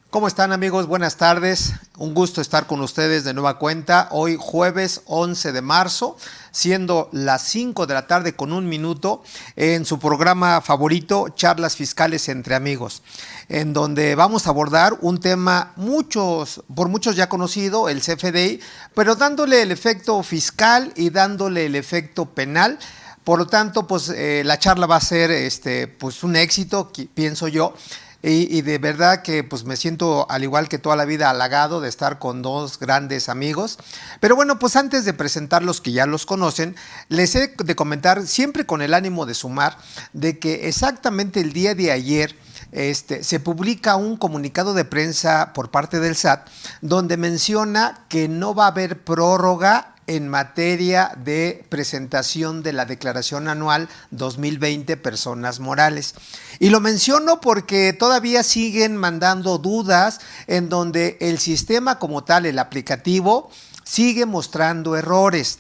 ¿Cómo están, amigos? Buenas tardes. Un gusto estar con ustedes de nueva cuenta. Hoy jueves 11 de marzo, siendo las 5 de la tarde con 1 minuto, en su programa favorito, Charlas Fiscales entre Amigos, en donde vamos a abordar un tema por muchos ya conocido, el CFDI, pero dándole el efecto fiscal y dándole el efecto penal. Por lo tanto, pues la charla va a ser pues un éxito, pienso yo. Y de verdad que pues me siento, al igual que toda la vida, halagado de estar con dos grandes amigos. Pero bueno, pues antes de presentarlos, que ya los conocen, les he de comentar, siempre con el ánimo de sumar, de que exactamente el día de ayer se publica un comunicado de prensa por parte del SAT donde menciona que no va a haber prórroga en materia de presentación de la declaración anual 2020 personas morales. Y lo menciono porque todavía siguen mandando dudas en donde el sistema como tal, el aplicativo, sigue mostrando errores,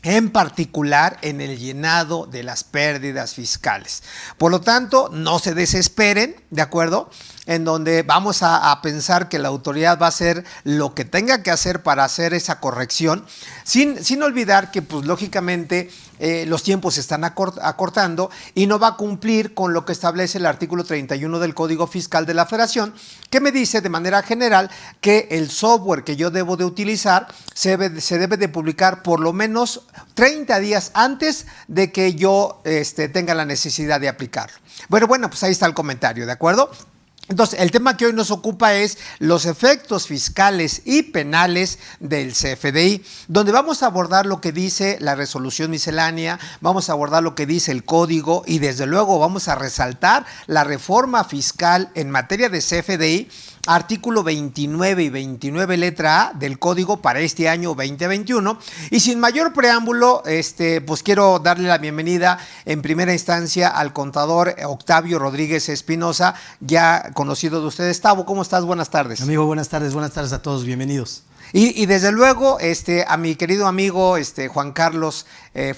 en particular en el llenado de las pérdidas fiscales. Por lo tanto, no se desesperen, ¿de acuerdo? En donde vamos a pensar que la autoridad va a hacer lo que tenga que hacer para hacer esa corrección, sin olvidar que, pues, lógicamente, los tiempos se están acortando y no va a cumplir con lo que establece el artículo 31 del Código Fiscal de la Federación, que me dice de manera general que el software que yo debo de utilizar se debe de publicar por lo menos 30 días antes de que yo tenga la necesidad de aplicarlo. Bueno, pues ahí está el comentario, ¿de acuerdo? Entonces, el tema que hoy nos ocupa es los efectos fiscales y penales del CFDI, donde vamos a abordar lo que dice la resolución miscelánea, vamos a abordar lo que dice el código y desde luego vamos a resaltar la reforma fiscal en materia de CFDI, artículo 29 y 29 letra A del código para este año 2021. Y sin mayor preámbulo, pues quiero darle la bienvenida en primera instancia al contador Octavio Rodríguez Espinosa, ya conocido de ustedes. Tavo, ¿cómo estás? Buenas tardes. Amigo, buenas tardes a todos, bienvenidos. Y desde luego a mi querido amigo Juan Carlos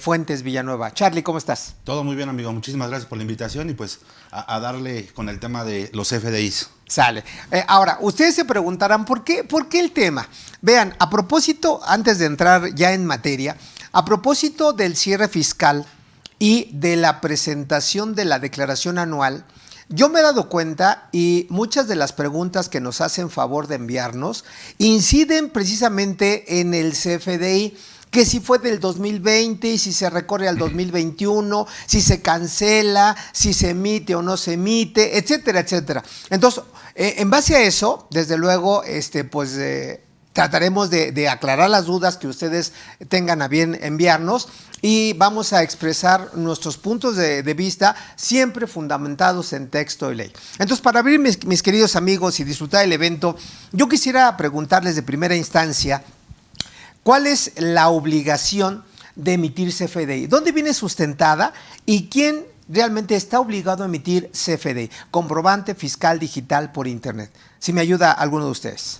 Fuentes Villanueva. Charlie, ¿cómo estás? Todo muy bien, amigo. Muchísimas gracias por la invitación y pues a darle con el tema de los FDIs. Sale. Ahora, ustedes se preguntarán, ¿por qué el tema? Vean, a propósito, antes de entrar ya en materia, a propósito del cierre fiscal y de la presentación de la declaración anual, yo me he dado cuenta y muchas de las preguntas que nos hacen favor de enviarnos inciden precisamente en el CFDI, que si fue del 2020 y si se recorre al 2021, si se cancela, si se emite o no se emite, etcétera, etcétera. Entonces, en base a eso, desde luego, trataremos de aclarar las dudas que ustedes tengan a bien enviarnos y vamos a expresar nuestros puntos de vista siempre fundamentados en texto y ley. Entonces, para abrir mis queridos amigos y disfrutar el evento, yo quisiera preguntarles de primera instancia, ¿cuál es la obligación de emitir CFDI? ¿Dónde viene sustentada y quién realmente está obligado a emitir CFDI? Comprobante fiscal digital por internet. Si me ayuda alguno de ustedes.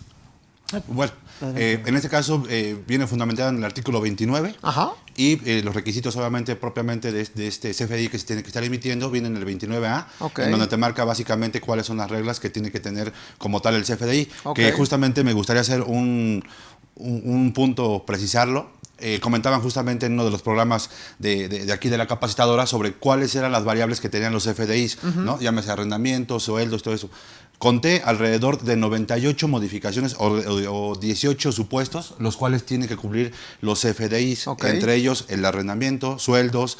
Bueno, en este caso viene fundamentado en el artículo 29. Ajá. Y los requisitos obviamente propiamente de este CFDI que se tiene que estar emitiendo vienen en el 29A, okay, en donde te marca básicamente cuáles son las reglas que tiene que tener como tal el CFDI, okay, que justamente me gustaría hacer un punto, precisarlo. Comentaban justamente en uno de los programas de aquí de la capacitadora sobre cuáles eran las variables que tenían los FDIs, ¿no? Llámese arrendamientos, sueldos, todo eso. Conté alrededor de 98 modificaciones o 18 supuestos, los cuales tienen que cubrir los FDIs, okay, entre ellos el arrendamiento, sueldos,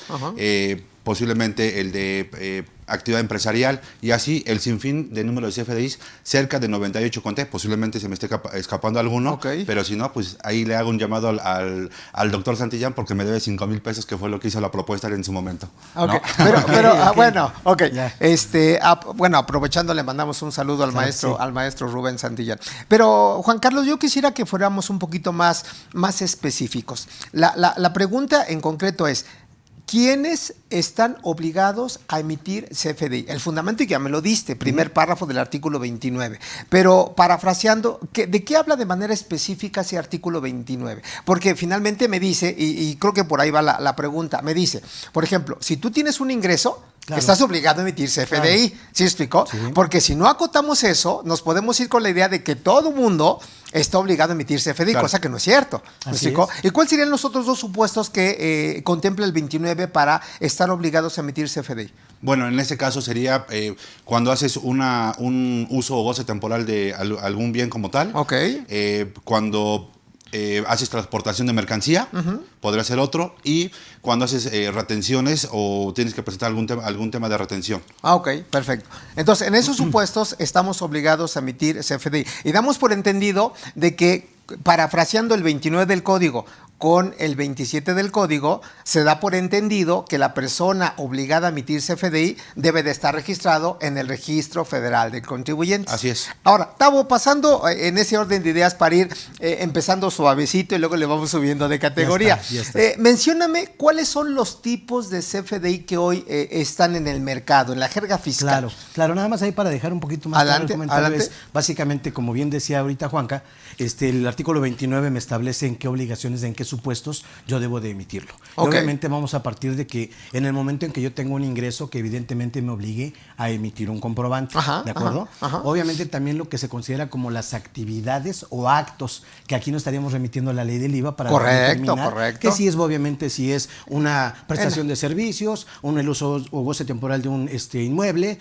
posiblemente el de actividad empresarial y así el sinfín de número de CFDIs, cerca de 98 conté, posiblemente se me esté escapando alguno, okay, pero si no, pues ahí le hago un llamado al doctor Santillán porque me debe 5,000 pesos, que fue lo que hizo la propuesta en su momento. Okay. ¿No? Bueno, ok. Bueno, aprovechando, le mandamos un saludo al maestro Rubén Santillán. Pero, Juan Carlos, yo quisiera que fuéramos un poquito más específicos. La pregunta en concreto es, ¿quiénes están obligados a emitir CFDI? El fundamento ya me lo diste, primer párrafo del artículo 29. Pero parafraseando, ¿de qué habla de manera específica ese artículo 29? Porque finalmente me dice, y creo que por ahí va la pregunta, me dice, por ejemplo, si tú tienes un ingreso, Claro. Estás obligado a emitir CFDI, claro. ¿Sí explicó? Sí. Porque si no acotamos eso, nos podemos ir con la idea de que todo mundo está obligado a emitir CFDI, cosa que no es cierto. ¿Me explicó? ¿Y cuáles serían los otros dos supuestos que contempla el 29 para estar obligados a emitir CFDI? Bueno, en ese caso sería cuando haces un uso o goce temporal de algún bien como tal. Cuando haces transportación de mercancía, podría ser otro, y cuando haces retenciones o tienes que presentar algún tema de retención. Ok, perfecto. Entonces, en esos supuestos estamos obligados a emitir CFDI. Y damos por entendido de que, parafraseando el 29 del código con el 27 del código, se da por entendido que la persona obligada a emitir CFDI debe de estar registrado en el Registro Federal de Contribuyentes. Así es. Ahora, Tavo, pasando en ese orden de ideas para ir empezando suavecito y luego le vamos subiendo de categoría. Ya está. Mencióname cuáles son los tipos de CFDI que hoy están en el mercado, en la jerga fiscal. Claro, nada más ahí para dejar un poquito más claro el comentario. Es, básicamente, como bien decía ahorita Juanca, el artículo 29 me establece en qué obligaciones, en qué supuestos yo debo de emitirlo. Obviamente vamos a partir de que en el momento en que yo tengo un ingreso que evidentemente me obligue a emitir un comprobante, ¿de acuerdo? Obviamente también lo que se considera como las actividades o actos, que aquí no estaríamos remitiendo la ley del IVA para determinar que sí es, obviamente, si es una prestación de servicios, el uso o goce temporal de un inmueble,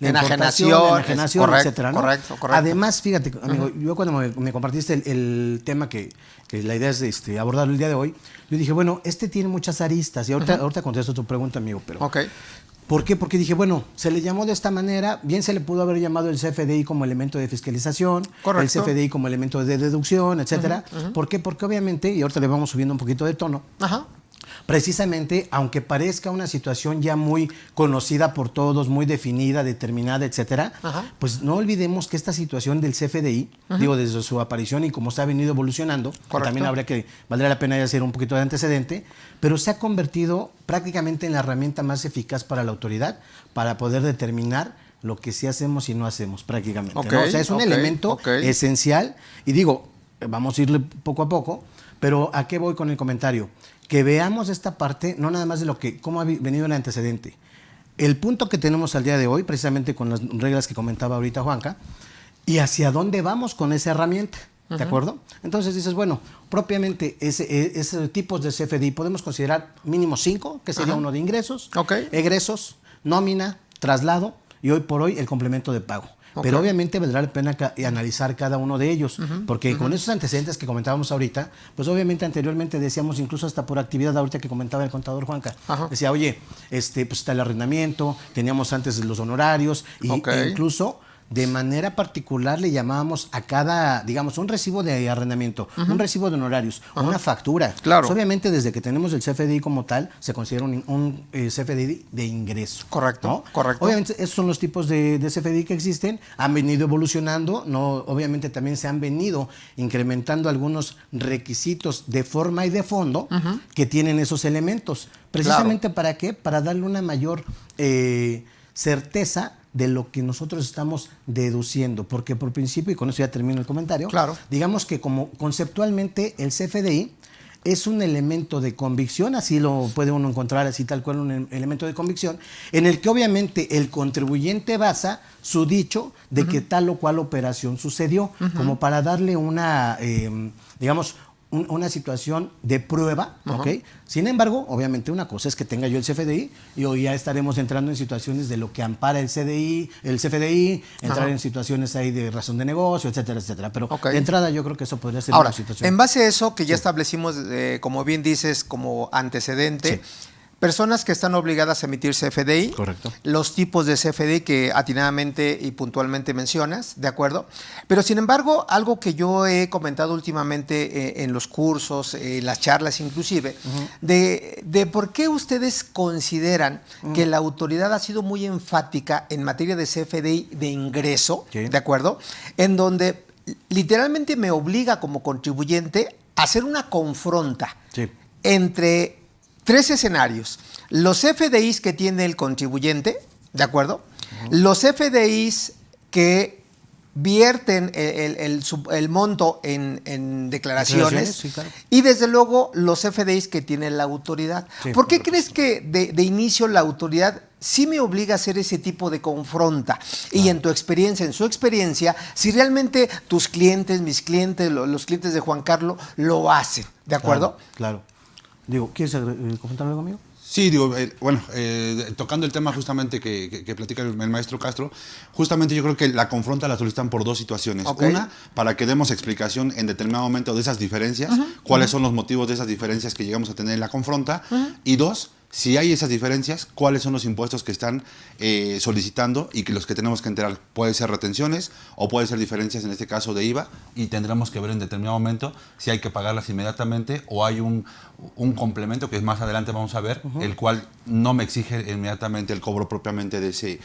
la enajenación, etcétera, ¿no? Correcto. Además, fíjate, amigo, yo cuando me compartiste el tema que la idea es abordarlo el día de hoy, yo dije, bueno, tiene muchas aristas, y ahorita contesto tu pregunta, amigo, pero ¿por qué? Porque dije, bueno, se le llamó de esta manera, bien se le pudo haber llamado el CFDI como elemento de fiscalización, el CFDI como elemento de deducción, etcétera. ¿Por qué? Porque obviamente, y ahorita le vamos subiendo un poquito de tono, precisamente, aunque parezca una situación ya muy conocida por todos, muy definida, determinada, etcétera, pues no olvidemos que esta situación del CFDI, digo, desde su aparición y como se ha venido evolucionando, también valdría la pena hacer un poquito de antecedente, pero se ha convertido prácticamente en la herramienta más eficaz para la autoridad para poder determinar lo que sí hacemos y no hacemos prácticamente, ¿no? O sea, es un elemento esencial, y digo, vamos a irle poco a poco, pero ¿a qué voy con el comentario? Que veamos esta parte, no nada más de cómo ha venido el antecedente. El punto que tenemos al día de hoy, precisamente con las reglas que comentaba ahorita Juanca, y hacia dónde vamos con esa herramienta, ¿de acuerdo? Entonces dices, bueno, propiamente ese tipos de CFDI podemos considerar mínimo 5, que sería uno de ingresos, egresos, nómina, traslado y hoy por hoy el complemento de pago. Pero obviamente valdrá la pena analizar cada uno de ellos, porque con esos antecedentes que comentábamos ahorita, pues obviamente anteriormente decíamos, incluso hasta por actividad ahorita que comentaba el contador Juanca, decía, oye, pues está el arrendamiento, teníamos antes los honorarios, e incluso de manera particular le llamábamos a cada, digamos, un recibo de arrendamiento, un recibo de honorarios, una factura. Claro. Pues obviamente desde que tenemos el CFDI como tal, se considera un CFDI de ingreso. Correcto, ¿no? correcto. Obviamente esos son los tipos de CFDI que existen, han venido evolucionando, obviamente también se han venido incrementando algunos requisitos de forma y de fondo que tienen esos elementos. Precisamente ¿para qué? Para darle una mayor certeza de lo que nosotros estamos deduciendo, porque por principio, y con eso ya termino el comentario, digamos que como conceptualmente el CFDI es un elemento de convicción, así lo puede uno encontrar así tal cual, un elemento de convicción, en el que obviamente el contribuyente basa su dicho de que tal o cual operación sucedió, como para darle una, digamos, una situación de prueba, Sin embargo, obviamente una cosa es que tenga yo el CFDI y hoy ya estaremos entrando en situaciones de lo que ampara el CFDI, entrar en situaciones ahí de razón de negocio, etcétera, etcétera. Pero de entrada yo creo que eso podría ser una situación. En base a eso que ya establecimos, como bien dices, como antecedente, personas que están obligadas a emitir CFDI, los tipos de CFDI que atinadamente y puntualmente mencionas, ¿de acuerdo? Pero sin embargo, algo que yo he comentado últimamente en los cursos, en las charlas inclusive, de por qué ustedes consideran que la autoridad ha sido muy enfática en materia de CFDI de ingreso, ¿de acuerdo? En donde literalmente me obliga como contribuyente a hacer una confronta entre 3 escenarios. Los CFDIs que tiene el contribuyente, ¿de acuerdo? Los CFDIs que vierten el monto en declaraciones y desde luego los CFDIs que tiene la autoridad. ¿Por qué crees que de inicio la autoridad sí me obliga a hacer ese tipo de confronta. Y en tu experiencia, en su experiencia, si realmente tus clientes, mis clientes, los clientes de Juan Carlos lo hacen, ¿de acuerdo? Claro. Digo, ¿quieres comentar algo, amigo? Sí, digo, tocando el tema justamente que platica el maestro Castro, justamente yo creo que la confronta la solicitan por dos situaciones. Una, para que demos explicación en determinado momento de esas diferencias, cuáles son los motivos de esas diferencias que llegamos a tener en la confronta, y dos, si hay esas diferencias, cuáles son los impuestos que están solicitando y que los que tenemos que enterar. Puede ser retenciones o puede ser diferencias, en este caso de IVA, y tendremos que ver en determinado momento si hay que pagarlas inmediatamente o hay un complemento que más adelante vamos a ver, el cual no me exige inmediatamente el cobro propiamente de ese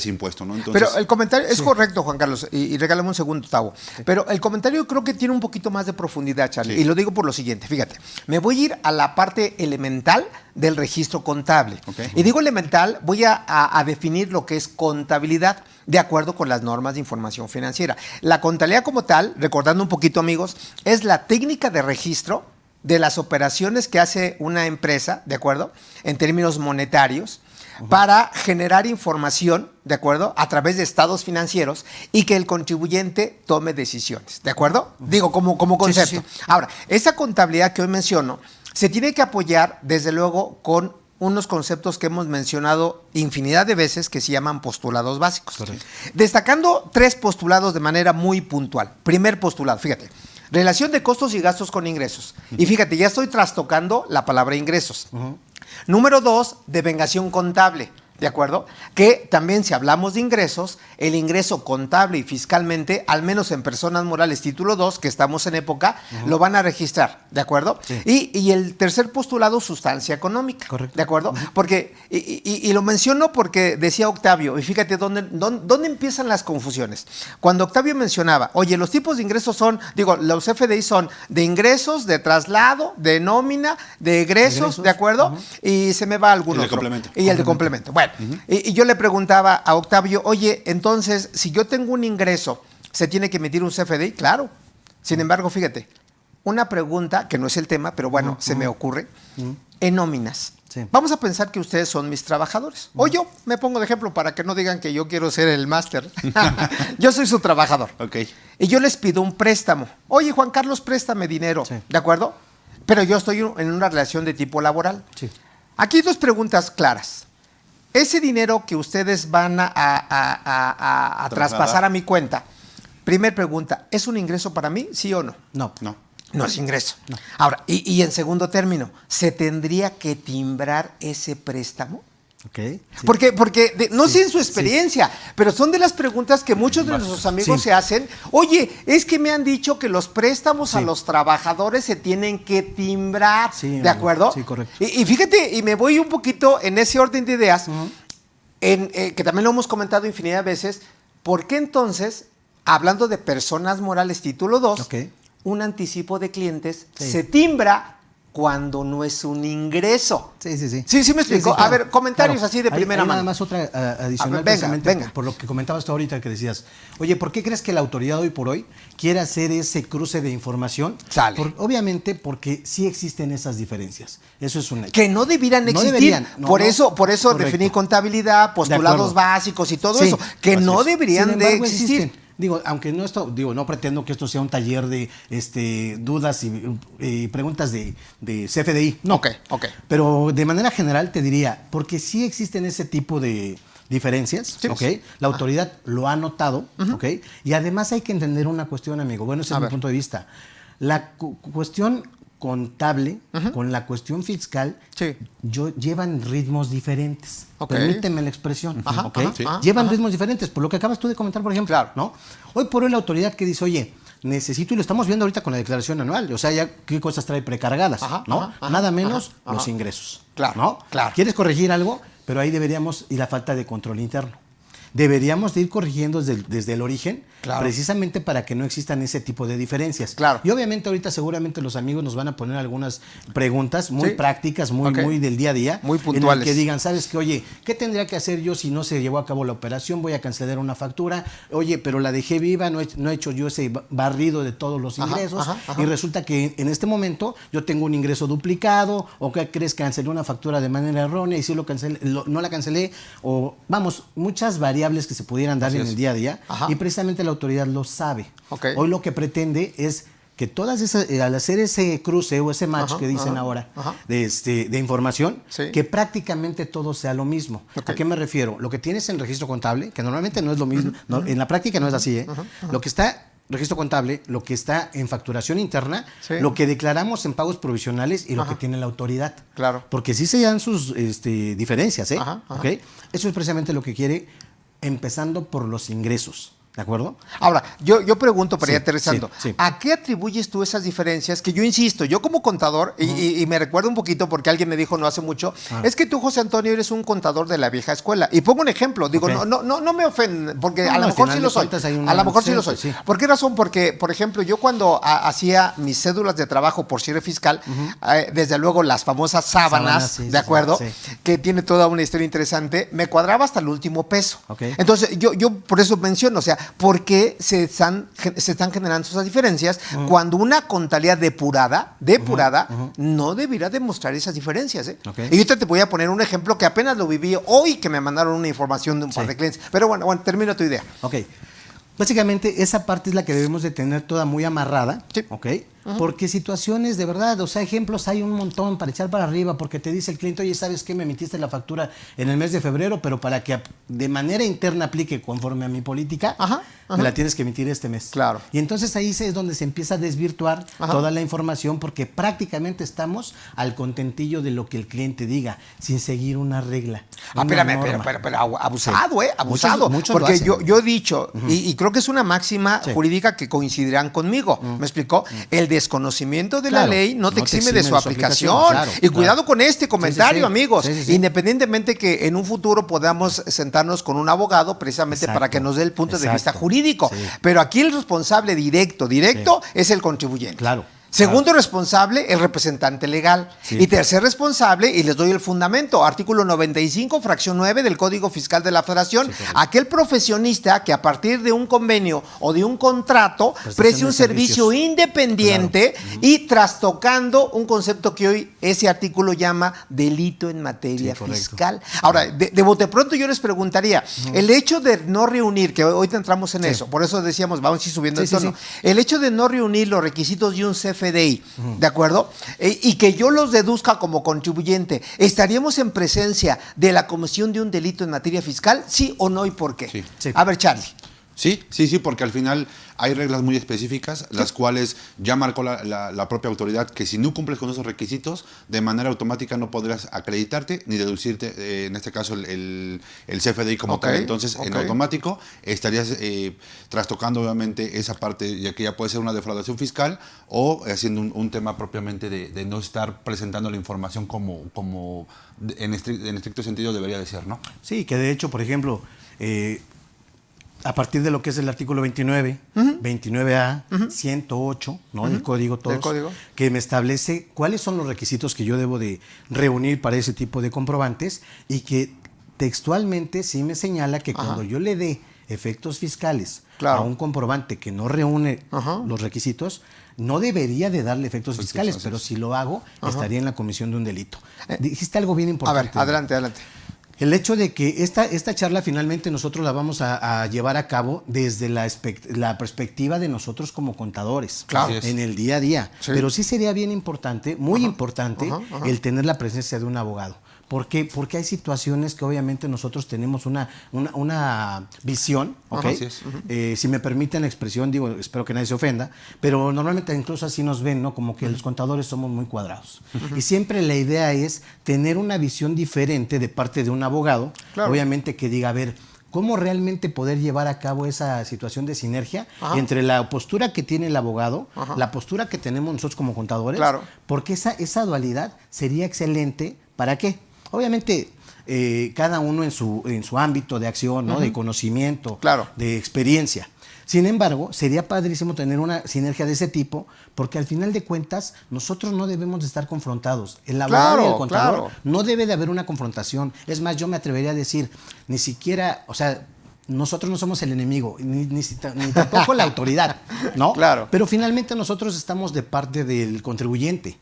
impuesto, ¿no? Entonces, pero el comentario es correcto, Juan Carlos, y regálame un segundo, Tavo. Pero el comentario creo que tiene un poquito más de profundidad, Charlie, y lo digo por lo siguiente, fíjate, me voy a ir a la parte elemental del registro contable. Y digo elemental, voy a definir lo que es contabilidad de acuerdo con las normas de información financiera. La contabilidad como tal, recordando un poquito, amigos, es la técnica de registro de las operaciones que hace una empresa, ¿de acuerdo? En términos monetarios, para generar información, ¿de acuerdo? A través de estados financieros y que el contribuyente tome decisiones, ¿de acuerdo? Digo, como concepto. Sí. Ahora, esa contabilidad que hoy menciono se tiene que apoyar, desde luego, con unos conceptos que hemos mencionado infinidad de veces que se llaman postulados básicos. Correcto. Destacando 3 postulados de manera muy puntual. Primer postulado, fíjate, relación de costos y gastos con ingresos. Y fíjate, ya estoy trastocando la palabra ingresos. Número 2, devengación contable. ¿De acuerdo? Que también, si hablamos de ingresos, el ingreso contable y fiscalmente, al menos en personas morales título 2, que estamos en época, lo van a registrar, ¿de acuerdo? Sí. Y el tercer postulado, sustancia económica. Correcto. ¿De acuerdo? Porque, y lo menciono porque decía Octavio, y fíjate dónde empiezan las confusiones. Cuando Octavio mencionaba, oye, los tipos de ingresos son, digo, los FDI son de ingresos, de traslado, de nómina, de egresos, ¿de acuerdo? Y se me va algún otro. Y el de complemento. Bueno. Y yo le preguntaba a Octavio, oye, entonces, si yo tengo un ingreso, ¿se tiene que emitir un CFDI? Claro. Sin embargo, fíjate, una pregunta, que no es el tema, pero bueno, se me ocurre, en nóminas. Sí. Vamos a pensar que ustedes son mis trabajadores. O yo me pongo de ejemplo para que no digan que yo quiero ser el máster. Yo soy su trabajador. Okay. Y yo les pido un préstamo. Oye, Juan Carlos, préstame dinero. Sí. ¿De acuerdo? Pero yo estoy en una relación de tipo laboral. Sí. Aquí hay 2 preguntas claras. Ese dinero que ustedes van a traspasar a mi cuenta, primer pregunta, ¿es un ingreso para mí, sí o no? No. No es ingreso. No. Ahora, y en segundo término, ¿se tendría que timbrar ese préstamo? Okay, sí. Porque no sé en su experiencia, pero son de las preguntas que muchos de nuestros amigos se hacen. Oye, es que me han dicho que los préstamos a los trabajadores se tienen que timbrar, ¿de acuerdo? Sí, correcto. Y fíjate, y me voy un poquito en ese orden de ideas, que también lo hemos comentado infinidad de veces. ¿Por qué entonces, hablando de personas morales título 2, un anticipo de clientes se timbra cuando no es un ingreso? Sí, me explico. Sí, claro. A ver, comentarios así de primera mano. Nada más otra adicional, venga. Por lo que comentabas tú ahorita, que decías, oye, ¿por qué crees que la autoridad hoy por hoy quiere hacer ese cruce de información? Obviamente porque sí existen esas diferencias. Eso es un hecho. Que no debieran existir. Por eso definí contabilidad, postulados básicos y todo eso. Que no deberían de existir. Existen. Aunque no pretendo que esto sea un taller de dudas y preguntas de CFDI. No. Okay. Pero de manera general te diría, porque sí existen ese tipo de diferencias, La autoridad lo ha notado, Y además hay que entender una cuestión, amigo. Bueno, ese es mi punto de vista. La cuestión contable con la cuestión fiscal llevan ritmos diferentes. Permíteme la expresión. Llevan ritmos diferentes, por lo que acabas tú de comentar, por ejemplo. ¿No? Hoy por hoy la autoridad que dice, oye, necesito, y lo estamos viendo ahorita con la declaración anual, o sea, ya qué cosas trae precargadas, ¿no? Nada menos los ingresos. ¿No? Quieres corregir algo, pero ahí deberíamos, y la falta de control interno. deberíamos de ir corrigiendo desde el origen, precisamente para que no existan ese tipo de diferencias. Y obviamente ahorita seguramente los amigos nos van a poner algunas preguntas muy prácticas, muy del día a día. Muy puntuales. En el que digan, ¿sabes qué? Oye, ¿qué tendría que hacer yo si no se llevó a cabo la operación? Voy a cancelar una factura. Oye, pero la dejé viva, no he hecho yo ese barrido de todos los ingresos. Y resulta que en este momento yo tengo un ingreso duplicado, o ¿qué crees? Cancelé una factura de manera errónea y si lo cancelé, no la cancelé, o vamos, muchas variables que se pudieran dar en el día a día. Y precisamente la autoridad lo sabe. Hoy lo que pretende es que todas esas, al hacer ese cruce o ese match que dicen ahora de información, que prácticamente todo sea lo mismo. ¿A qué me refiero? Lo que tienes en registro contable, que normalmente no es lo mismo, en la práctica no es así, lo que está registro contable, lo que está en facturación interna, lo que declaramos en pagos provisionales y lo que tiene la autoridad. Porque sí se dan sus diferencias, ¿Okay? Eso es precisamente lo que quiere, empezando por los ingresos. ¿De acuerdo? Ahora, yo pregunto para ir aterrizando, ¿a qué atribuyes tú esas diferencias? Que yo insisto, yo como contador, y me recuerdo un poquito porque alguien me dijo no hace mucho, es que tú, José Antonio, eres un contador de la vieja escuela. Y pongo un ejemplo, digo, no me ofenden, porque a lo mejor sí lo soy. A lo mejor sí lo soy. ¿Por qué razón? Porque, por ejemplo, yo cuando hacía mis cédulas de trabajo por cierre fiscal, desde luego las famosas sábanas, ¿de acuerdo? Que tiene toda una historia interesante, me cuadraba hasta el último peso. Entonces, yo por eso menciono, o sea, ¿por qué se están generando esas diferencias cuando una contabilidad depurada no debería demostrar esas diferencias? Y ahorita te voy a poner un ejemplo que apenas lo viví hoy, que me mandaron una información de un par de clientes. Pero bueno, termina tu idea. Básicamente esa parte es la que debemos de tener toda muy amarrada, porque situaciones de verdad, o sea, ejemplos hay un montón para echar para arriba, porque te dice el cliente, oye, ¿sabes qué? Me emitiste la factura en el mes de febrero, pero para que de manera interna aplique conforme a mi política, me la tienes que emitir este mes. Y entonces ahí es donde se empieza a desvirtuar toda la información, porque prácticamente estamos al contentillo de lo que el cliente diga, sin seguir una regla. Pero abusado, abusado. Muchos porque yo he dicho, y creo que es una máxima jurídica que coincidirán conmigo, ¿me explicó? El desconocimiento de la ley no te exime de su aplicación. Y cuidado con este comentario, amigos. Independientemente que en un futuro podamos sentarnos con un abogado precisamente para que nos dé el punto de vista jurídico. Pero aquí el responsable directo es el contribuyente. Segundo responsable, el representante legal. Y tercer responsable, y les doy el fundamento, artículo 95, fracción 9 del Código Fiscal de la Federación, aquel profesionista que a partir de un convenio o de un contrato preste un servicio independiente y trastocando un concepto que hoy ese artículo llama delito en materia fiscal. Ahora, de bote pronto yo les preguntaría, el hecho de no reunir, que hoy entramos en eso, por eso decíamos, vamos a ir subiendo el tono, el hecho de no reunir los requisitos de un CFDI, ¿de acuerdo? Y que yo los deduzca como contribuyente, ¿estaríamos en presencia de la comisión de un delito en materia fiscal? ¿Sí o no y por qué? A ver, Charlie. Sí, porque al final hay reglas muy específicas, las cuales ya marcó la propia autoridad, que si no cumples con esos requisitos, de manera automática no podrás acreditarte ni deducirte, en este caso, el CFDI como tal. Entonces, en automático estarías trastocando obviamente esa parte, ya que ya puede ser una defraudación fiscal o haciendo un tema propiamente de no estar presentando la información como en estricto sentido debería de ser, ¿no? Sí, que de hecho, por ejemplo, a partir de lo que es el artículo 29, 29A, 108, ¿no? Del Código TODOS, que me establece cuáles son los requisitos que yo debo de reunir para ese tipo de comprobantes, y que textualmente sí me señala que cuando yo le dé efectos fiscales a un comprobante que no reúne los requisitos, no debería de darle efectos fiscales, pero si lo hago, estaría en la comisión de un delito. Dijiste algo bien importante. A ver, adelante. El hecho de que esta charla finalmente nosotros la vamos a llevar a cabo desde la perspectiva de nosotros como contadores, en el día a día. Pero sí sería bien importante, muy importante, el tener la presencia de un abogado. ¿Por qué? Porque hay situaciones que obviamente nosotros tenemos una visión, si me permiten la expresión, digo, espero que nadie se ofenda, pero normalmente incluso así nos ven, ¿no? Como que los contadores somos muy cuadrados. Y siempre la idea es tener una visión diferente de parte de un abogado, obviamente que diga, a ver, ¿cómo realmente poder llevar a cabo esa situación de sinergia entre la postura que tiene el abogado, la postura que tenemos nosotros como contadores? Porque esa dualidad sería excelente. ¿Para qué? Obviamente, cada uno en su ámbito de acción, ¿no? De conocimiento, claro, de experiencia. Sin embargo, sería padrísimo tener una sinergia de ese tipo, porque al final de cuentas nosotros no debemos de estar confrontados. El abogado y el contador no debe de haber una confrontación. Es más, yo me atrevería a decir, ni siquiera, o sea, nosotros no somos el enemigo, ni tampoco la autoridad, ¿no? Claro. Pero finalmente nosotros estamos de parte del contribuyente.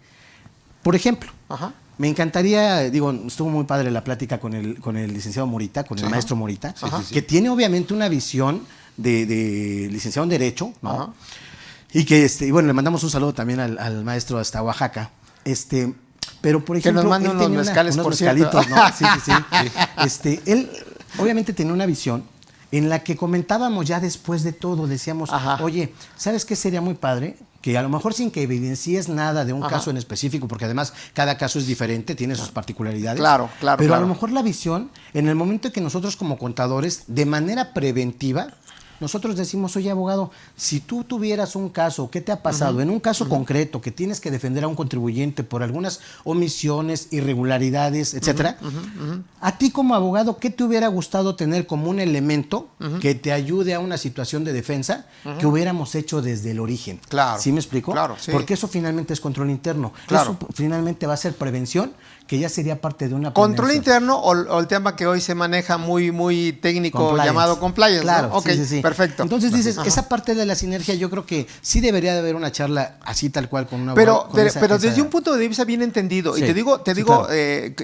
Por ejemplo, me encantaría, estuvo muy padre la plática con el licenciado Morita, con el maestro Morita, que tiene obviamente una visión de licenciado en Derecho, ¿no? Y que, bueno, le mandamos un saludo también al maestro hasta Oaxaca. Pero, por ejemplo, que nos mande unos mezcales, unos por mezcalitos, cierto. ¿no? Sí. Él, obviamente, tenía una visión en la que comentábamos ya después de todo, decíamos, oye, ¿sabes qué sería muy padre? Que a lo mejor sin que evidencies nada de un caso en específico, porque además cada caso es diferente, tiene sus particularidades. Claro. Pero a lo mejor la visión, en el momento en que nosotros como contadores, de manera preventiva, nosotros decimos, oye, abogado, si tú tuvieras un caso, ¿qué te ha pasado? En un caso concreto, que tienes que defender a un contribuyente por algunas omisiones, irregularidades, etcétera, a ti como abogado, ¿qué te hubiera gustado tener como un elemento que te ayude a una situación de defensa que hubiéramos hecho desde el origen? Claro. ¿Sí me explico? Claro, sí. Porque eso finalmente es control interno. Claro. Eso finalmente va a ser prevención, que ya sería parte de una control planeación. interno o el tema que hoy se maneja muy técnico, Compliance. llamado compliance, claro, ¿no? Ok, sí. perfecto. Entonces dices, esa parte de la sinergia yo creo que sí debería de haber una charla así tal cual con una pero desde un punto de vista bien entendido, y te digo claro.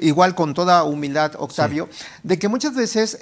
igual con toda humildad, Octavio, de que muchas veces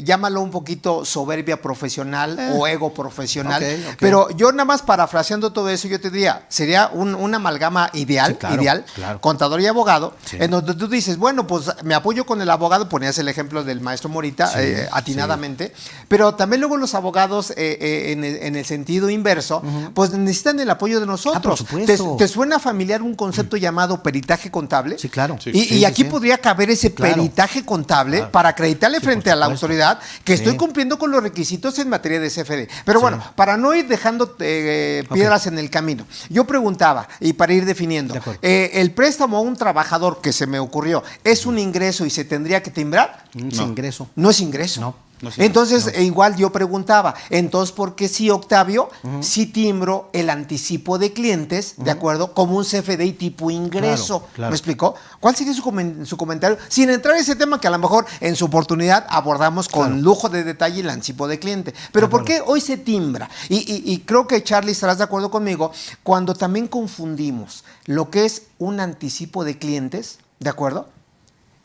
llámalo un poquito soberbia profesional o ego profesional, Okay. pero yo nada más parafraseando todo eso, yo te diría, sería una amalgama ideal, claro. contador y abogado, en donde tú dices, bueno, pues me apoyo con el abogado, ponías el ejemplo del maestro Morita, atinadamente, pero también luego los abogados en el sentido inverso, pues necesitan el apoyo de nosotros. Por supuesto. ¿Te suena familiar un concepto llamado peritaje contable? Sí, claro. Y aquí podría caber ese peritaje contable para acreditarle frente a la autoridad que estoy cumpliendo con los requisitos en materia de CFD. Pero bueno, para no ir dejando piedras en el camino, yo preguntaba, y para ir definiendo, el préstamo a un trabajador que se me ocurrió, ¿es un ingreso y se tendría que timbrar? Es ingreso. No es ingreso. No. Entonces, igual yo preguntaba, entonces, ¿por qué sí, Octavio, sí timbro el anticipo de clientes, de acuerdo, como un CFDI tipo ingreso? Claro. ¿Me explicó? ¿Cuál sería su comentario? Sin entrar en ese tema que a lo mejor en su oportunidad abordamos con lujo de detalle el anticipo de cliente. Pero ¿por qué hoy se timbra? Y creo que, Charlie, estarás de acuerdo conmigo, cuando también confundimos lo que es un anticipo de clientes, ¿de acuerdo?,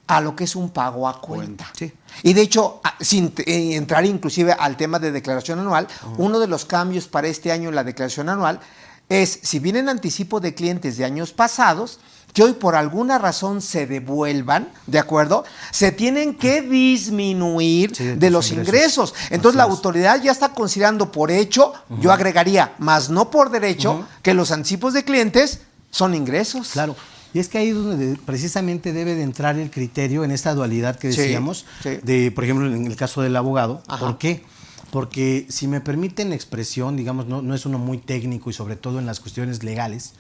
a lo que es un pago a cuenta. Sí. Y de hecho, sin entrar inclusive al tema de declaración anual, uno de los cambios para este año en la declaración anual es, si vienen anticipo de clientes de años pasados, que hoy por alguna razón se devuelvan, ¿de acuerdo? Se tienen que disminuir de los ingresos. Entonces la autoridad ya está considerando por hecho, yo agregaría, más no por derecho, que los anticipos de clientes son ingresos. Claro. Y es que ahí es donde precisamente debe de entrar el criterio en esta dualidad que decíamos, de, por ejemplo, en el caso del abogado. ¿Por qué? Porque si me permiten la expresión, digamos, no es uno muy técnico y sobre todo en las cuestiones legales,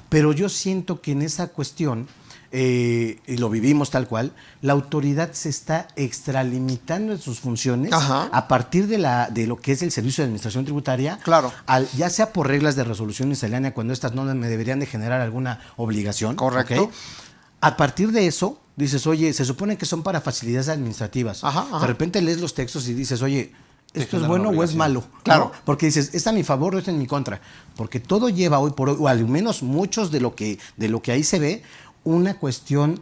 pero yo siento que en esa cuestión, y lo vivimos tal cual, la autoridad se está extralimitando en sus funciones a partir de lo que es el servicio de administración tributaria, ya sea por reglas de resolución miscelánea, cuando estas no me deberían de generar alguna obligación. Correcto. ¿Okay? A partir de eso, dices, oye, se supone que son para facilidades administrativas. De repente lees los textos y dices, oye, ¿esto es bueno o es malo? Claro. ¿No? Porque dices, ¿es a mi favor o es en mi contra? Porque todo lleva hoy por hoy, o al menos muchos de lo que ahí se ve, una cuestión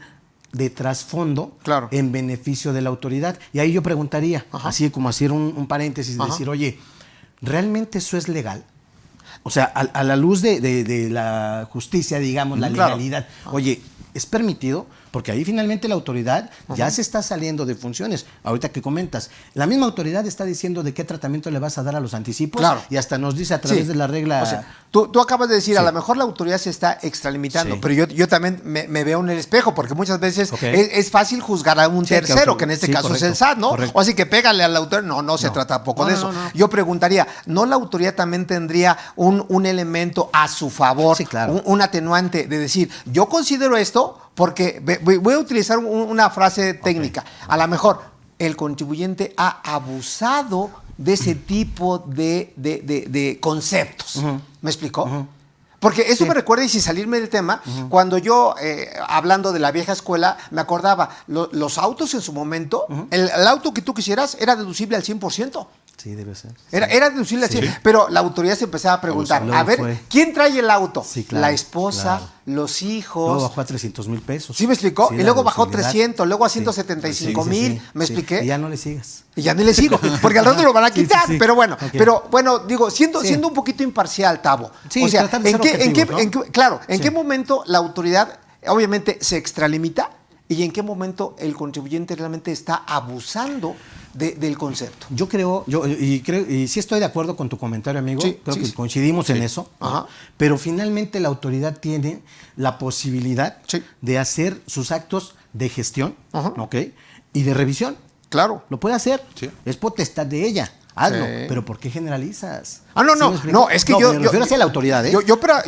de trasfondo en beneficio de la autoridad. Y ahí yo preguntaría, así como hacer un paréntesis, decir, oye, ¿realmente eso es legal? O sea, a la luz de la justicia, digamos, la legalidad. Oye, ¿es permitido? Porque ahí finalmente la autoridad ya se está saliendo de funciones. Ahorita que comentas, la misma autoridad está diciendo de qué tratamiento le vas a dar a los anticipos y hasta nos dice a través de la regla. O sea, tú acabas de decir, a lo mejor la autoridad se está extralimitando, pero yo también me veo en el espejo, porque muchas veces es fácil juzgar a un tercero, que en este caso es el SAT, ¿no? O así que pégale al autor. No se trata tampoco de eso. Yo preguntaría, ¿no la autoridad también tendría un elemento a su favor, un atenuante de decir, yo considero esto porque voy a utilizar una frase técnica. A lo mejor el contribuyente ha abusado de ese tipo de conceptos. ¿Me explicó? Porque eso me recuerda, y sin salirme del tema, cuando yo, hablando de la vieja escuela, me acordaba, los autos en su momento, el auto que tú quisieras era deducible al 100%. Sí, debe ser. Era deducible así, pero la autoridad se empezaba a preguntar, a ver, ¿quién trae el auto? Sí, claro, la esposa, los hijos. Luego bajó a 300,000 pesos. ¿Sí me explicó? Sí, y luego bajó 300, luego a 175,000, ¿me expliqué? Y ya no le sigas. Y ya ni le sigo, porque al rato lo van a quitar, pero bueno, digo, siendo un poquito imparcial, Tavo. Sí, o sea, ¿en Sí. qué momento la autoridad obviamente se extralimita y en qué momento el contribuyente realmente está abusando del concepto? Yo creo, y sí estoy de acuerdo con tu comentario, amigo. Creo que coincidimos en eso. Ajá. Pero finalmente la autoridad tiene la posibilidad de hacer sus actos de gestión, ¿ok? Y de revisión. Claro. Lo puede hacer. Sí. Es potestad de ella. Hazlo. Sí. Pero ¿por qué generalizas? No, es que me refiero hacia la autoridad, ¿eh?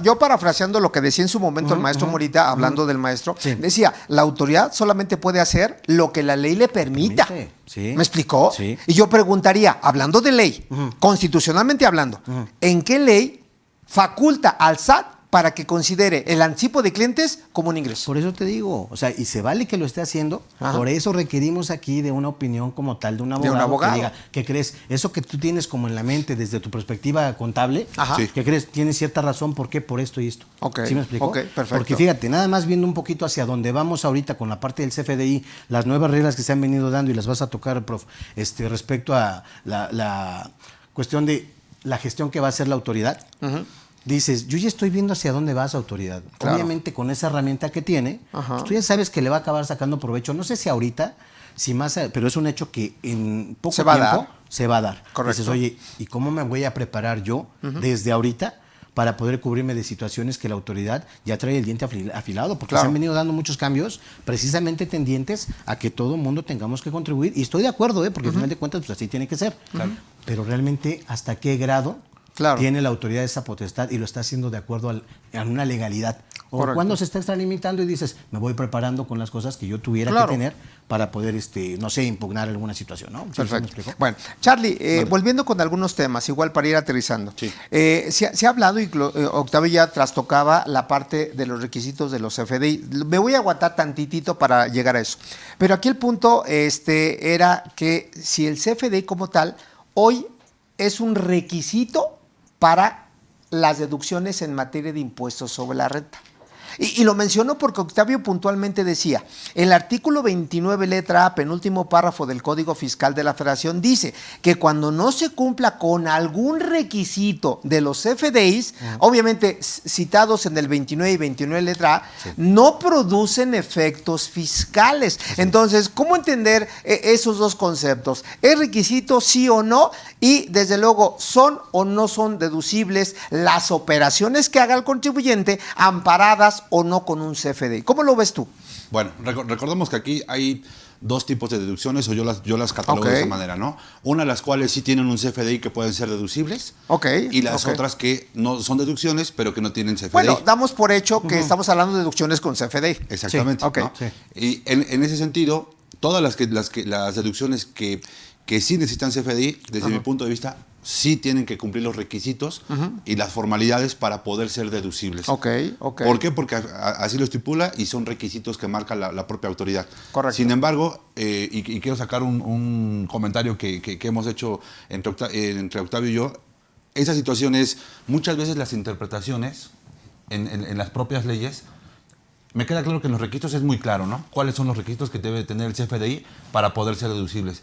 Yo parafraseando lo que decía en su momento el maestro Morita, hablando del maestro, decía, la autoridad solamente puede hacer lo que la ley le permita. Sí. ¿Me explicó? Sí. Y yo preguntaría, hablando de ley, constitucionalmente hablando, ¿en qué ley faculta al SAT para que considere el anticipo de clientes como un ingreso? Por eso te digo, o sea, y se vale que lo esté haciendo, por eso requerimos aquí de una opinión como tal de un abogado, que diga, ¿qué crees? Eso que tú tienes como en la mente desde tu perspectiva contable, ¿qué crees? Tienes cierta razón, ¿por qué? Por esto y esto. ¿Sí me explico? Perfecto. Porque fíjate, nada más viendo un poquito hacia dónde vamos ahorita con la parte del CFDI, las nuevas reglas que se han venido dando y las vas a tocar, prof, respecto a la cuestión de la gestión que va a hacer la autoridad. Dices, yo ya estoy viendo hacia dónde va esa autoridad. Claro. Obviamente con esa herramienta que tiene, pues tú ya sabes que le va a acabar sacando provecho. No sé si ahorita, si más, pero es un hecho que en poco tiempo se va a dar. Correcto. Dices, oye, ¿y cómo me voy a preparar yo desde ahorita para poder cubrirme de situaciones que la autoridad ya trae el diente afilado? Porque se han venido dando muchos cambios precisamente tendientes a que todo el mundo tengamos que contribuir. Y estoy de acuerdo, porque al final de cuentas pues así tiene que ser. Pero realmente, ¿hasta qué grado tiene la autoridad esa potestad y lo está haciendo de acuerdo a una legalidad? O cuando se está extralimitando y dices, me voy preparando con las cosas que yo tuviera que tener para poder, no sé, impugnar alguna situación, ¿no? Perfecto. Bueno, Charlie, volviendo con algunos temas, igual para ir aterrizando. Se ha hablado, y Octavio ya trastocaba la parte de los requisitos de los CFDI. Me voy a aguantar tantitito para llegar a eso. Pero aquí el punto era que si el CFDI como tal, hoy es un requisito para las deducciones en materia de impuestos sobre la renta. Y lo menciono porque Octavio puntualmente decía, el artículo 29, letra A, penúltimo párrafo del Código Fiscal de la Federación, dice que cuando no se cumpla con algún requisito de los CFDIs, obviamente citados en el 29 y 29, letra A, no producen efectos fiscales. Entonces, ¿cómo entender esos dos conceptos? ¿Es requisito sí o no? Y desde luego, ¿son o no son deducibles las operaciones que haga el contribuyente amparadas o no con un CFDI? ¿Cómo lo ves tú? Bueno, recordemos que aquí hay dos tipos de deducciones, o yo las catalogo de esa manera, ¿no? Una de las cuales sí tienen un CFDI que pueden ser deducibles, y las otras que no son deducciones, pero que no tienen CFDI. Bueno, damos por hecho que estamos hablando de deducciones con CFDI. Exactamente. ¿no? Y en ese sentido, todas las deducciones que sí necesitan CFDI, desde mi punto de vista, sí tienen que cumplir los requisitos y las formalidades para poder ser deducibles. ¿Por qué? Porque así lo estipula y son requisitos que marca la propia autoridad. Correcto. Sin embargo, y quiero sacar un comentario que hemos hecho entre Octavio y yo, esa situación es, muchas veces las interpretaciones en las propias leyes, me queda claro que en los requisitos es muy claro, ¿no? ¿Cuáles son los requisitos que debe tener el CFDI para poder ser deducibles?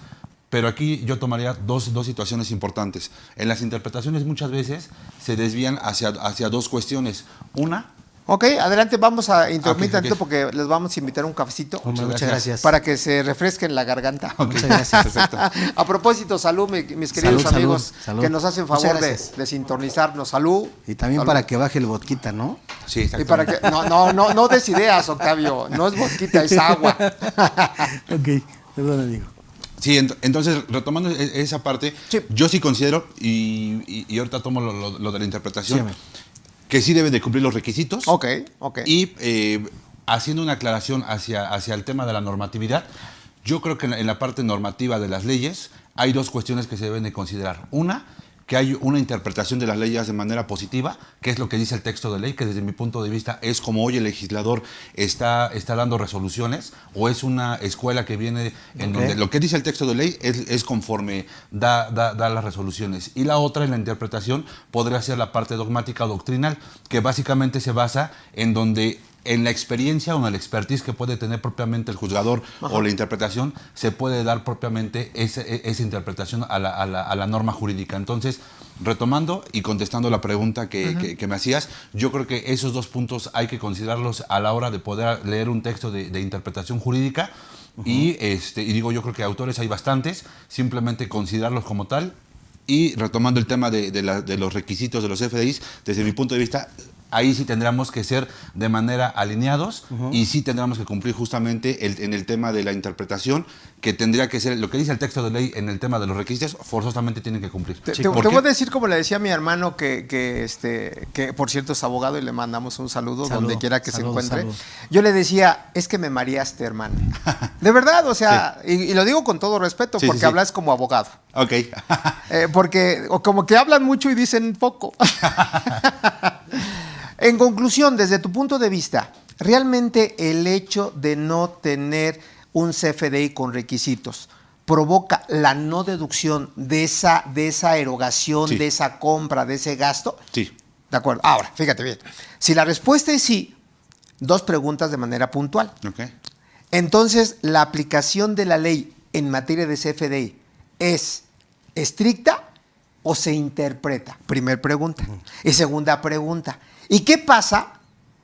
Pero aquí yo tomaría dos situaciones importantes. En las interpretaciones muchas veces se desvían hacia dos cuestiones. Una... adelante, vamos a interrumpir tantito porque les vamos a invitar un cafecito. Muchas gracias. Para que se refresquen la garganta. Muchas gracias. Perfecto. A propósito, salud, mis queridos amigos que nos hacen favor de sintonizarnos. Salud. Y también para que baje el vodquita, ¿no? Sí, exactamente. Y para que, no des ideas, Octavio. No es vodquita, es agua. Perdón, amigo. Sí, entonces, retomando esa parte, yo sí considero, y ahorita tomo lo de la interpretación, que sí deben de cumplir los requisitos. Ok. Y haciendo una aclaración hacia el tema de la normatividad, yo creo que en la parte normativa de las leyes hay dos cuestiones que se deben de considerar. Una, que hay una interpretación de las leyes de manera positiva, que es lo que dice el texto de ley, que desde mi punto de vista es como hoy el legislador está dando resoluciones, o es una escuela que viene en donde lo que dice el texto de ley es conforme da las resoluciones. Y la otra, en la interpretación, podría ser la parte dogmática o doctrinal, que básicamente se basa en la experiencia o en el expertise que puede tener propiamente el juzgador o la interpretación, se puede dar propiamente esa interpretación a la norma jurídica. Entonces, retomando y contestando la pregunta que me hacías, yo creo que esos dos puntos hay que considerarlos a la hora de poder leer un texto de interpretación jurídica. Y digo, yo creo que autores hay bastantes, simplemente considerarlos como tal. Y retomando el tema de los requisitos de los FDIs, desde mi punto de vista, ahí sí tendríamos que ser de manera alineados y sí tendríamos que cumplir justamente en el tema de la interpretación, que tendría que ser lo que dice el texto de ley en el tema de los requisitos, forzosamente tienen que cumplir. Te voy a decir, como le decía a mi hermano, que por cierto es abogado y le mandamos un saludo donde quiera que se encuentre. Yo le decía, es que me mareaste, hermano. De verdad, o sea, y lo digo con todo respeto, porque hablas como abogado. Ok. Porque como que hablan mucho y dicen poco. En conclusión, desde tu punto de vista, ¿realmente el hecho de no tener un CFDI con requisitos provoca la no deducción de esa erogación, de esa compra, de ese gasto? Sí. De acuerdo. Ahora, fíjate bien. Si la respuesta es sí, dos preguntas de manera puntual. Okay. Entonces, ¿la aplicación de la ley en materia de CFDI es estricta o se interpreta? Primer pregunta. Y segunda pregunta, ¿y qué pasa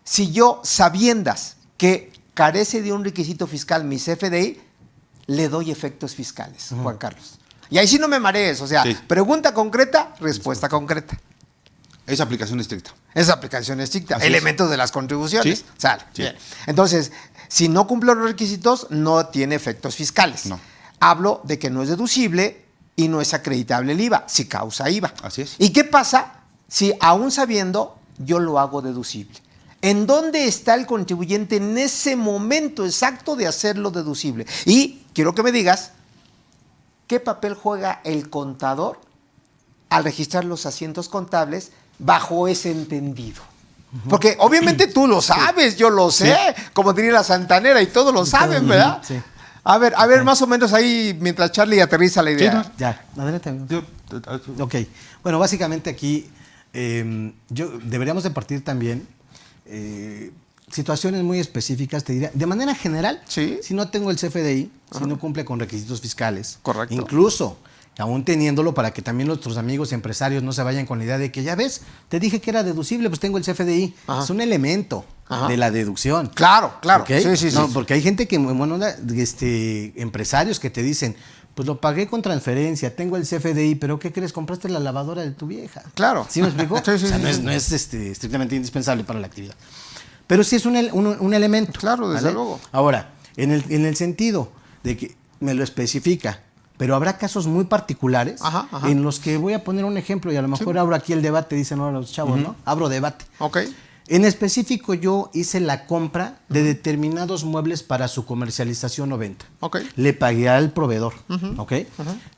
si yo, sabiendas que carece de un requisito fiscal mi CFDI, le doy efectos fiscales, Juan Carlos? Y ahí sí no me marees, o sea, pregunta concreta, respuesta concreta. Es aplicación estricta. Es aplicación estricta. Así Elementos de las contribuciones. Sí. Sale. Sí. Bien. Entonces, si no cumple los requisitos, no tiene efectos fiscales. No. Hablo de que no es deducible y no es acreditable el IVA, si causa IVA. Así es. ¿Y qué pasa si, aún sabiendo, yo lo hago deducible? ¿En dónde está el contribuyente en ese momento exacto de hacerlo deducible? Y quiero que me digas, ¿qué papel juega el contador al registrar los asientos contables bajo ese entendido? Porque obviamente tú lo sabes, yo lo sé, como diría la santanera, y todos lo saben, ¿verdad? Sí. A ver, más o menos ahí, mientras Charlie aterriza la idea. Sí, ya, adelante. Ok, bueno, básicamente aquí deberíamos de partir también situaciones muy específicas, te diría, de manera general, si no tengo el CFDI, si no cumple con requisitos fiscales, correcto, incluso aún teniéndolo, para que también nuestros amigos empresarios no se vayan con la idea de que, ya ves, te dije que era deducible, pues tengo el CFDI. Es un elemento de la deducción. Claro. ¿Okay? Sí. No, porque hay gente que, bueno, empresarios que te dicen, pues lo pagué con transferencia, tengo el CFDI, pero ¿qué crees? Compraste la lavadora de tu vieja. Claro. ¿Sí me explico? Sí. O sea, no es estrictamente indispensable para la actividad. Pero sí es un elemento. Claro, desde luego. Ahora, en el sentido de que me lo especifica, pero habrá casos muy particulares en los que voy a poner un ejemplo y a lo mejor abro aquí el debate, dicen ahora los chavos, ¿no? Abro debate. Ok. En específico, yo hice la compra de determinados muebles para su comercialización o venta. Okay. Le pagué al proveedor, ¿ok?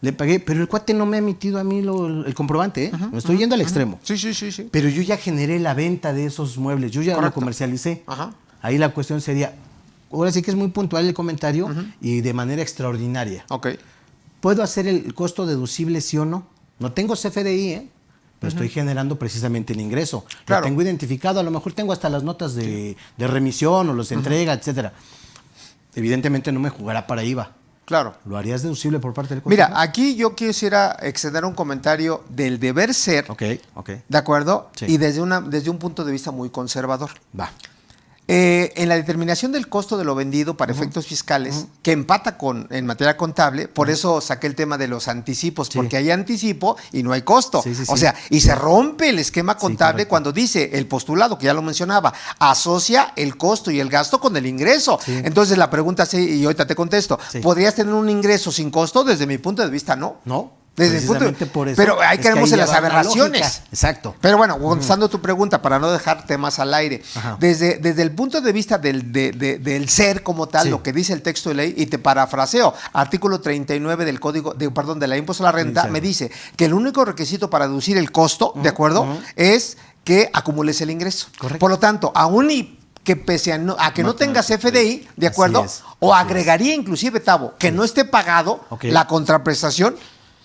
Le pagué, pero el cuate no me ha emitido a mí el comprobante, ¿eh? Me estoy yendo al extremo. Sí. Pero yo ya generé la venta de esos muebles, yo ya lo comercialicé. Ahí la cuestión sería, ahora sí que es muy puntual el comentario y de manera extraordinaria. Ok. ¿Puedo hacer el costo deducible, sí o no? No tengo CFDI, pero estoy generando precisamente el ingreso. Claro. Lo tengo identificado, a lo mejor tengo hasta las notas de remisión o los de entrega, etcétera. Evidentemente no me jugará para IVA. Claro. ¿Lo harías deducible por parte del contador? Mira, aquí yo quisiera extender un comentario del deber ser. Ok. ¿De acuerdo? Sí. Y desde un punto de vista muy conservador. Va. En la determinación del costo de lo vendido para efectos fiscales, que empata en materia contable, por eso saqué el tema de los anticipos, porque hay anticipo y no hay costo. O sea, y se rompe el esquema contable cuando dice el postulado, que ya lo mencionaba, asocia el costo y el gasto con el ingreso. Entonces la pregunta, y ahorita te contesto, ¿podrías tener un ingreso sin costo? Desde mi punto de vista, no. No. Desde el punto por eso pero ahí caemos en las aberraciones. Exacto. Pero bueno, contestando tu pregunta, para no dejar temas al aire, desde el punto de vista del ser como tal, lo que dice el texto de ley, y te parafraseo, artículo 39 del Código, de la impuesto a la renta, me dice que el único requisito para deducir el costo, ¿de acuerdo? Es que acumules el ingreso. Correcto. Por lo tanto, aún y que pese a que no tengas FDI, ¿de acuerdo? O agregaría inclusive, Tavo, que no esté pagado la contraprestación.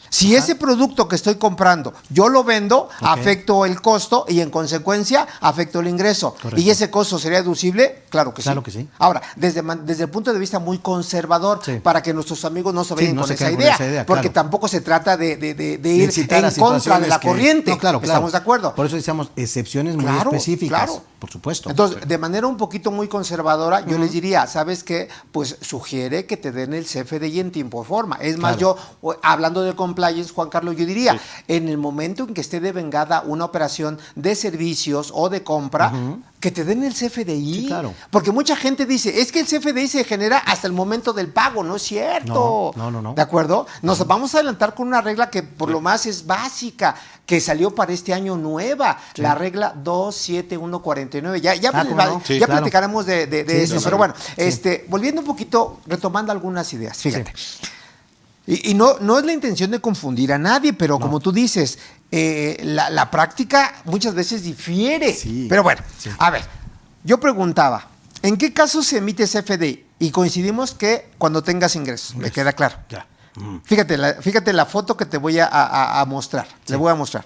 Si ese producto que estoy comprando yo lo vendo, afecto el costo y en consecuencia afecto el ingreso. Correcto. ¿Y ese costo sería deducible? Claro que sí. Claro que sí. Ahora, desde el punto de vista muy conservador, para que nuestros amigos no se vayan con esa idea, porque tampoco se trata de ir en contra de la corriente. No, claro. ¿Estamos de acuerdo? Por eso decíamos excepciones muy específicas. Claro. Por supuesto. Entonces, de manera un poquito muy conservadora, yo les diría, ¿sabes qué? Pues sugiere que te den el CFDI en tiempo y forma. Es más, yo, hablando de compliance, Juan Carlos, yo diría, en el momento en que esté devengada una operación de servicios o de compra, que te den el CFDI. Sí, claro. Porque mucha gente dice, es que el CFDI se genera hasta el momento del pago. No es cierto. No. ¿De acuerdo? Nos vamos a adelantar con una regla que por lo más es básica, que salió para este año nueva, la regla 27149. Ya platicaremos de eso. Pero bueno, volviendo un poquito, retomando algunas ideas. Fíjate. Y no es la intención de confundir a nadie, pero como tú dices, la práctica muchas veces difiere. Sí. Pero bueno, a ver, yo preguntaba, ¿en qué casos se emite CFDI? Y coincidimos que cuando tengas ingresos, me queda claro. Ya. Fíjate la foto que te voy a mostrar. Le voy a mostrar.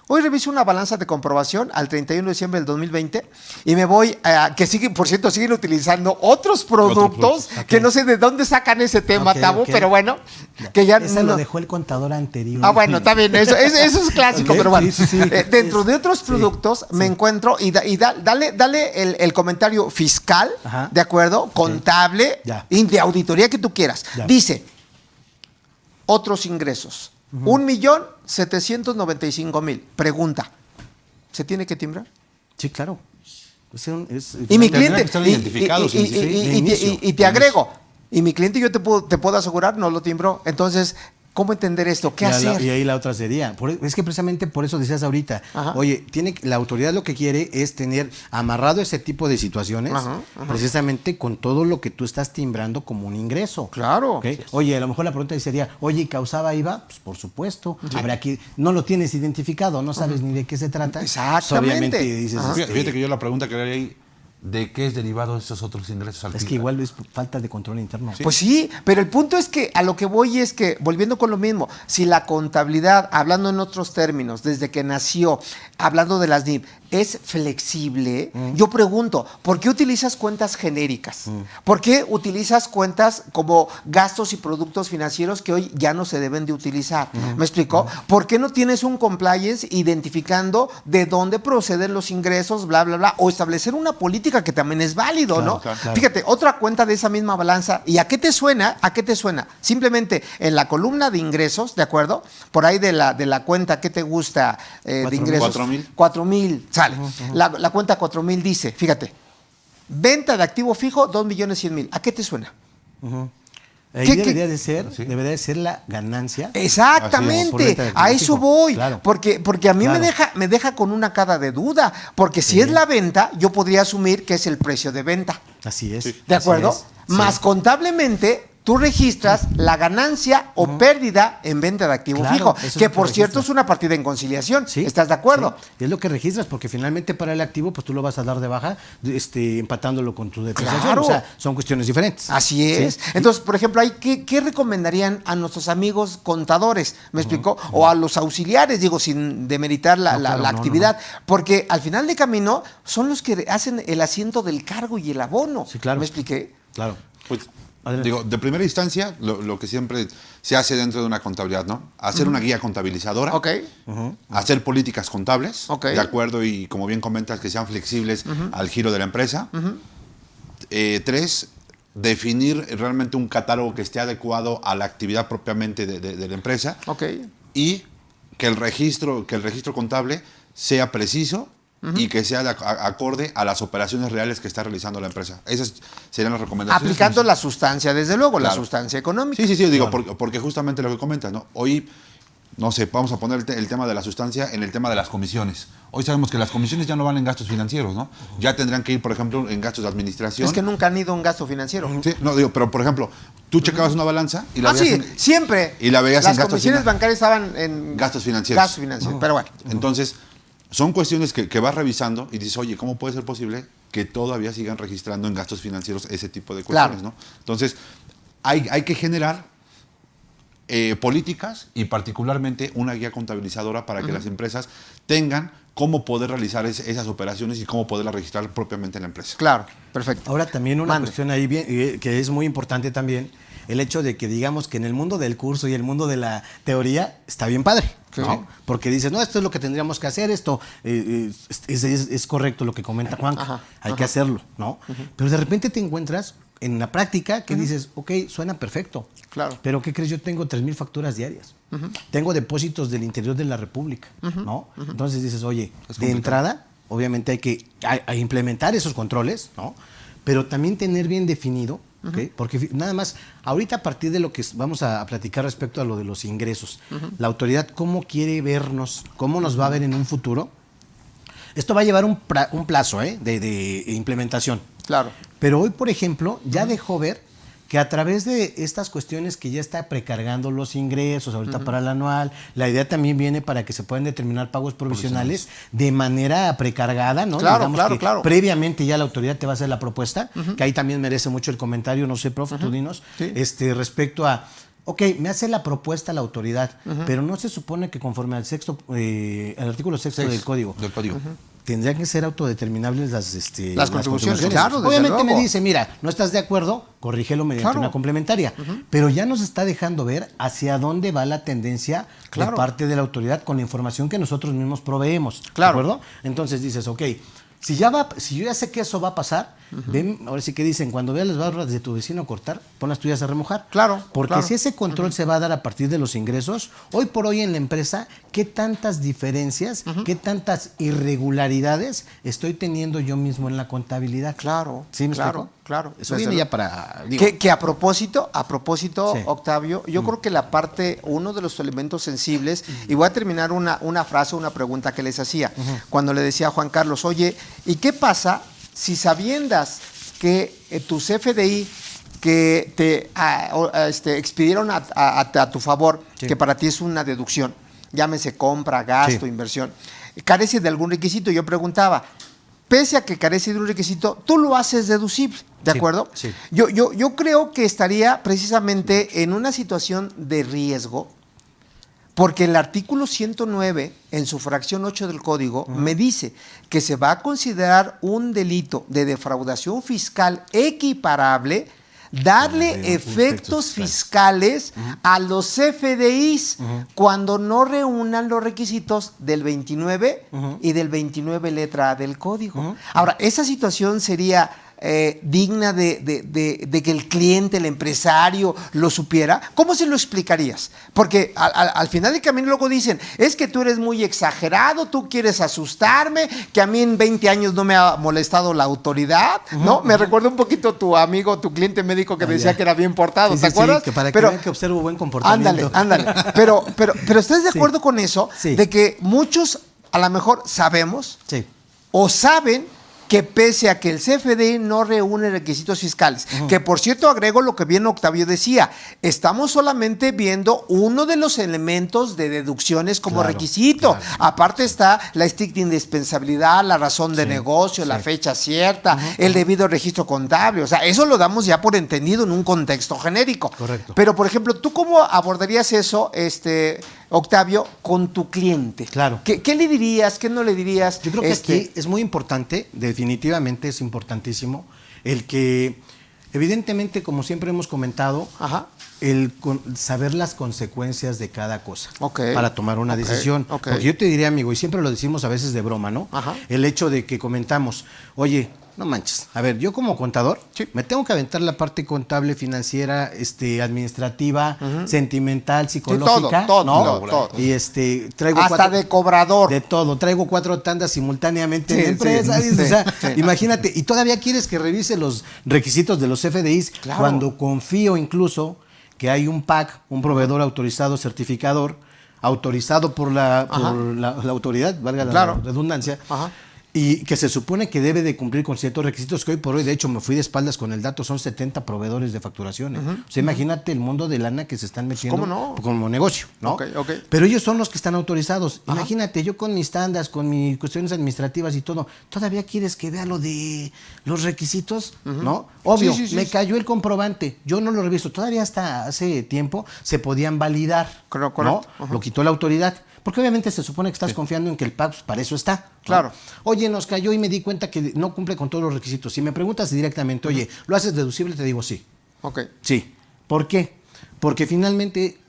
Hoy reviso una balanza de comprobación al 31 de diciembre del 2020 y me voy a que por cierto, siguen utilizando otros productos que no sé de dónde sacan ese tema, Tavo, pero bueno, que ya esa lo dejó el contador anterior. Bueno, está bien, eso es clásico, pero bueno. Dentro de otros productos me encuentro y dale el comentario fiscal, ¿de acuerdo? Contable, de auditoría que tú quieras. Dice, otros ingresos. 1,795,000. Pregunta, ¿se tiene que timbrar? Sí, claro. Y mi cliente, y te agrego, y mi cliente yo te puedo asegurar, no lo timbró. Entonces, ¿cómo entender esto? ¿Qué hacer? Y ahí la otra sería, es que precisamente por eso decías ahorita, oye, la autoridad lo que quiere es tener amarrado ese tipo de situaciones, precisamente con todo lo que tú estás timbrando como un ingreso. Claro. ¿Okay? Oye, a lo mejor la pregunta sería, oye, ¿causaba IVA? Pues por supuesto. Habrá que, no lo tienes identificado, no sabes ni de qué se trata. Exactamente. Pues obviamente dices. Fíjate que yo la pregunta que le haría ahí, ¿de qué es derivado esos otros ingresos al Es que igual es falta de control interno. Sí. Pues sí, pero el punto es que a lo que voy es que, volviendo con lo mismo, si la contabilidad, hablando en otros términos, desde que nació, hablando de las NIP, es flexible, yo pregunto, ¿por qué utilizas cuentas genéricas? ¿Por qué utilizas cuentas como gastos y productos financieros que hoy ya no se deben de utilizar? ¿Me explicó? ¿Por qué no tienes un compliance identificando de dónde proceden los ingresos, bla, bla, bla? O establecer una política que también es válido, claro, ¿no? Claro. Fíjate, otra cuenta de esa misma balanza. ¿Y a qué te suena? ¿A qué te suena? Simplemente en la columna de ingresos, ¿de acuerdo? Por ahí de la cuenta que te gusta de ingresos. 4,000. Sale. La cuenta 4,000 dice, fíjate, venta de activo fijo 2,100,000. ¿A qué te suena? Ahí debería de ser la ganancia. Exactamente, a eso voy, claro. porque a mí me deja con una cara de duda, porque si es la venta, yo podría asumir que es el precio de venta. Así es. ¿De acuerdo? Más contablemente, tú registras la ganancia o pérdida en venta de activo fijo, que por cierto es una partida en conciliación. ¿Sí? ¿Estás de acuerdo? Sí. Es lo que registras, porque finalmente para el activo, pues tú lo vas a dar de baja, empatándolo con tu depreciación. Claro. O sea, son cuestiones diferentes. Así es. ¿Sí? Entonces, por ejemplo, ¿qué recomendarían a nuestros amigos contadores? ¿Me explicó? O a los auxiliares, digo, sin demeritar la actividad. Porque al final de camino son los que hacen el asiento del cargo y el abono. Sí, claro. ¿Me expliqué? Claro. Pues, digo, de primera instancia, lo que siempre se hace dentro de una contabilidad, ¿no? Hacer una guía contabilizadora, hacer políticas contables, de acuerdo, y como bien comentas, que sean flexibles al giro de la empresa. 3, definir realmente un catálogo que esté adecuado a la actividad propiamente de la empresa. Y que el registro contable sea preciso y que sea acorde a las operaciones reales que está realizando la empresa. Esas serían las recomendaciones. Aplicando la sustancia, desde luego, la sustancia económica. Sí, digo, porque justamente lo que comentas, ¿no? Hoy no sé, vamos a poner el tema de la sustancia en el tema de las comisiones. Hoy sabemos que las comisiones ya no van en gastos financieros, ¿no? Ya tendrán que ir, por ejemplo, en gastos de administración. Es que nunca han ido en gasto financiero. Sí, no, digo, pero por ejemplo, tú checabas una balanza y la veías siempre. Y la veías en gastos. Las comisiones bancarias estaban en gastos financieros. Gastos financieros, pero bueno. Entonces, son cuestiones que vas revisando y dices, oye, ¿cómo puede ser posible que todavía sigan registrando en gastos financieros ese tipo de cuestiones, ¿no? Entonces, hay que generar políticas y particularmente una guía contabilizadora para que las empresas tengan cómo poder realizar esas operaciones y cómo poderlas registrar propiamente en la empresa. Claro, perfecto. Ahora también una cuestión ahí bien, que es muy importante también, el hecho de que digamos que en el mundo del curso y el mundo de la teoría está bien padre, ¿no? Porque dices, no, esto es lo que tendríamos que hacer, esto es correcto lo que comenta Juan, hay que hacerlo, ¿no? Pero de repente te encuentras en la práctica que dices, ok, suena perfecto, claro, pero ¿qué crees? Yo tengo 3,000 facturas diarias, tengo depósitos del interior de la República, ¿no? Entonces dices, oye, de entrada, obviamente hay que implementar esos controles, ¿no? Pero también tener bien definido, ¿okay? Porque nada más, ahorita a partir de lo que vamos a platicar respecto a lo de los ingresos, la autoridad cómo quiere vernos, cómo nos va a ver en un futuro, esto va a llevar un plazo de implementación. Claro. Pero hoy, por ejemplo, ya dejó ver que a través de estas cuestiones que ya está precargando los ingresos ahorita para el anual, la idea también viene para que se puedan determinar pagos provisionales de manera precargada, ¿no? Claro, Digamos claro. Previamente ya la autoridad te va a hacer la propuesta, que ahí también merece mucho el comentario, no sé, profe, tú dinos, respecto a, ok, me hace la propuesta la autoridad, pero no se supone que conforme al artículo 6 del Código. Tendrían que ser autodeterminables las contribuciones. Claro, obviamente me dice, mira, no estás de acuerdo, corrígelo mediante una complementaria. Pero ya nos está dejando ver hacia dónde va la tendencia de parte de la autoridad con la información que nosotros mismos proveemos. Claro. ¿De acuerdo? Entonces dices, ok, si yo ya sé que eso va a pasar, ven, ahora sí que dicen, cuando veas las barras de tu vecino cortar, pon las tuyas a remojar. Claro. Porque si ese control se va a dar a partir de los ingresos, hoy por hoy en la empresa, ¿qué tantas diferencias, qué tantas irregularidades estoy teniendo yo mismo en la contabilidad? Claro. ¿Sí me explico? Claro. Eso viene ya para... Que a propósito, Octavio, yo creo que la parte, uno de los elementos sensibles, y voy a terminar una frase, una pregunta que les hacía, cuando le decía a Juan Carlos, oye, ¿y qué pasa si sabiendas que tus CFDI que te expidieron a tu favor, que para ti es una deducción, llámese compra, gasto, inversión, carece de algún requisito? Yo preguntaba, pese a que carece de un requisito, tú lo haces deducible, ¿de acuerdo? Sí. Yo creo que estaría precisamente en una situación de riesgo, porque el artículo 109, en su fracción 8 del Código, me dice que se va a considerar un delito de defraudación fiscal equiparable darle efectos fiscales a los CFDIs cuando no reúnan los requisitos del 29 y del 29 letra A del Código. Ahora, esa situación sería digna de que el cliente, el empresario lo supiera. ¿Cómo se lo explicarías? Porque al final del camino luego dicen, es que tú eres muy exagerado, tú quieres asustarme, que a mí en 20 años no me ha molestado la autoridad, ¿no? Me recuerda un poquito tu amigo, tu cliente médico que decía que era bien portado, ¿te acuerdas? Sí, que para que vean que observo buen comportamiento. Ándale. Pero ¿estás de acuerdo con eso? Sí. De que muchos a lo mejor sabemos o saben que pese a que el CFDI no reúne requisitos fiscales, que por cierto agrego lo que bien Octavio decía, estamos solamente viendo uno de los elementos de deducciones como requisito. Aparte está la estricta indispensabilidad, la razón de negocio, la fecha cierta, el debido registro contable. O sea, eso lo damos ya por entendido en un contexto genérico. Correcto. Pero, por ejemplo, ¿tú cómo abordarías eso, Octavio, con tu cliente? Claro. ¿Qué le dirías? ¿Qué no le dirías? Yo creo que aquí es muy importante, definitivamente es importantísimo, el que, evidentemente, como siempre hemos comentado, el saber las consecuencias de cada cosa para tomar una decisión. Porque yo te diría, amigo, y siempre lo decimos a veces de broma, ¿no? El hecho de que comentamos, oye, no manches, a ver, yo como contador me tengo que aventar la parte contable, financiera, administrativa, sentimental, psicológica, todo. Y traigo hasta de cobrador. De todo, traigo 4 tandas simultáneamente en la empresa. O sea, imagínate, y todavía quieres que revise los requisitos de los FDIs cuando confío incluso que hay un PAC, un proveedor autorizado certificador, autorizado por la autoridad, valga la redundancia, y que se supone que debe de cumplir con ciertos requisitos que hoy por hoy, de hecho, me fui de espaldas con el dato, son 70 proveedores de facturaciones. O sea, imagínate el mundo de lana que se están metiendo como negocio, ¿no? Pero ellos son los que están autorizados. Imagínate, yo con mis tandas, con mis cuestiones administrativas y todo, ¿todavía quieres que vea lo de los requisitos? ¿No? Obvio, me cayó el comprobante, yo no lo reviso. Todavía hasta hace tiempo se podían validar, ¿no? Lo quitó la autoridad. Porque obviamente se supone que estás confiando en que el PAC para eso está, ¿no? Claro. Oye, nos cayó y me di cuenta que no cumple con todos los requisitos. Si me preguntas directamente, oye, ¿lo haces deducible? Te digo sí. Sí. ¿Por qué? Porque finalmente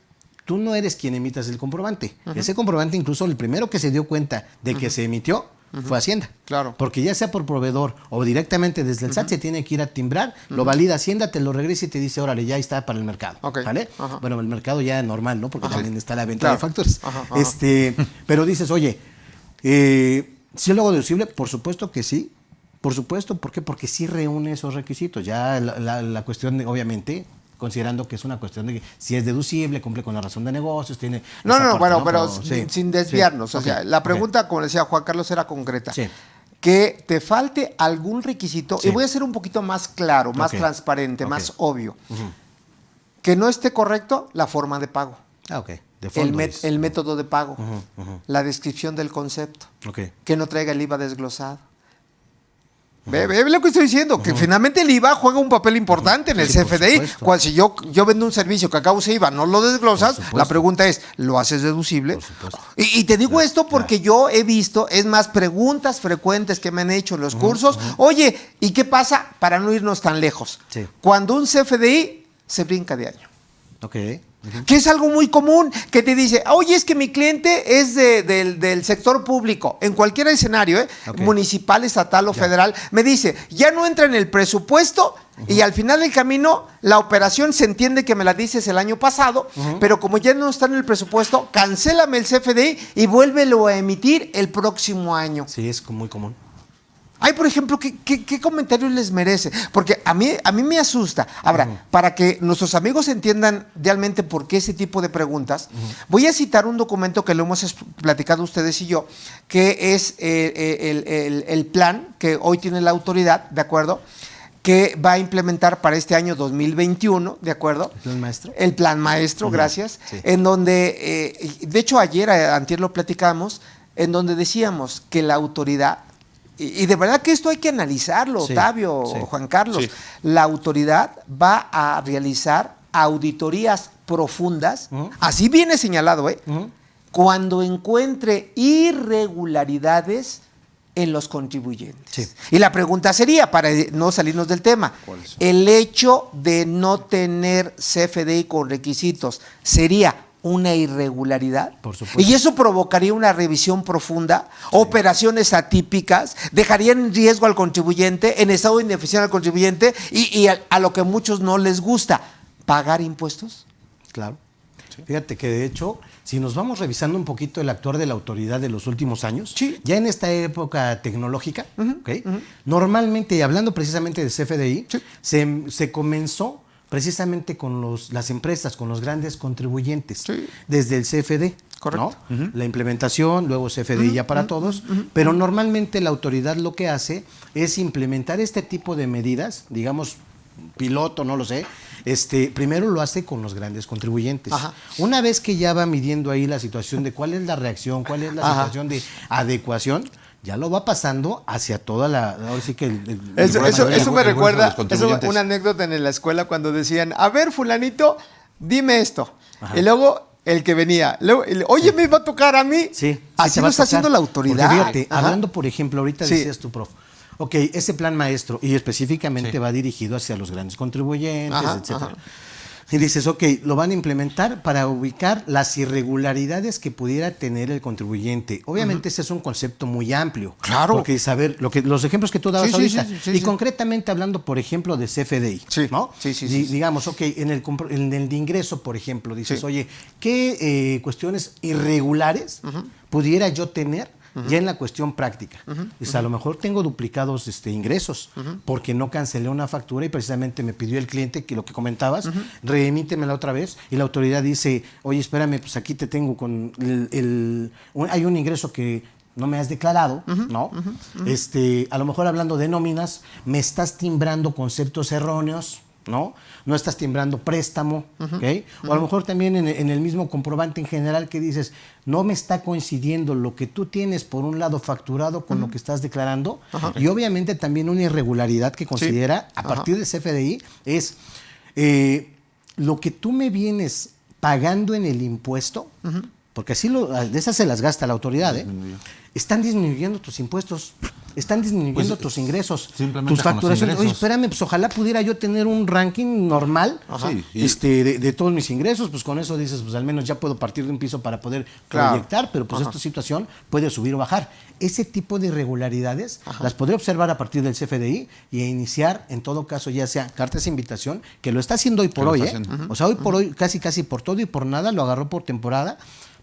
tú no eres quien emitas el comprobante. Ese comprobante, incluso el primero que se dio cuenta de que se emitió, fue Hacienda. Claro. Porque ya sea por proveedor o directamente desde el SAT se tiene que ir a timbrar, lo valida Hacienda, te lo regresa y te dice, órale, ya está para el mercado. ¿Vale? Bueno, el mercado ya normal, ¿no? Porque también está la venta de factores. Pero dices, oye, ¿sí lo hago deducible? Por supuesto que sí. Por supuesto. ¿Por qué? Porque sí reúne esos requisitos. Ya la cuestión, obviamente, considerando que es una cuestión de que si es deducible, cumple con la razón de negocios, tiene... Pero sin desviarnos. O sea, la pregunta, como decía Juan Carlos, era concreta. Que te falte algún requisito, y voy a ser un poquito más claro, más transparente, más obvio. Que no esté correcto la forma de pago. De fondo el método de pago, la descripción del concepto, que no traiga el IVA desglosado. Ve lo que estoy diciendo, que finalmente el IVA juega un papel importante en el CFDI. Cuando si yo vendo un servicio que acá use IVA, no lo desglosas, la pregunta es, ¿lo haces deducible? Y te digo esto porque yo he visto, es más, preguntas frecuentes que me han hecho en los cursos. Oye, ¿y qué pasa? Para no irnos tan lejos. Cuando un CFDI se brinca de año. Que es algo muy común, que te dice, oye, es que mi cliente es del sector público, en cualquier escenario, municipal, estatal o federal, me dice, ya no entra en el presupuesto y al final del camino la operación se entiende que me la dices el año pasado, pero como ya no está en el presupuesto, cancélame el CFDI y vuélvelo a emitir el próximo año. Sí, es muy común. Ay, por ejemplo, ¿qué comentarios les merece? Porque a mí me asusta. Ahora, para que nuestros amigos entiendan realmente por qué ese tipo de preguntas, voy a citar un documento que lo hemos platicado ustedes y yo, que es el plan que hoy tiene la autoridad, ¿de acuerdo?, que va a implementar para este año 2021, ¿de acuerdo? ¿El plan maestro? El plan maestro, gracias. En donde, de hecho antier lo platicamos, en donde decíamos que la autoridad, y de verdad que esto hay que analizarlo, Octavio, Juan Carlos. La autoridad va a realizar auditorías profundas, así viene señalado, cuando encuentre irregularidades en los contribuyentes. Y la pregunta sería, para no salirnos del tema, ¿el hecho de no tener CFDI con requisitos sería una irregularidad? Por supuesto. Y eso provocaría una revisión profunda, operaciones atípicas, dejarían en riesgo al contribuyente, en estado de ineficiencia al contribuyente y a lo que a muchos no les gusta, pagar impuestos. Claro. Fíjate que de hecho, si nos vamos revisando un poquito el actuar de la autoridad de los últimos años, ya en esta época tecnológica, normalmente, hablando precisamente de CFDI, se comenzó precisamente con las empresas, con los grandes contribuyentes, desde el CFD. Correcto. ¿No? La implementación, luego CFDI ya para todos, pero normalmente la autoridad lo que hace es implementar este tipo de medidas, digamos, piloto, no lo sé, primero lo hace con los grandes contribuyentes. Una vez que ya va midiendo ahí la situación de cuál es la reacción, cuál es la situación de adecuación, ya lo va pasando hacia toda la... Ahora sí que eso me recuerda, una anécdota en la escuela cuando decían, a ver, fulanito, dime esto. Y luego el que venía, oye, me va a tocar a mí. Así lo está haciendo la autoridad. Porque fíjate, hablando, por ejemplo, ahorita decías tú, prof, ok, ese plan maestro, y específicamente va dirigido hacia los grandes contribuyentes, etcétera. Y dices, ok, lo van a implementar para ubicar las irregularidades que pudiera tener el contribuyente. Obviamente ese es un concepto muy amplio. Claro. Porque saber, los ejemplos que tú dabas ahorita, concretamente hablando, por ejemplo, de CFDI, ¿no? Digamos, ok, en el de ingreso, por ejemplo, dices, oye, ¿qué cuestiones irregulares pudiera yo tener ya en la cuestión práctica. A lo mejor tengo duplicados ingresos porque no cancelé una factura y precisamente me pidió el cliente que lo que comentabas, reemítemela otra vez y la autoridad dice, oye, espérame, pues aquí te tengo con hay un ingreso que no me has declarado, ¿no? A lo mejor hablando de nóminas, me estás timbrando conceptos erróneos, ¿no? No estás timbrando préstamo, ¿ok? O a lo mejor también en el mismo comprobante en general que dices, no me está coincidiendo lo que tú tienes por un lado facturado con lo que estás declarando, y obviamente también una irregularidad que considera a partir del CFDI es lo que tú me vienes pagando en el impuesto, porque así de esas se las gasta la autoridad, están disminuyendo tus impuestos, están disminuyendo tus ingresos, tus facturaciones. Oye, espérame, pues ojalá pudiera yo tener un ranking normal de todos mis ingresos, pues con eso dices, pues al menos ya puedo partir de un piso para poder proyectar, pero pues esta situación puede subir o bajar. Ese tipo de irregularidades las podré observar a partir del CFDI y iniciar, en todo caso, ya sea cartas de invitación, que lo está haciendo hoy por hoy, o sea, hoy por hoy, casi por todo y por nada, lo agarró por temporada,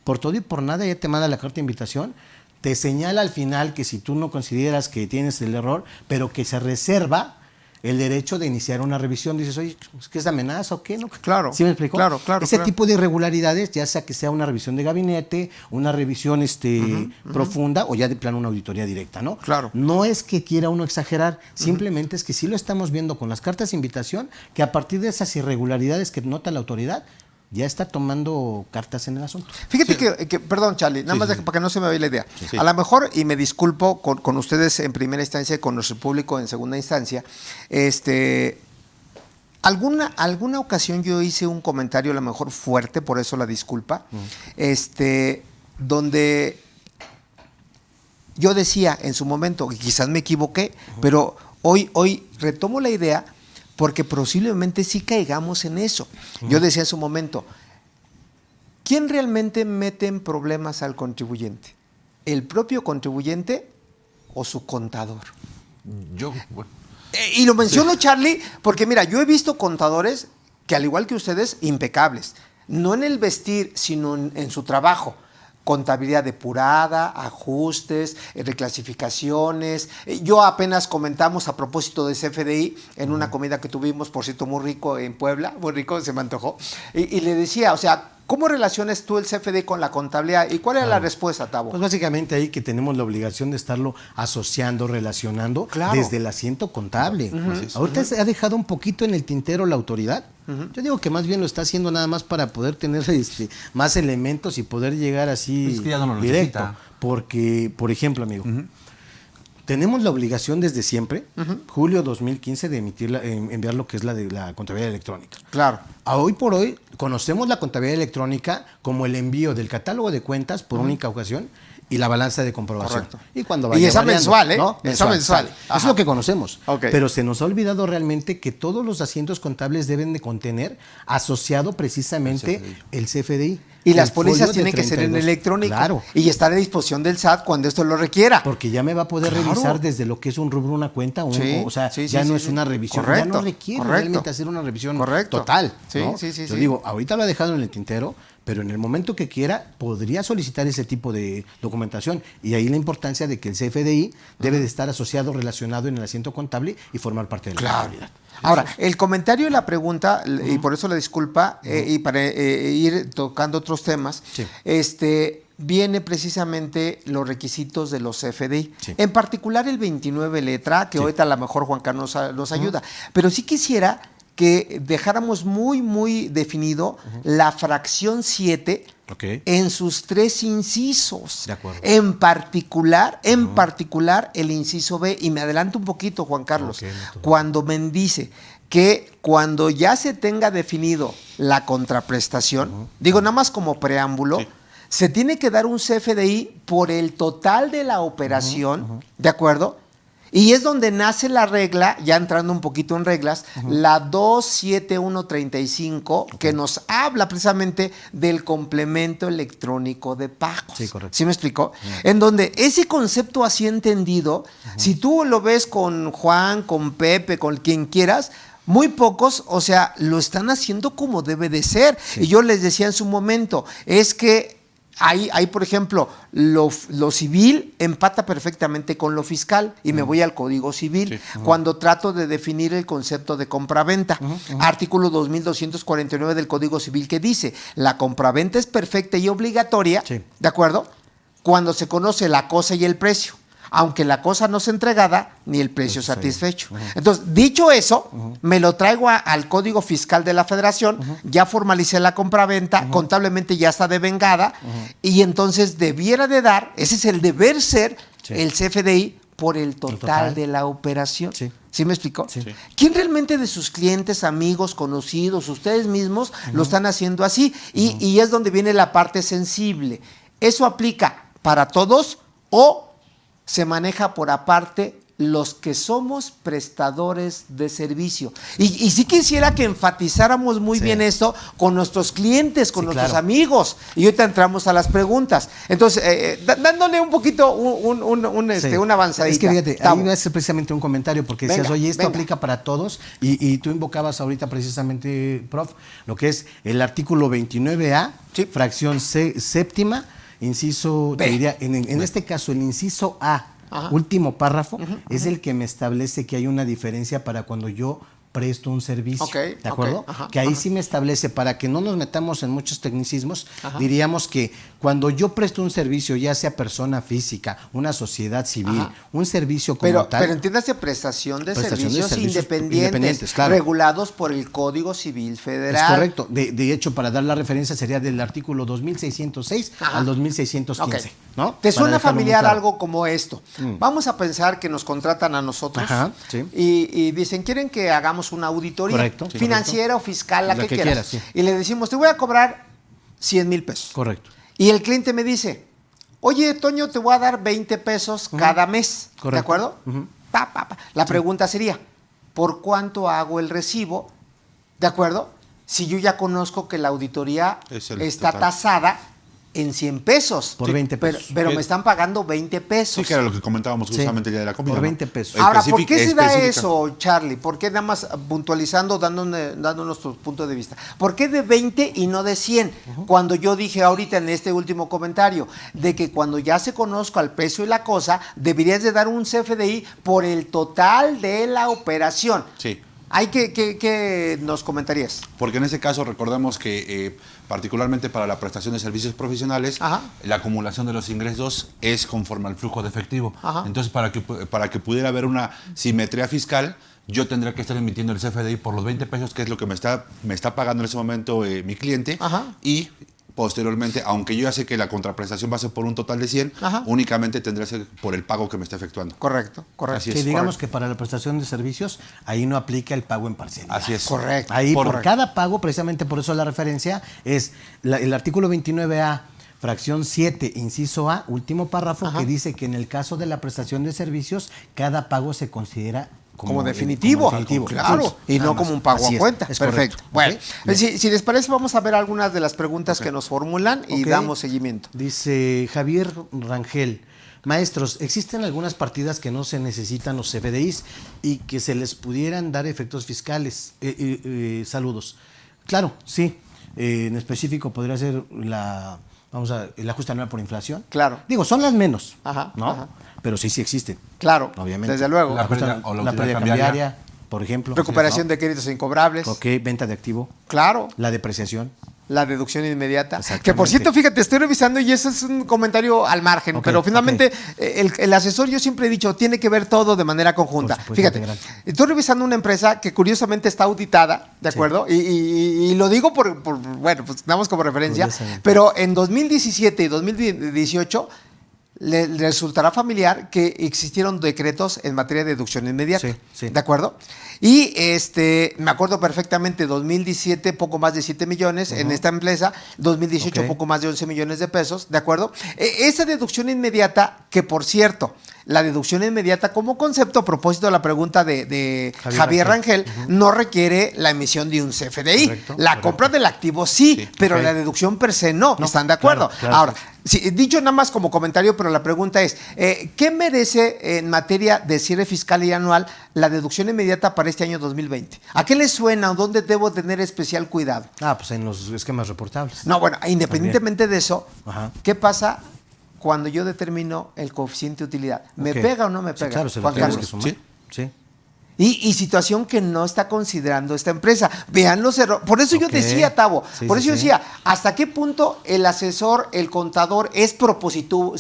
por todo y por nada ya te manda la carta de invitación, te señala al final que si tú no consideras que tienes el error, pero que se reserva el derecho de iniciar una revisión, dices, oye, ¿qué es amenaza o qué? ¿No? Claro. ¿Sí me explicó? Claro. Ese tipo de irregularidades, ya sea que sea una revisión de gabinete, una revisión profunda o ya de plano una auditoría directa, ¿no? Claro. No es que quiera uno exagerar, simplemente es que sí lo estamos viendo con las cartas de invitación, que a partir de esas irregularidades que nota la autoridad, ya está tomando cartas en el asunto. Fíjate que perdón, Charlie, nada más para que no se me vaya la idea. A lo mejor, y me disculpo con ustedes en primera instancia y con nuestro público en segunda instancia, alguna ocasión yo hice un comentario a lo mejor fuerte, por eso la disculpa, donde yo decía en su momento, y quizás me equivoqué, pero hoy retomo la idea, porque posiblemente sí caigamos en eso. Yo decía en su momento, ¿quién realmente mete en problemas al contribuyente? ¿El propio contribuyente o su contador? Y lo menciono, Charlie, porque mira, yo he visto contadores que al igual que ustedes, impecables. No en el vestir, sino en su trabajo. Contabilidad depurada, ajustes, reclasificaciones. Yo apenas comentamos a propósito de CFDI en una comida que tuvimos, por cierto, muy rico en Puebla, muy rico, se me antojó. Y le decía, o sea, ¿cómo relacionas tú el CFDI con la contabilidad? ¿Y cuál era la respuesta, Tavo? Pues básicamente ahí que tenemos la obligación de estarlo asociando, relacionando desde el asiento contable. Ahorita se ha dejado un poquito en el tintero la autoridad. Yo digo que más bien lo está haciendo nada más para poder tener más elementos y poder llegar así es que ya no lo directo. necesita. Porque, por ejemplo, amigo, tenemos la obligación desde siempre, julio 2015, de enviar lo que es la contabilidad electrónica. Claro. A hoy por hoy conocemos la contabilidad electrónica como el envío del catálogo de cuentas por única ocasión y la balanza de comprobación. Correcto. Y cuando vaya y esa variando, mensual, ¿eh? ¿no? Esa mensual. Eso es lo que conocemos. Okay. Pero se nos ha olvidado realmente que todos los asientos contables deben de contener asociado precisamente el CFDI. Y las pólizas tienen que ser en electrónico. Claro. Y estar a disposición del SAT cuando esto lo requiera. Porque ya me va a poder revisar desde lo que es un rubro, una cuenta, o sea, ya no es una revisión. Correcto. Ya no requiere realmente hacer una revisión total. ¿no? Yo digo, ahorita lo ha dejado en el tintero, pero en el momento que quiera podría solicitar ese tipo de documentación. Y ahí la importancia de que el CFDI debe de estar asociado, relacionado en el asiento contable y formar parte de la contabilidad. Ahora, el comentario y la pregunta, y por eso la disculpa, y para ir tocando otros temas, viene precisamente los requisitos de los CFDI. En particular el 29 letra, que ahorita a lo mejor Juan Carlos nos ayuda. Pero sí quisiera que dejáramos muy definido la fracción 7 en sus 3 incisos. De acuerdo. En particular, el inciso B, y me adelanto un poquito, Juan Carlos, cuando me dice que cuando ya se tenga definido la contraprestación, digo nada más como preámbulo, se tiene que dar un CFDI por el total de la operación, ¿de acuerdo? Y es donde nace la regla, ya entrando un poquito en reglas, la 27135, que nos habla precisamente del complemento electrónico de pagos. Sí, correcto. ¿Sí me explicó? En donde ese concepto así entendido, si tú lo ves con Juan, con Pepe, con quien quieras, muy pocos, o sea, lo están haciendo como debe de ser. Y yo les decía en su momento, es que Hay, por ejemplo, lo civil empata perfectamente con lo fiscal y me voy al Código Civil cuando trato de definir el concepto de compraventa. Artículo 2249 del Código Civil que dice, la compraventa es perfecta y obligatoria, ¿de acuerdo? Cuando se conoce la cosa y el precio, aunque la cosa no sea entregada ni el precio satisfecho. Entonces, dicho eso, me lo traigo al Código Fiscal de la Federación, ya formalicé la compraventa, contablemente ya está devengada, y entonces debiera de dar, ese es el deber ser, el CFDI por el total de la operación. ¿Sí me explicó? Sí. ¿Quién realmente de sus clientes, amigos, conocidos, ustedes mismos, lo están haciendo así? Y es donde viene la parte sensible. ¿Eso aplica para todos o se maneja por aparte los que somos prestadores de servicio? Y sí quisiera que enfatizáramos muy bien esto con nuestros clientes, con nuestros amigos. Y ahorita entramos a las preguntas. Entonces, dándole un poquito una avanzadita. Es que fíjate, ahí voy a hacer precisamente un comentario, porque decías, oye, esto aplica para todos, y tú invocabas ahorita precisamente, prof, lo que es el artículo 29A, fracción séptima, inciso, te diría, en este caso, el inciso A, último párrafo, es el que me establece que hay una diferencia para cuando yo presto un servicio, ¿de acuerdo? Que ahí sí me establece, para que no nos metamos en muchos tecnicismos, diríamos que cuando yo presto un servicio, ya sea persona física, una sociedad civil, un servicio como tal. Pero entiéndase prestación de servicios independientes claro, regulados por el Código Civil Federal. Es correcto. De hecho, para dar la referencia sería del artículo 2606 al 2615. ¿No? ¿Te suena familiar algo como esto? Vamos a pensar que nos contratan a nosotros y dicen, quieren que hagamos una auditoría financiera o fiscal, la que quieras. Y le decimos, te voy a cobrar 100,000 pesos. Correcto. Y el cliente me dice, oye, Toño, te voy a dar 20 pesos cada mes. ¿De acuerdo? La pregunta sería, ¿por cuánto hago el recibo? ¿De acuerdo? Si yo ya conozco que la auditoría está tasada en 100 pesos. Por 20 pesos. Pero me están pagando 20 pesos. Sí, que era lo que comentábamos justamente el día de la comida. Por 20 pesos. Ahora, ¿por qué se da eso, Charlie? ¿Por qué nada más puntualizando, dándonos nuestro punto de vista? ¿Por qué de 20 y no de 100? Cuando yo dije ahorita en este último comentario, de que cuando ya se conozca el precio y la cosa, deberías de dar un CFDI por el total de la operación. Sí. ¿Qué nos comentarías? Porque en ese caso recordemos que particularmente para la prestación de servicios profesionales, la acumulación de los ingresos es conforme al flujo de efectivo. Entonces, para que pudiera haber una simetría fiscal, yo tendría que estar emitiendo el CFDI por los 20 pesos, que es lo que me está pagando en ese momento mi cliente, y posteriormente, aunque yo ya sé que la contraprestación va a ser por un total de 100, únicamente tendrá que ser por el pago que me está efectuando. Correcto. Así es. Digamos que para la prestación de servicios, ahí no aplica el pago en parcialidad. Así es. Correcto. Ahí por cada pago, precisamente por eso la referencia, es el artículo 29A, fracción 7, inciso A, último párrafo, que dice que en el caso de la prestación de servicios, cada pago se considera como definitivo, claro, y no como un pago a cuenta. Perfecto. Bueno, si les parece, vamos a ver algunas de las preguntas que nos formulan y damos seguimiento. Dice Javier Rangel, maestros, ¿existen algunas partidas que no se necesitan los CFDIs y que se les pudieran dar efectos fiscales? Saludos. Claro, sí. En específico podría ser el ajuste anual por inflación. Claro. Digo, son las menos, ¿no? Pero sí existen. Claro, obviamente. Desde luego. La pérdida cambiaria, por ejemplo. Recuperación de créditos incobrables. Venta de activo. Claro. La depreciación. La deducción inmediata. Que por cierto, fíjate, estoy revisando y eso es un comentario al margen, pero finalmente el asesor, yo siempre he dicho, tiene que ver todo de manera conjunta. Fíjate, estoy revisando una empresa que curiosamente está auditada, ¿de acuerdo? Y lo digo bueno, pues damos como referencia, pero en 2017 y 2018 le resultará familiar que existieron decretos en materia de deducción inmediata, ¿de acuerdo? Y me acuerdo perfectamente, 2017 poco más de 7 millones en esta empresa, 2018 poco más de 11 millones de pesos, ¿de acuerdo? Esa deducción inmediata, que por cierto, la deducción inmediata como concepto, a propósito de la pregunta de Javier Rangel, no requiere la emisión de un CFDI. La compra del activo sí, pero la deducción per se no. ¿Están de acuerdo? Claro. Ahora, sí, dicho nada más como comentario, pero la pregunta es, ¿qué merece en materia de cierre fiscal y anual la deducción inmediata para este año 2020? ¿A qué le suena o dónde debo tener especial cuidado? Pues en los esquemas reportables. No, bueno, independientemente de eso, ¿qué pasa cuando yo determino el coeficiente de utilidad? ¿Me pega o no me pega? Sí, claro, se lo Juan tenemos Carlos. que sumar. Sí. Y situación que no está considerando esta empresa. Vean los errores. Por eso yo decía, Tavo, por eso yo decía, ¿hasta qué punto el asesor, el contador es propositivo,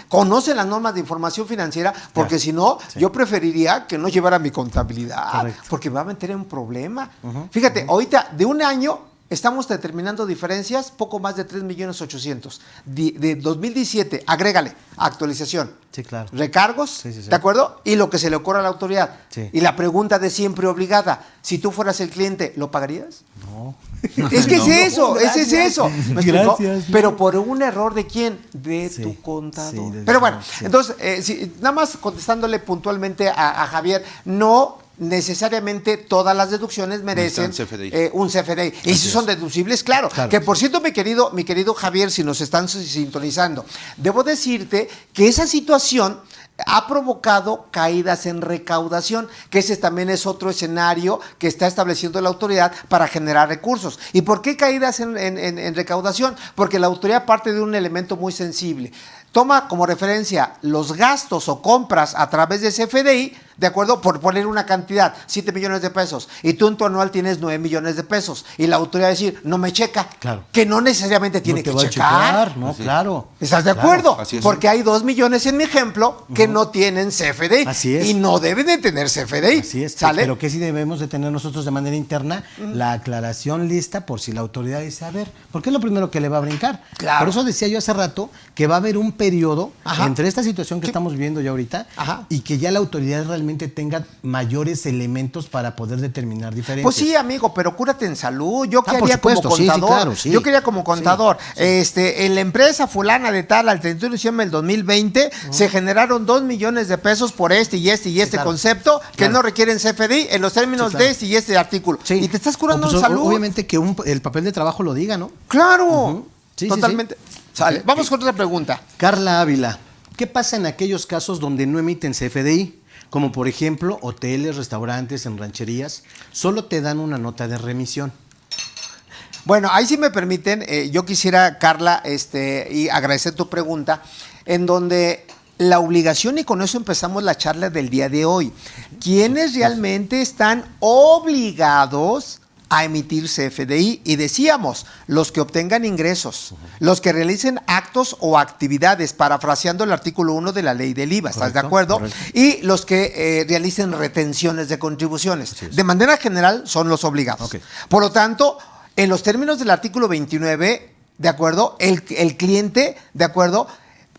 conoce las normas de información financiera? Porque si no, yo preferiría que no llevara mi contabilidad, porque me va a meter en un problema. Fíjate, ahorita de un año estamos determinando diferencias, poco más de 3.800.000. De 2017, agrégale, actualización. Sí, claro. Recargos, ¿de acuerdo? Y lo que se le ocurra a la autoridad. Sí. Y la pregunta de siempre obligada, si tú fueras el cliente, ¿lo pagarías? No. Es que es eso. ¿Me explico? Gracias. Pero por un error ¿de quién? De tu contador. Pero bueno, entonces, nada más contestándole puntualmente a Javier, no necesariamente todas las deducciones merecen un CFDI. Y si son deducibles, claro. Que por cierto, mi querido Javier, si nos están sintonizando, debo decirte que esa situación ha provocado caídas en recaudación, que ese también es otro escenario que está estableciendo la autoridad para generar recursos. ¿Y por qué caídas en recaudación? Porque la autoridad parte de un elemento muy sensible. Toma como referencia los gastos o compras a través de CFDI, ¿de acuerdo? Por poner una cantidad, 7 millones de pesos, y tú en tu anual tienes 9 millones de pesos, y la autoridad va a decir, no me checa, que no necesariamente tiene que checar. No, claro. ¿Estás de acuerdo? Porque hay 2 millones en mi ejemplo que no tienen CFDI. Así es. Y no deben de tener CFDI. Así es. ¿Sale? Pero que sí debemos de tener nosotros de manera interna la aclaración lista por si la autoridad dice, a ver, porque es lo primero que le va a brincar. Claro. Por eso decía yo hace rato que va a haber un periodo entre esta situación que estamos viviendo ya ahorita y que ya la autoridad realmente tenga mayores elementos para poder determinar diferencias. Pues sí, amigo, pero cúrate en salud. Yo quería como contador. Yo quería como contador. En la empresa fulana de tal, al 31 de diciembre del 2020, se generaron 2 millones de pesos por este concepto que no requieren CFDI en los términos de este y este artículo. Y te estás curando en salud. Obviamente que el papel de trabajo lo diga, ¿no? Claro. Totalmente. Sale. Vamos con otra pregunta. Carla Ávila, ¿qué pasa en aquellos casos donde no emiten CFDI? Como por ejemplo, hoteles, restaurantes, en rancherías, solo te dan una nota de remisión. Bueno, ahí sí me permiten, yo quisiera, Carla, y agradecer tu pregunta, en donde la obligación, y con eso empezamos la charla del día de hoy, ¿quiénes realmente están obligados a emitir CFDI? Y decíamos, los que obtengan ingresos, los que realicen actos o actividades, parafraseando el artículo 1 de la ley del IVA, ¿estás de acuerdo? Y los que realicen retenciones de contribuciones. De manera general, son los obligados. Por lo tanto, en los términos del artículo 29, ¿de acuerdo? El cliente, ¿de acuerdo?,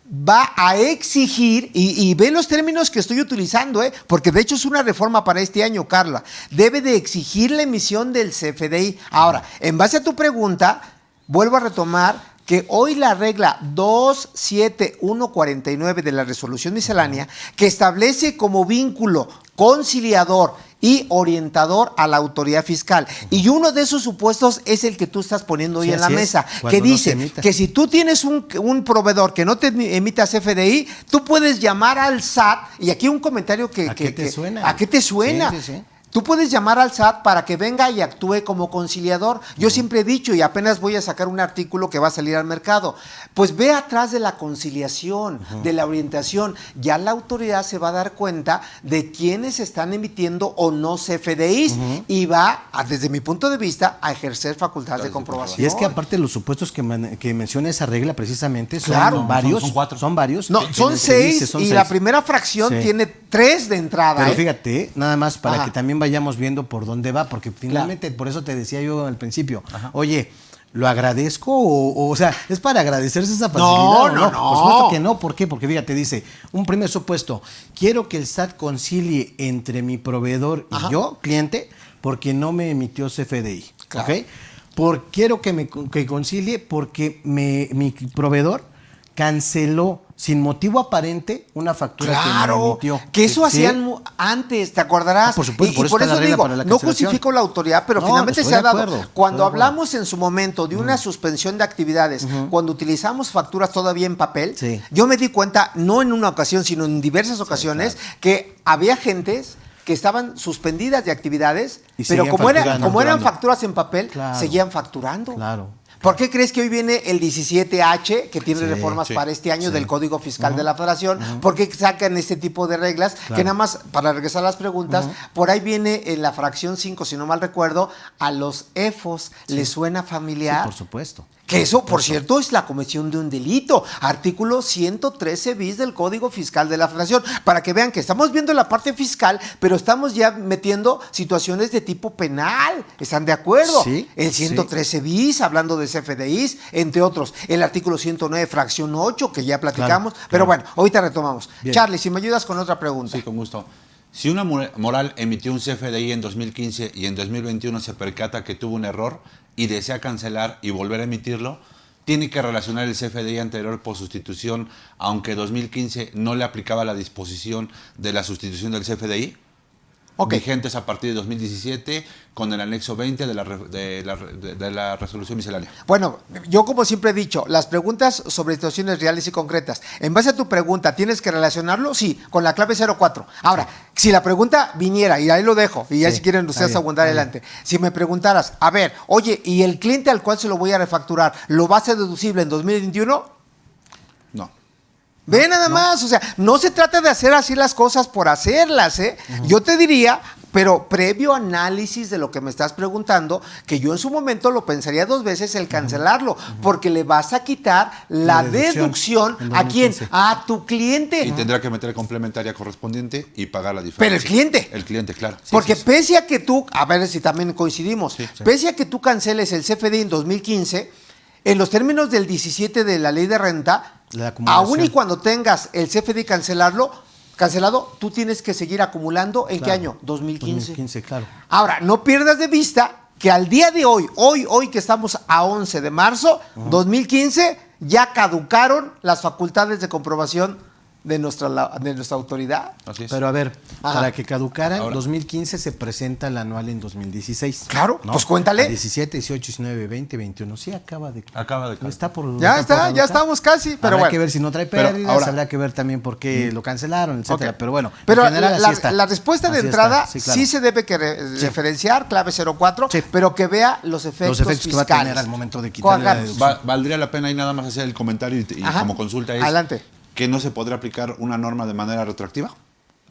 va a exigir, y ve los términos que estoy utilizando, porque de hecho es una reforma para este año, Carla, debe de exigir la emisión del CFDI. Ahora, en base a tu pregunta, vuelvo a retomar que hoy la regla 27149 de la resolución miscelánea, que establece como vínculo conciliador y orientador a la autoridad fiscal. Y uno de esos supuestos es el que tú estás poniendo hoy en la mesa, que dice que si tú tienes un proveedor que no te emita CFDI, tú puedes llamar al SAT, y aquí un comentario que... ¿A qué te suena? ¿A qué te suena? Sí. Tú puedes llamar al SAT para que venga y actúe como conciliador. Yo siempre he dicho, y apenas voy a sacar un artículo que va a salir al mercado, pues ve atrás de la conciliación, de la orientación. Ya la autoridad se va a dar cuenta de quiénes están emitiendo o no CFDIs y va, desde mi punto de vista, a ejercer facultades de comprobación. Y es que aparte los supuestos que menciona esa regla precisamente son varios. Son 4. Son varios. No, son 6 y la primera fracción tiene 3 de entrada. Pero fíjate, nada más para que también vayamos viendo por dónde va, porque finalmente, por eso te decía yo al principio, oye, ¿lo agradezco? O sea, ¿es para agradecerse esa facilidad? No. Por supuesto que no. ¿Por qué? Porque fíjate, dice, un primer supuesto, quiero que el SAT concilie entre mi proveedor y yo, cliente, porque no me emitió CFDI. Claro. ¿Ok? Quiero que concilie porque mi proveedor canceló sin motivo aparente una factura que me emitió. Que eso hacían antes, ¿te acordarás? Por supuesto, por eso digo, no justifico la autoridad, pero finalmente se ha dado. Cuando hablamos en su momento de una suspensión de actividades, cuando utilizamos facturas todavía en papel, yo me di cuenta, no en una ocasión, sino en diversas ocasiones, que había gentes que estaban suspendidas de actividades, pero como eran facturas en papel, seguían facturando. Claro. ¿Por qué crees que hoy viene el 17H, que tiene reformas para este año del Código Fiscal de la Federación? ¿Por qué sacan este tipo de reglas? Que nada más, para regresar a las preguntas, por ahí viene en la fracción 5, si no mal recuerdo, a los EFOS. ¿Les suena familiar? Sí, por supuesto. Que eso, por cierto, es la comisión de un delito. Artículo 113 bis del Código Fiscal de la Federación. Para que vean que estamos viendo la parte fiscal, pero estamos ya metiendo situaciones de tipo penal. ¿Están de acuerdo? Sí. El 113 bis, hablando de CFDIs, entre otros. El artículo 109, fracción 8, que ya platicamos. Pero bueno, ahorita retomamos. Bien. Charlie, si me ayudas con otra pregunta. Sí, con gusto. Si una moral emitió un CFDI en 2015 y en 2021 se percata que tuvo un error y desea cancelar y volver a emitirlo, tiene que relacionar el CFDI anterior por sustitución, aunque 2015 no le aplicaba la disposición de la sustitución del CFDI. Vigentes a partir de 2017 con el anexo 20 de la resolución miscelánea. Bueno, yo como siempre he dicho, las preguntas sobre situaciones reales y concretas, en base a tu pregunta, ¿tienes que relacionarlo? Sí, con la clave 04. Ahora, si la pregunta viniera, y ahí lo dejo, y ya si quieren ustedes aguantar adelante, si me preguntaras, a ver, oye, ¿y el cliente al cual se lo voy a refacturar, lo va a ser deducible en 2021? No. Ve nada más, o sea, no se trata de hacer así las cosas por hacerlas, ¿eh? Yo te diría, pero previo análisis de lo que me estás preguntando, que yo en su momento lo pensaría 2 veces el cancelarlo, porque le vas a quitar la deducción ¿a quién? A tu cliente. Y tendrá que meter complementaria correspondiente y pagar la diferencia. Pero el cliente. El cliente, claro. Porque pese a que tú, a ver si también coincidimos, pese a que tú canceles el CFDI en 2015, en los términos del 17 de la ley de renta, aún y cuando tengas el CFDI cancelado, tú tienes que seguir acumulando. ¿En qué año? 2015. 2015, claro. Ahora, no pierdas de vista que al día de hoy que estamos a 11 de marzo, 2015, ya caducaron las facultades de comprobación de nuestra autoridad. Así es. Pero a ver, para que caducara, en 2015 se presenta el anual en 2016. Claro, ¿no? Pues cuéntale. 17, 18, 19, 20, 21. Sí, acaba de caducar. Ya estamos casi, pero habrá que ver si no trae pérdidas, habrá que ver también por qué lo cancelaron, etcétera. Pero bueno, pero en general así está. La respuesta de entrada sí se debe referenciar, clave 04, pero que vea los efectos fiscales. Que va a tener al momento de quitarle la deducción. Valdría la pena ahí nada más hacer el comentario y como consulta es... Adelante. ¿Que no se podrá aplicar una norma de manera retroactiva?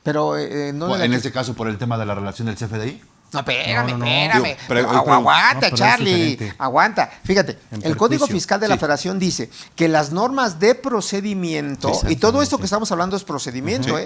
Pero en este caso por el tema de la relación del CFDI. No, espérame. Aguanta, Charlie. Aguanta. Fíjate, el Código Fiscal de la Federación dice que las normas de procedimiento, y todo esto que estamos hablando es procedimiento,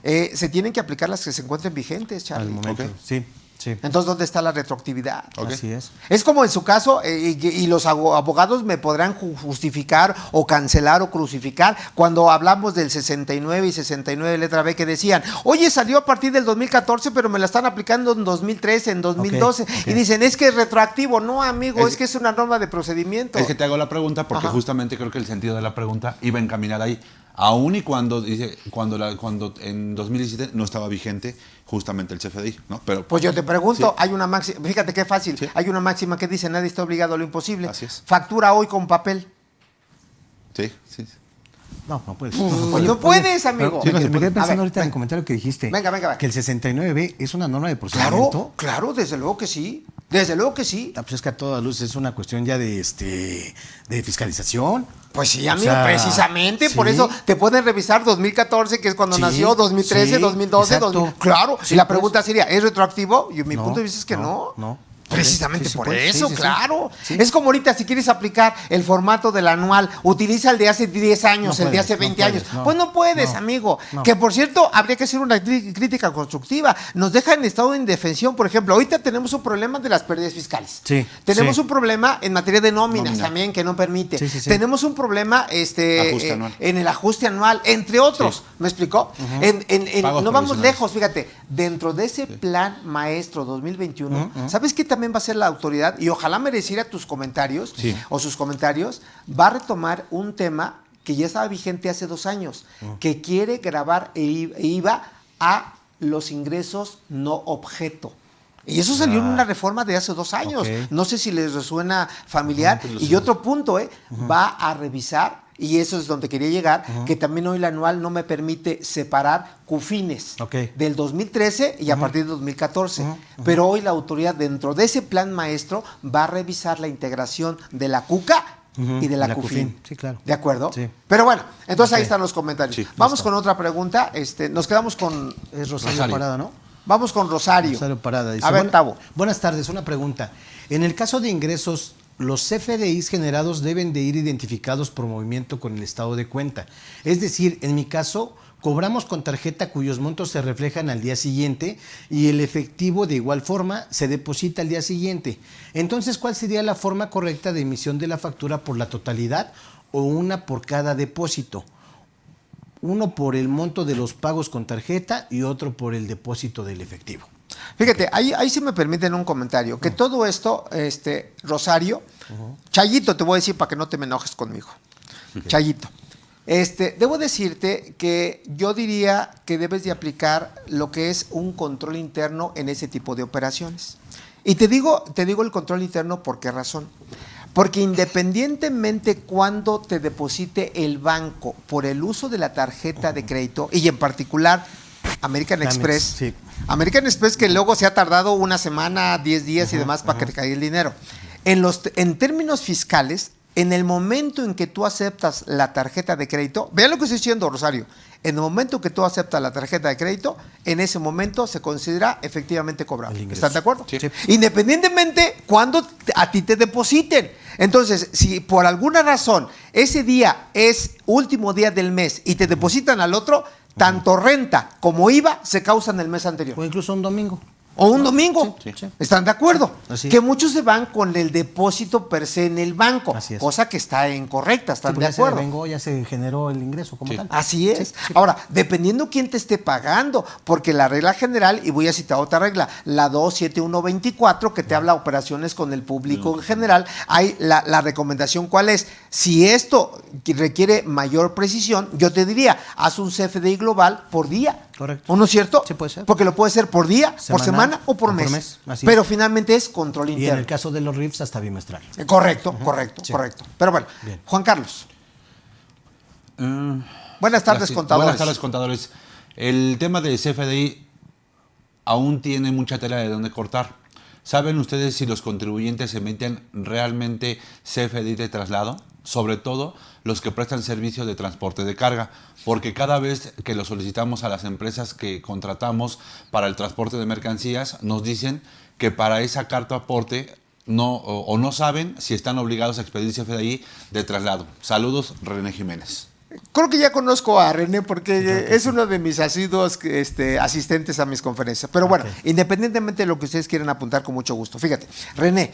se tienen que aplicar las que se encuentren vigentes, Charlie. Al momento, sí. Entonces, ¿dónde está la retroactividad? Así es. Es como en su caso, y los abogados me podrán justificar o cancelar o crucificar cuando hablamos del 69 y 69 letra B que decían, oye, salió a partir del 2014, pero me la están aplicando en 2013, en 2012, y dicen, es que es retroactivo. No, amigo, es que es una norma de procedimiento. Es que te hago la pregunta porque justamente creo que el sentido de la pregunta iba encaminada ahí. Aún y cuando en 2017 no estaba vigente justamente el CFDI, ¿no? Pero pues yo te pregunto, hay una máxima, fíjate qué fácil, hay una máxima que dice, nadie está obligado a lo imposible. Así es. Factura hoy con papel. Sí. No puedes. No puedes, amigo. Me quedé pensando ahorita en el comentario que dijiste. Venga. Que el 69B es una norma de procedimiento. Claro, desde luego que sí. Desde luego que sí. Pues es que a toda luz es una cuestión ya de fiscalización. Pues sí, amigo, precisamente, por eso te pueden revisar 2014, que es cuando nació, 2013, 2012, claro. Y la pregunta sería, ¿es retroactivo? Y mi punto de vista es que no. Precisamente por eso, claro. Es como ahorita, si quieres aplicar el formato del anual, utiliza el de hace 10 años, el de hace 20 años. Pues no puedes, amigo. Que por cierto, habría que hacer una crítica constructiva. Nos deja en estado de indefensión. Por ejemplo, ahorita tenemos un problema de las pérdidas fiscales. Tenemos un problema en materia de nóminas también, que no permite. Tenemos un problema en el ajuste anual, entre otros. ¿Me explicó? No vamos lejos, fíjate. Dentro de ese plan maestro 2021, ¿sabes qué también va a ser la autoridad? Y ojalá mereciera tus comentarios o sus comentarios. Va a retomar un tema que ya estaba vigente hace 2 años, que quiere grabar IVA a los ingresos no objeto. Y eso salió en una reforma de hace 2 años. No sé si les resuena familiar. Y otro punto, va a revisar, y eso es donde quería llegar, que también hoy la anual no me permite separar CUFINES del 2013 y a partir de 2014. Pero hoy la autoridad, dentro de ese plan maestro, va a revisar la integración de la CUCA y de la CUFIN. Sí, claro. ¿De acuerdo? Sí. Pero bueno, entonces ahí están los comentarios. Sí, vamos con otra pregunta. Nos quedamos con... Es Rosario Parada, ¿no? Vamos con Rosario. Rosario Parada. Dice, a ver, Tavo. Buenas tardes, una pregunta. En el caso de ingresos, los CFDIs generados deben de ir identificados por movimiento con el estado de cuenta. Es decir, en mi caso, cobramos con tarjeta cuyos montos se reflejan al día siguiente y el efectivo de igual forma se deposita al día siguiente. Entonces, ¿cuál sería la forma correcta de emisión de la factura por la totalidad o una por cada depósito? Uno por el monto de los pagos con tarjeta y otro por el depósito del efectivo. Fíjate, ahí sí me permiten un comentario, que todo esto, Rosario, Chayito, te voy a decir para que no te me enojes conmigo. Chayito, debo decirte que yo diría que debes de aplicar lo que es un control interno en ese tipo de operaciones. Y te digo el control interno, ¿por qué razón? Porque independientemente cuando te deposite el banco por el uso de la tarjeta de crédito, y en particular American Express, sí. American Express, que luego se ha tardado 1 semana, 10 días y demás para que te caiga el dinero. En términos fiscales, en el momento en que tú aceptas la tarjeta de crédito, vean lo que estoy diciendo, Rosario, en el momento que tú aceptas la tarjeta de crédito, en ese momento se considera efectivamente cobrado. ¿Están de acuerdo? Sí. Independientemente cuando a ti te depositen. Entonces, si por alguna razón ese día es último día del mes y te depositan al otro, tanto renta como IVA se causan el mes anterior. O incluso un domingo. O un domingo. Sí. ¿Están de acuerdo? Así. Que muchos se van con el depósito per se en el banco, Así es. cosa que está incorrecta. ¿Están de Ya acuerdo? se devengó, ya se generó el ingreso como tal. Así es. Ahora, dependiendo quién te esté pagando, porque la regla general, y voy a citar otra regla, la 27124, que te habla de operaciones con el público en general, hay la recomendación, ¿cuál es? Si esto requiere mayor precisión, yo te diría, haz un CFDI global por día. Correcto. ¿O no es cierto? Sí, puede ser. Porque lo puede ser por día, por semana o por mes. Así Pero es. finalmente es control Y en interno. el caso de los RIFs hasta bimestral. Correcto. Sí. Pero bueno, Bien. Juan Carlos. Buenas tardes, contadores. Buenas tardes, contadores. El tema del CFDI aún tiene mucha tela de donde cortar. ¿Saben ustedes si los contribuyentes emiten realmente CFDI de traslado? Sobre todo los que prestan servicio de transporte de carga, porque cada vez que lo solicitamos a las empresas que contratamos para el transporte de mercancías, nos dicen que para esa carta aporte no saben si están obligados a expedir CFDI de traslado. Saludos, René Jiménez. Creo que ya conozco a René porque es uno de mis asiduos asistentes a mis conferencias. Pero bueno, independientemente de lo que ustedes quieran apuntar, con mucho gusto. Fíjate, René,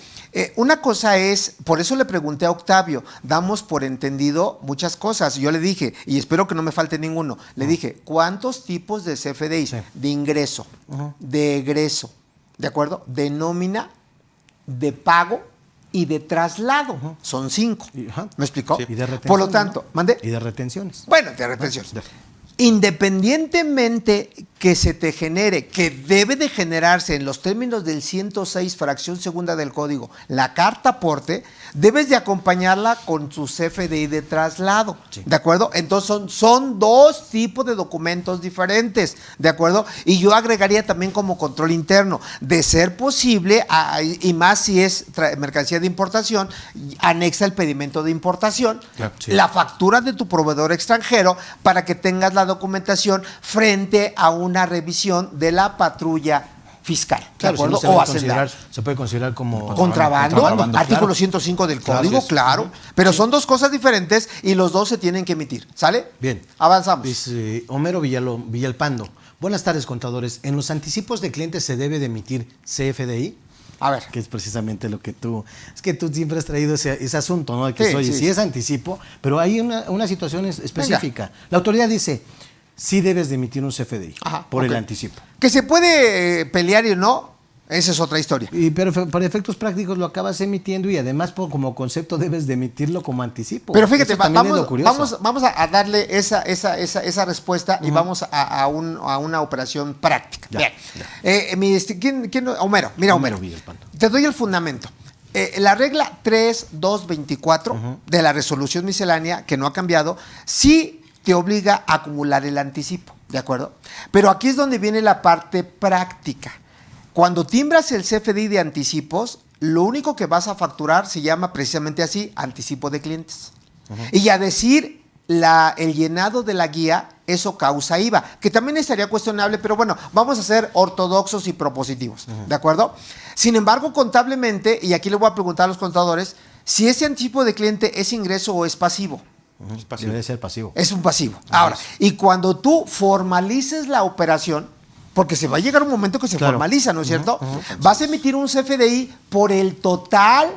una cosa es, por eso le pregunté a Octavio, damos por entendido muchas cosas. Yo le dije, y espero que no me falte ninguno, le dije, ¿cuántos tipos de CFDI? Sí. De ingreso, de egreso, ¿de acuerdo? De nómina, de pago y de traslado. Son 5. ¿Me explicó? Sí. Y de retenciones, Por lo tanto, ¿no? ¿mandé? Y de retenciones. Bueno, de retenciones. Independientemente que se te genere, que debe de generarse en los términos del 106, fracción segunda del código, la carta aporte, debes de acompañarla con su CFDI de traslado, Sí. ¿de acuerdo? Entonces son 2 tipos de documentos diferentes, ¿de acuerdo? Y yo agregaría también como control interno, de ser posible, y más si es mercancía de importación, anexa el pedimento de importación, Sí. la factura de tu proveedor extranjero, para que tengas la documentación frente a una revisión de la patrulla fiscal, ¿de Claro, acuerdo? si o no hacendaria. se puede considerar como Contrabando, artículo claro. 105 del Claro, código, así es. claro. Pero son 2 cosas diferentes y los 2 se tienen que emitir, ¿sale? Bien. Avanzamos. Dice Homero Villalpando. Buenas tardes, contadores. ¿En los anticipos de clientes se debe de emitir CFDI? A ver. Que es precisamente lo que tú... Es que tú siempre has traído ese asunto, ¿no? De que Sí, oye, sí. sí es anticipo, pero hay una situación específica. La autoridad dice, sí debes de emitir un CFDI por el anticipo. Que se puede pelear y no, Esa es otra historia. Pero para efectos prácticos lo acabas emitiendo y además como concepto debes de emitirlo como anticipo. Pero fíjate, vamos a darle esa respuesta y vamos a una operación práctica. Ya, Bien. ¿Quién? Homero. Mira, Homero. Te doy el fundamento. La regla 3224 de la resolución miscelánea, que no ha cambiado, sí te obliga a acumular el anticipo, ¿de acuerdo? Pero aquí es donde viene la parte práctica. Cuando timbras el CFDI de anticipos, lo único que vas a facturar se llama precisamente así, anticipo de clientes. Y a decir el llenado de la guía, eso causa IVA, que también estaría cuestionable, pero bueno, vamos a ser ortodoxos y propositivos, ¿de acuerdo? Sin embargo, contablemente, y aquí le voy a preguntar a los contadores, si ese anticipo de cliente es ingreso o es pasivo. Es pasivo. Debe ser pasivo. Es un pasivo. Ahora, y cuando tú formalices la operación, porque se va a llegar un momento que se formaliza, ¿no es cierto? Vas a emitir un CFDI por el total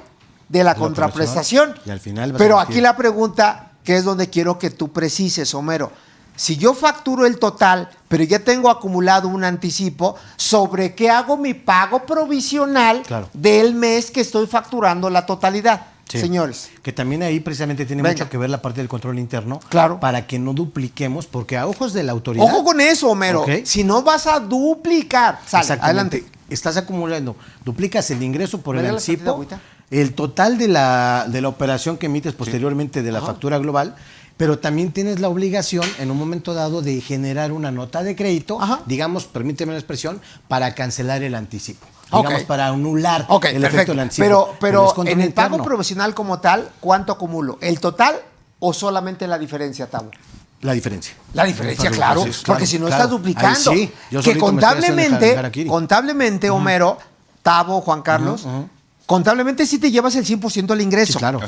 de la contraprestación. Y al final pero aquí la pregunta, que es donde quiero que tú precises, Homero. Si yo facturo el total, pero ya tengo acumulado un anticipo, ¿sobre qué hago mi pago provisional del mes que estoy facturando la totalidad? Sí. Señores. Que también ahí precisamente tiene mucho que ver la parte del control interno. Claro. Para que no dupliquemos, porque a ojos de la autoridad. Ojo con eso, Homero. Si no vas a duplicar. Sale, adelante. Estás acumulando. Duplicas el ingreso por el anticipo, el total de la operación que emites posteriormente de la factura global, pero también tienes la obligación en un momento dado de generar una nota de crédito, digamos, permíteme la expresión, para cancelar el anticipo. Digamos, para anular el efecto del anticipo. Pero en el pago provisional como tal, ¿cuánto acumulo? ¿El total o solamente la diferencia, Tavo? La diferencia. La diferencia, claro, porque si no estás duplicando. Sí, que contablemente, Homero, Tavo, Juan Carlos, contablemente sí te llevas el 100% del ingreso. Sí, claro.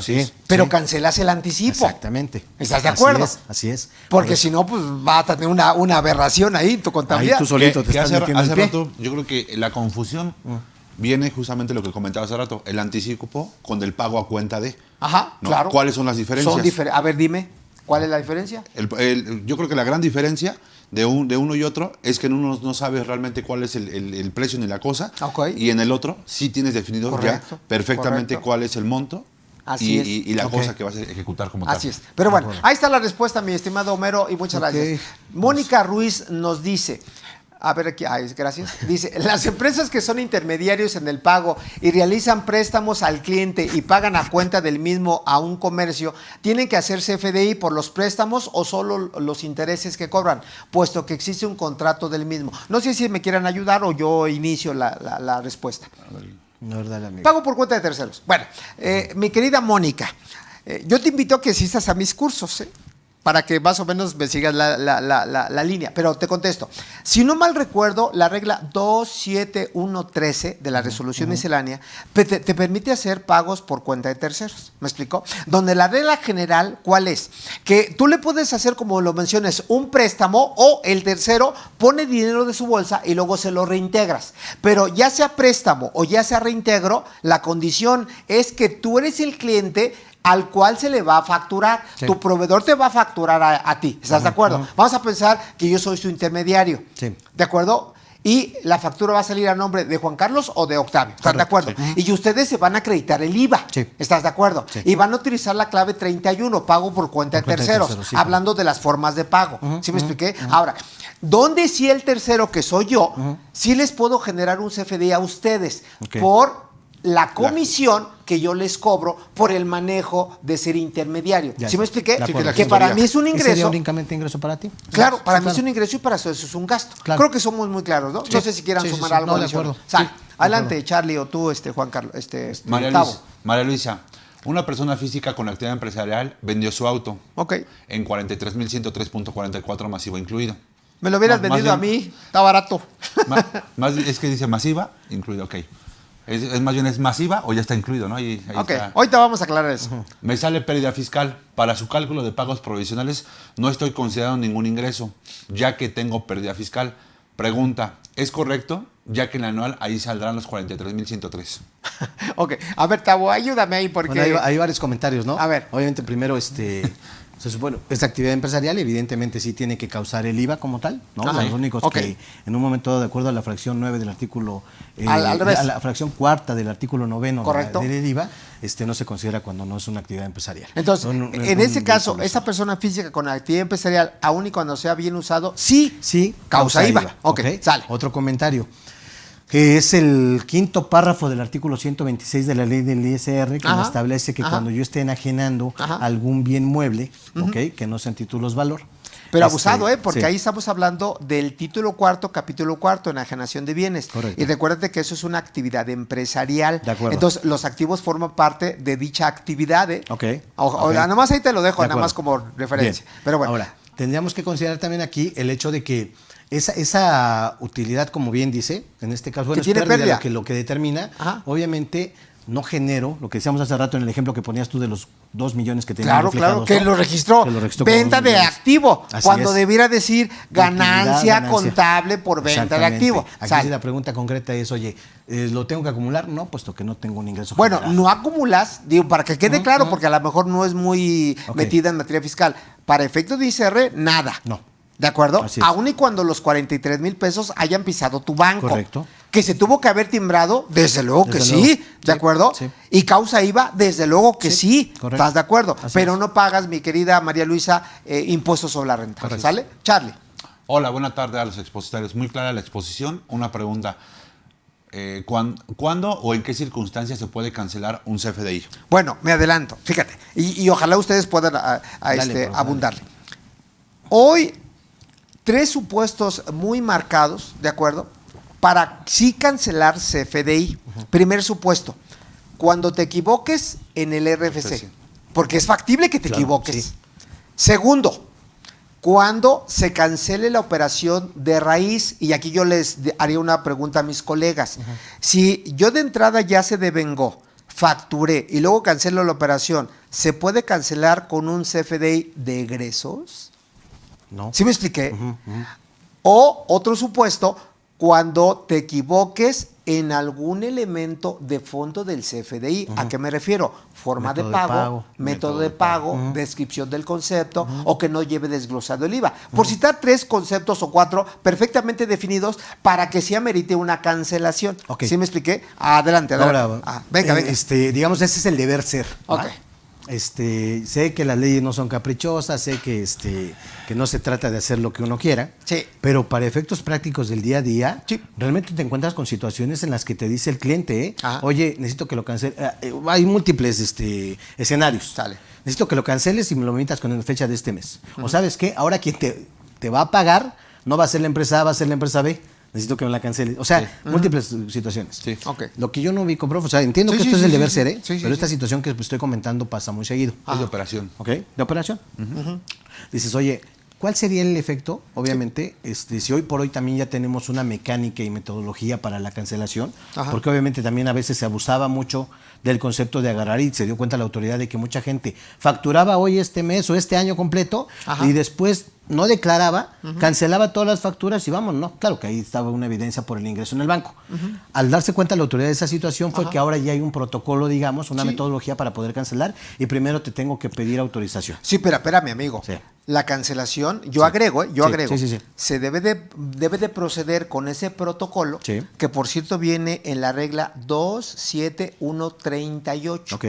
Pero cancelas el anticipo. Exactamente. ¿Estás de acuerdo? Así es. Porque si no, pues va a tener una aberración ahí en tu contabilidad. Ahí tú solito te estás metiendo hace rato, yo creo que la confusión viene justamente lo que comentaba hace rato, el anticipo con el pago a cuenta de. Claro. ¿Cuáles son las diferencias? A ver, dime, ¿cuál es la diferencia? Yo creo que la gran diferencia de uno y otro es que en uno no sabes realmente cuál es el precio ni la cosa, y en el otro sí tienes definido ya perfectamente cuál es el monto y la cosa que vas a ejecutar como tal. Así es. Pero bueno, ahí está la respuesta, mi estimado Homero, y muchas gracias. Mónica Ruiz nos dice, a ver aquí, gracias. Dice, las empresas que son intermediarios en el pago y realizan préstamos al cliente y pagan a cuenta del mismo a un comercio, ¿tienen que hacer CFDI por los préstamos o solo los intereses que cobran? Puesto que existe un contrato del mismo. No sé si me quieran ayudar o yo inicio la respuesta. Pago por cuenta de terceros. Bueno, mi querida Mónica, yo te invito a que asistas a mis cursos, para que más o menos me sigas la línea. Pero te contesto. Si no mal recuerdo, la regla 27113 de la resolución miscelánea te permite hacer pagos por cuenta de terceros. ¿Me explico? Donde la regla general, ¿cuál es? Que tú le puedes hacer, como lo mencionas, un préstamo o el tercero pone dinero de su bolsa y luego se lo reintegras. Pero ya sea préstamo o ya sea reintegro, la condición es que tú eres el cliente al cual se le va a facturar. Tu proveedor te va a facturar a ti. ¿Estás de acuerdo? Vamos a pensar que yo soy su intermediario. ¿De acuerdo? Y la factura va a salir a nombre de Juan Carlos o de Octavio. ¿Estás de acuerdo? Y ustedes se van a acreditar el IVA. ¿Estás de acuerdo? Y van a utilizar la clave 31, pago por cuenta de terceros. Hablando de las formas de pago. ¿Sí me expliqué? Ahora, ¿dónde sí el tercero, que soy yo, sí les puedo generar un CFDI a ustedes por la comisión que yo les cobro por el manejo de ser intermediario? ¿Sí me expliqué? Que para mí es un ingreso. ¿Sería únicamente ingreso para ti? Claro, para mí es un ingreso y para eso es un gasto. Creo que somos muy claros, ¿no? No sé si quieran sumar algo. De acuerdo. Adelante, Charlie, o tú, Juan Carlos, María Luisa, una persona física con actividad empresarial vendió su auto en 43,103.44 masivo incluido. Me lo hubieras vendido a mí, está barato. Es que dice masiva, incluido, Es más bien, ¿es masiva o ya está incluido? ¿No? Ahí está. Ahorita vamos a aclarar eso. Me sale pérdida fiscal. Para su cálculo de pagos provisionales no estoy considerando ningún ingreso, ya que tengo pérdida fiscal. Pregunta, ¿es correcto? Ya que en la anual ahí saldrán los 43,103. A ver, Tavo, ayúdame ahí porque... Bueno, hay varios comentarios, ¿no? A ver. Obviamente primero Se supone, esta actividad empresarial evidentemente sí tiene que causar el IVA como tal, ¿no? Ajá. Los únicos que en un momento, de acuerdo a la fracción 9 del artículo, al revés. a la fracción cuarta del artículo 9 Correcto. del IVA, no se considera cuando no es una actividad empresarial. Entonces, en ese caso, esa persona física con actividad empresarial, aún y cuando sea bien usado, sí causa IVA. Ok, sale. Otro comentario, que es el quinto párrafo del artículo 126 de la ley del ISR, que me establece que cuando yo esté enajenando algún bien mueble, que no sean títulos valor. Pero abusado, porque ahí estamos hablando del título cuarto, capítulo cuarto, enajenación de bienes. Correcto. Y recuérdate que eso es una actividad empresarial. De acuerdo. Entonces, los activos forman parte de dicha actividad. Ok. Nada más ahí te lo dejo, nada más como referencia. Bien. Pero bueno. Ahora, tendríamos que considerar también aquí el hecho de que esa utilidad, como bien dice, en este caso, que es tiene pérdida. lo que determina, obviamente, no genero, lo que decíamos hace rato en el ejemplo que ponías tú de los 2 millones que tenía Claro, que lo registró. Venta de activo, cuando debiera decir ganancia contable por venta de activo. Aquí sí la pregunta concreta es, oye, ¿lo tengo que acumular? No, puesto que no tengo un ingreso Bueno, generado. no acumulas, digo, para que quede claro, porque a lo mejor no es muy metida en materia fiscal. Para efectos de ISR, nada. No. ¿De acuerdo? Así es. Aún y cuando los 43 mil pesos hayan pisado tu banco. Correcto. Que se tuvo que haber timbrado, desde luego que Desde luego. sí, ¿de acuerdo? Sí. Y causa IVA, desde luego que sí, correcto. ¿estás de acuerdo? Así Pero es. no pagas, mi querida María Luisa, impuestos sobre la renta, Correcto. ¿sale? Charlie. Hola, buena tarde a los expositores. Muy clara la exposición. Una pregunta. ¿Cuándo o en qué circunstancias se puede cancelar un CFDI? Bueno, me adelanto, fíjate, y ojalá ustedes puedan abundarle. Hoy, 3 supuestos muy marcados, ¿de acuerdo? Para sí cancelar CFDI. Primer supuesto, cuando te equivoques en el RFC, porque es factible que te equivoques. Sí. Segundo, cuando se cancele la operación de raíz, y aquí yo les haría una pregunta a mis colegas. Si yo de entrada ya se devengó, facturé y luego cancelo la operación, ¿se puede cancelar con un CFDI de egresos? No. ¿Sí me expliqué? O otro supuesto, cuando te equivoques en algún elemento de fondo del CFDI. ¿A qué me refiero? Forma de pago, método de pago, descripción del concepto, o que no lleve desglosado el IVA. Por citar 3 conceptos o 4 perfectamente definidos para que se amerite una cancelación. ¿Sí me expliqué? Adelante. Ahora, venga. Digamos, ese es el deber ser. Ok. Sé que las leyes no son caprichosas, sé que no se trata de hacer lo que uno quiera, sí, pero para efectos prácticos del día a día, realmente te encuentras con situaciones en las que te dice el cliente, oye, necesito que lo cancele. Hay múltiples escenarios. Sale. Necesito que lo canceles y me lo emitas con la fecha de este mes. O ¿sabes qué? Ahora quien te va a pagar no va a ser la empresa A, va a ser la empresa B. Necesito que me la cancele. O sea, múltiples situaciones. Sí. Lo que yo no ubico, profe, o sea, entiendo que esto es el deber ser, pero esta situación que estoy comentando pasa muy seguido. Es de operación. ¿Ok? De operación. Dices, oye, ¿cuál sería el efecto? Obviamente, si hoy por hoy también ya tenemos una mecánica y metodología para la cancelación, porque obviamente también a veces se abusaba mucho del concepto de agarrar y se dio cuenta la autoridad de que mucha gente facturaba hoy este mes o este año completo y después no declaraba, cancelaba todas las facturas y vamos, no, claro que ahí estaba una evidencia por el ingreso en el banco. Al darse cuenta la autoridad de esa situación fue que ahora ya hay un protocolo, digamos, una metodología para poder cancelar y primero te tengo que pedir autorización. Sí, pero espérame, amigo. Sí. La cancelación, yo agrego, Sí. se debe de proceder con ese protocolo, que por cierto viene en la regla 27138.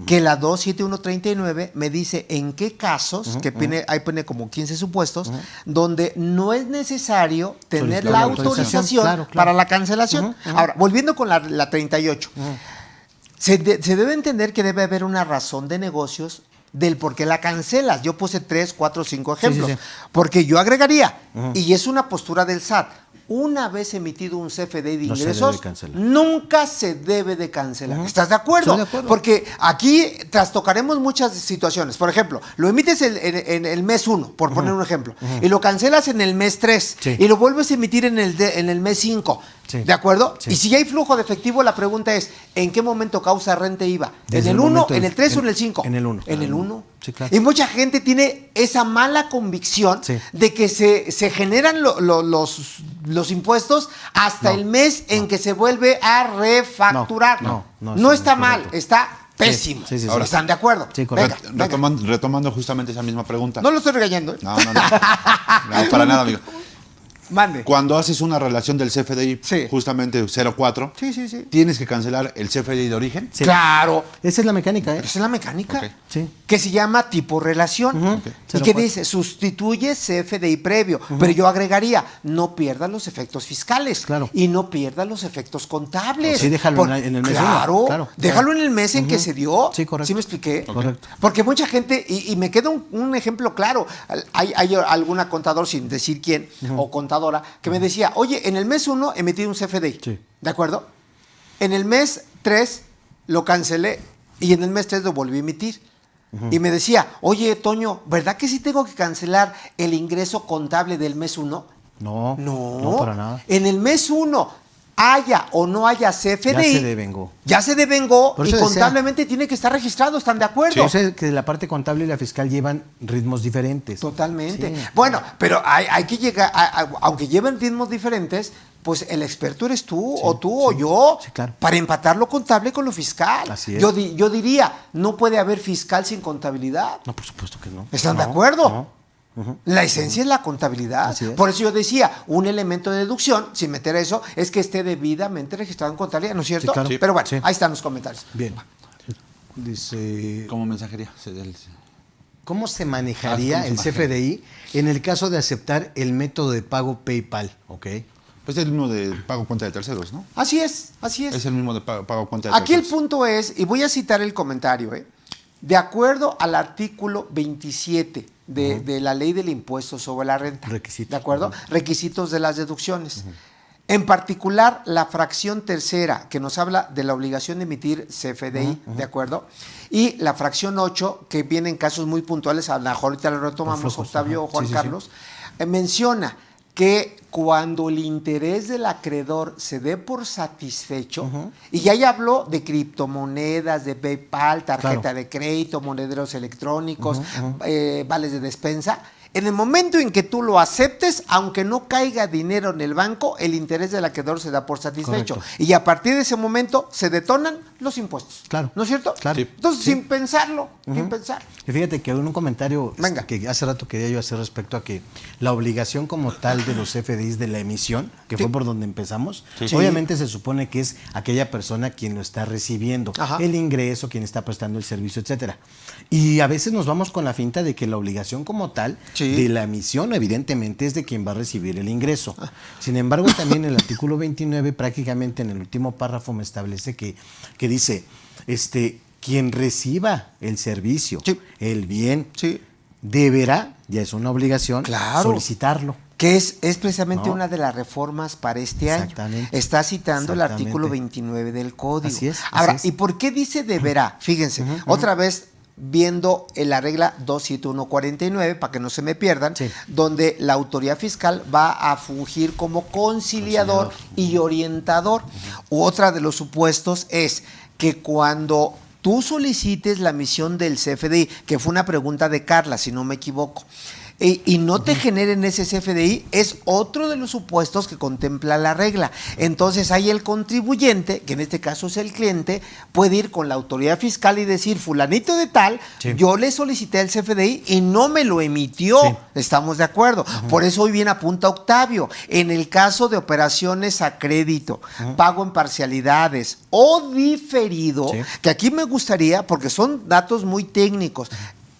Que la 27139 me dice en qué casos, ahí pone como 15 supuestos, donde no es necesario tener la autorización para la cancelación. Ahora, volviendo con la 38, se debe entender que debe haber una razón de negocios del por qué la cancelas. Yo puse 3, 4, 5 ejemplos. Porque yo agregaría, y es una postura del SAT, una vez emitido un CFDI de ingresos, nunca se debe de cancelar. ¿Estás de acuerdo? Estoy de acuerdo. Porque aquí trastocaremos muchas situaciones. Por ejemplo, lo emites en el mes 1, por poner un ejemplo, y lo cancelas en el mes 3, y lo vuelves a emitir en el mes 5. ¿De acuerdo? Y si hay flujo de efectivo, la pregunta es, ¿en qué momento causa renta IVA? ¿En el 1, en el 3 o en el 5? En el 1. En el 1. Sí, claro. Y mucha gente tiene esa mala convicción de que se generan los impuestos hasta el mes en que se vuelve a refacturar. No está mal, está Pésimo. Sí. Ahora, ¿están de acuerdo? Sí, correcto. Retomando justamente esa misma pregunta. No lo estoy regañando. No, para nada, amigo. Mande. Cuando haces una relación del CFDI, justamente 0,4, ¿tienes que cancelar el CFDI de origen? Sí. Claro. Esa es la mecánica, Esa es la mecánica. Okay. Sí. Que se llama tipo relación. Y que dice, sustituye CFDI previo. Pero yo agregaría, no pierdas los efectos fiscales. Claro. Y no pierdas los efectos contables. Sí, déjalo en el mes. Claro. Déjalo en el mes en que se dio. Sí, correcto. ¿Sí me expliqué? Correcto. Porque mucha gente, y me queda un ejemplo claro. Hay alguna contador, sin decir quién, o contadora, que me decía, oye, en el mes 1 emití un CFDI. Sí. ¿De acuerdo? En el mes 3 lo cancelé y en el mes 3 lo volví a emitir. Y me decía, oye, Toño, ¿verdad que sí tengo que cancelar el ingreso contable del mes 1? No, para nada. En el mes 1, haya o no haya CFDI, ya se devengó y contablemente tiene que estar registrado, ¿están de acuerdo? Sí. Yo sé que la parte contable y la fiscal llevan ritmos diferentes. Totalmente. Sí. Bueno, pero hay que llegar, aunque lleven ritmos diferentes, pues el experto eres tú, o tú o yo, claro, para empatar lo contable con lo fiscal. Así es. Yo diría, no puede haber fiscal sin contabilidad. No, por supuesto que no. ¿Están de acuerdo? No. La esencia es la contabilidad. Por eso yo decía, un elemento de deducción, sin meter eso, es que esté debidamente registrado en contabilidad, ¿no es cierto? Sí, claro. Pero bueno, ahí están los comentarios. Bien. Dice, ¿cómo mensajería? ¿cómo se manejaría el CFDI en el caso de aceptar el método de pago PayPal? Pues es el mismo de pago cuenta de terceros, ¿no? Así es. Es el mismo de pago cuenta de terceros. Aquí el punto es, y voy a citar el comentario, de acuerdo al artículo 27 de la ley del impuesto sobre la renta. Requisitos. ¿De acuerdo? Requisitos de las deducciones. En particular, la fracción tercera, que nos habla de la obligación de emitir CFDI, ¿de acuerdo? Y la fracción 8, que viene en casos muy puntuales, a lo mejor ahorita lo retomamos, Octavio o Juan Carlos, menciona que cuando el interés del acreedor se dé por satisfecho, y ya habló de criptomonedas, de PayPal, tarjeta de crédito, monederos electrónicos, vales de despensa, en el momento en que tú lo aceptes, aunque no caiga dinero en el banco, el interés del acreedor se da por satisfecho. Correcto. Y a partir de ese momento se detonan los impuestos. Claro. ¿No es cierto? Claro. Sí. Entonces, sin pensarlo, sin pensar. Y fíjate que en un comentario que hace rato quería yo hacer respecto a que la obligación como tal de los CFDIs de la emisión, que fue por donde empezamos, obviamente se supone que es aquella persona quien lo está recibiendo, el ingreso, quien está prestando el servicio, etcétera. Y a veces nos vamos con la finta de que la obligación como tal de la emisión, evidentemente, es de quien va a recibir el ingreso. Sin embargo, también el artículo 29, prácticamente en el último párrafo, me establece que dice, quien reciba el servicio, el bien, deberá, ya es una obligación, solicitarlo. Que es precisamente una de las reformas para este año. Está citando el artículo 29 del Código. Así es. Ahora, ¿y por qué dice deberá? Fíjense, otra vez viendo la regla 27149, para que no se me pierdan, donde la autoridad fiscal va a fungir como conciliador y orientador. Otra de los supuestos es que cuando tú solicites la emisión del CFDI, que fue una pregunta de Carla, si no me equivoco, y no te generen ese CFDI, es otro de los supuestos que contempla la regla. Entonces ahí el contribuyente, que en este caso es el cliente, puede ir con la autoridad fiscal y decir, fulanito de tal, yo le solicité el CFDI y no me lo emitió. ¿Estamos de acuerdo? Por eso hoy bien apunta Octavio, en el caso de operaciones a crédito, pago en parcialidades o diferido, que aquí me gustaría, porque son datos muy técnicos,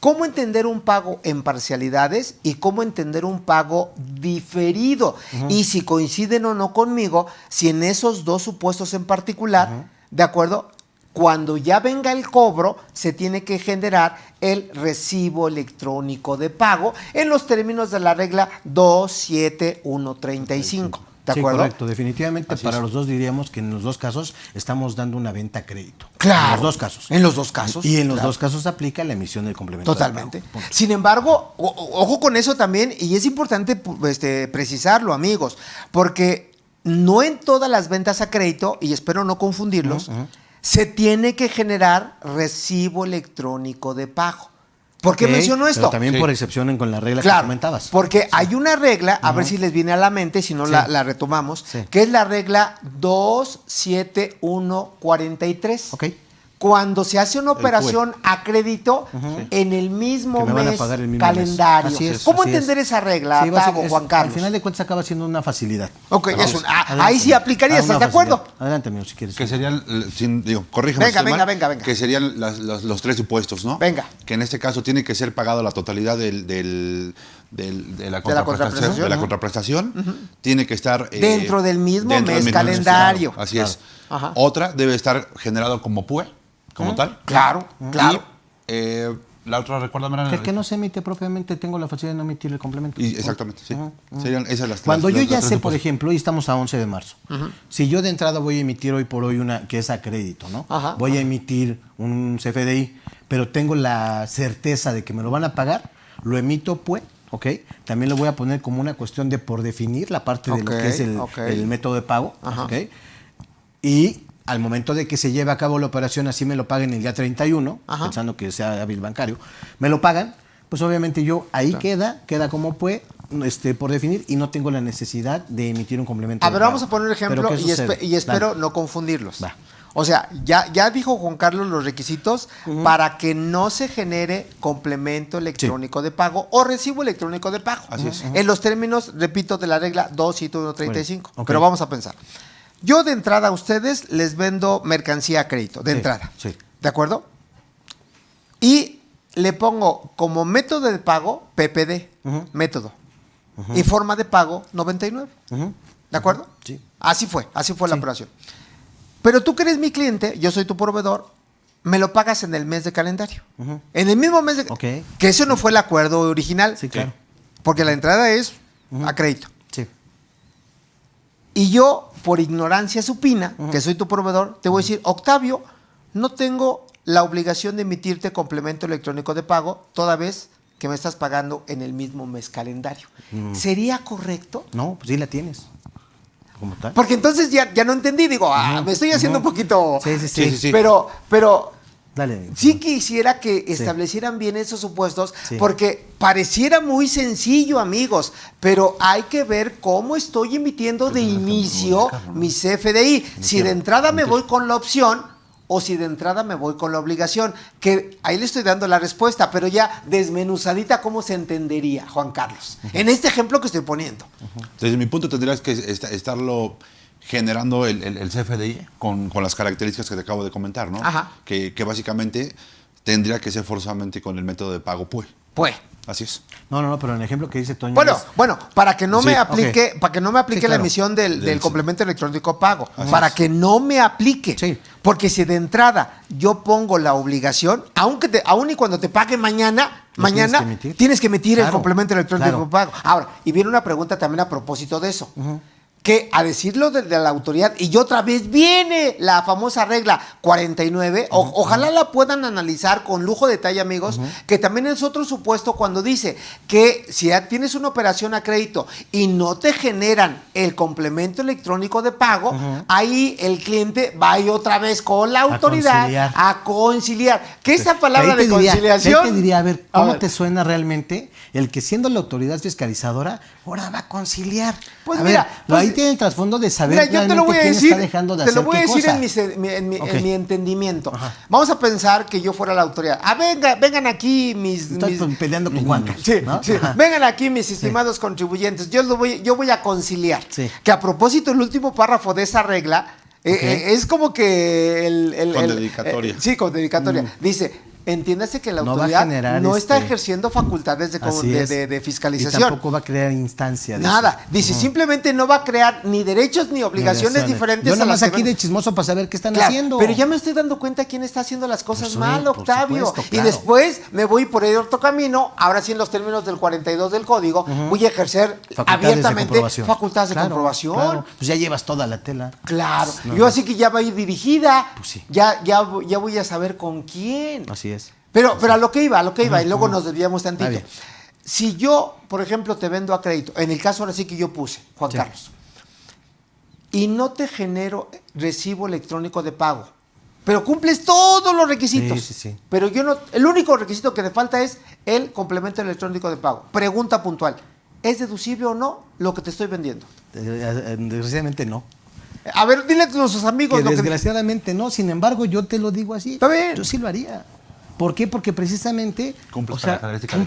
¿cómo entender un pago en parcialidades y cómo entender un pago diferido? Y si coinciden o no conmigo, si en esos dos supuestos en particular, ¿de acuerdo? Cuando ya venga el cobro, se tiene que generar el recibo electrónico de pago en los términos de la regla 27135. ¿De acuerdo? Correcto. Definitivamente para los dos diríamos que en los dos casos estamos dando una venta a crédito. Claro. En los dos casos. En los dos casos. Y en los dos casos aplica la emisión del complemento. Totalmente. De pago. Sin embargo, ojo con eso también, y es importante precisarlo, amigos, porque no en todas las ventas a crédito, y espero no confundirlos, se tiene que generar recibo electrónico de pago. ¿Por qué menciono esto? Pero también por excepción con la regla que comentabas. Porque hay una regla, a ver si les viene a la mente, si no la retomamos, que es la regla 27143. cuando se hace una operación a crédito en el mismo mes calendario. Así es, ¿Cómo así entender esa regla, sí, Juan Carlos? Al final de cuentas acaba siendo una facilidad. Ok, ahí sí aplicaría, ¿estás de acuerdo? Adelante, amigo, si quieres. Que serían, corrígeme. Venga. Que serían los 3 supuestos, ¿no? Venga. Que en este caso tiene que ser pagado la totalidad de la contraprestación. Tiene que estar dentro del mismo mes calendario. Así es. Ajá. Otra debe estar generado como PUE, como tal. Claro. Y la otra, recuérdame. Que no se emite propiamente, tengo la facilidad de no emitir el complemento. Exactamente, sí. Serían esas las Cuando yo ya las sé, por ejemplo, hoy estamos a 11 de marzo. Si yo de entrada voy a emitir hoy por hoy una que es a crédito, ¿no? Voy a emitir un CFDI, pero tengo la certeza de que me lo van a pagar, lo emito PUE. ¿Ok? También lo voy a poner como una cuestión de por definir la parte de lo que es el método de pago. ¿Ok? Y al momento de que se lleve a cabo la operación, así me lo paguen el día 31, pensando que sea hábil bancario, me lo pagan, pues obviamente yo ahí queda como puede por definir y no tengo la necesidad de emitir un complemento. A ver, vamos a poner un ejemplo y espero no confundirlos. Va. O sea, ya dijo Juan Carlos los requisitos para que no se genere complemento electrónico de pago o recibo electrónico de pago. Así es. En los términos, repito, de la regla 2.135. Pero vamos a pensar. Yo de entrada a ustedes les vendo mercancía a crédito, de entrada. Sí. ¿De acuerdo? Y le pongo como método de pago PPD, método. Y forma de pago 99. ¿De acuerdo? Sí. Así fue la operación. Pero tú que eres mi cliente, yo soy tu proveedor, me lo pagas en el mes de calendario. En el mismo mes de calendario. Que ese no fue el acuerdo original. Sí, claro. Porque la entrada es a crédito. Sí. Y yo, por ignorancia supina, que soy tu proveedor, te voy a decir, Octavio, no tengo la obligación de emitirte complemento electrónico de pago toda vez que me estás pagando en el mismo mes calendario. ¿Sería correcto? No, pues sí la tienes. ¿Cómo tal? Porque entonces ya no entendí, digo, me estoy haciendo un poquito... Sí. Pero dale. Sí quisiera que establecieran bien esos supuestos, porque pareciera muy sencillo, amigos, pero hay que ver cómo estoy emitiendo de inicio mi CFDI. Si de entrada me voy con la opción o si de entrada me voy con la obligación, que ahí le estoy dando la respuesta, pero ya desmenuzadita, ¿cómo se entendería, Juan Carlos? En este ejemplo que estoy poniendo. Desde mi punto tendrías que estarlo generando el CFDI con las características que te acabo de comentar, ¿no? Que básicamente tendría que ser forzosamente con el método de pago PUE. Así es. No, pero en el ejemplo que dice Toño. Bueno, para que no me aplique, para que no me aplique la emisión del complemento electrónico pago, para que no me aplique. Sí. Porque si de entrada yo pongo la obligación, aún y cuando te pague mañana tienes que emitir el complemento electrónico pago. Ahora, y viene una pregunta también a propósito de eso. Que a decirlo de la autoridad, y otra vez viene la famosa regla 49, ojalá la puedan analizar con lujo de detalle, amigos, que también es otro supuesto cuando dice que si ya tienes una operación a crédito y no te generan el complemento electrónico de pago, ahí el cliente va y otra vez con la autoridad a conciliar. ¿Qué es esa palabra de conciliación? Yo te diría, a ver, ¿cómo te suena realmente el que siendo la autoridad fiscalizadora, ahora va a conciliar? Pues a mira, ver, ahí tiene el trasfondo de saber realmente quién está dejando de hacer qué cosa. Te lo voy a decir en mi entendimiento. Vamos a pensar que yo fuera la autoridad. Vengan aquí Estoy peleando con cuántos. Sí. Vengan aquí mis estimados contribuyentes. Yo voy a conciliar. Que a propósito, el último párrafo de esa regla es como que con dedicatoria. Sí, con dedicatoria. Dice... Entiéndase que la autoridad no está ejerciendo facultades de fiscalización. Y tampoco va a crear instancias. Nada. Dice, simplemente no va a crear ni derechos ni obligaciones diferentes. Yo nada más aquí de chismoso para saber qué están haciendo. Pero ya me estoy dando cuenta quién está haciendo las cosas mal, Octavio. Y después me voy por el otro camino. Ahora sí, en los términos del 42 del código, voy a ejercer abiertamente facultades de comprobación. Claro. Pues ya llevas toda la tela. Claro. Yo así que ya va a ir dirigida. Pues sí. Ya voy a saber con quién. Así es. Pero a lo que iba, y luego nos desviamos tantito. Si yo, por ejemplo, te vendo a crédito, en el caso ahora sí que yo puse, Juan Carlos, y no te genero recibo electrónico de pago, pero cumples todos los requisitos, pero yo no, el único requisito que te falta es el complemento electrónico de pago. Pregunta puntual, ¿es deducible o no lo que te estoy vendiendo? Desgraciadamente no. A ver, dile a nuestros amigos. Que desgraciadamente no, sin embargo, yo te lo digo así. Está bien. Yo sí lo haría. ¿Por qué? Porque precisamente... Cumple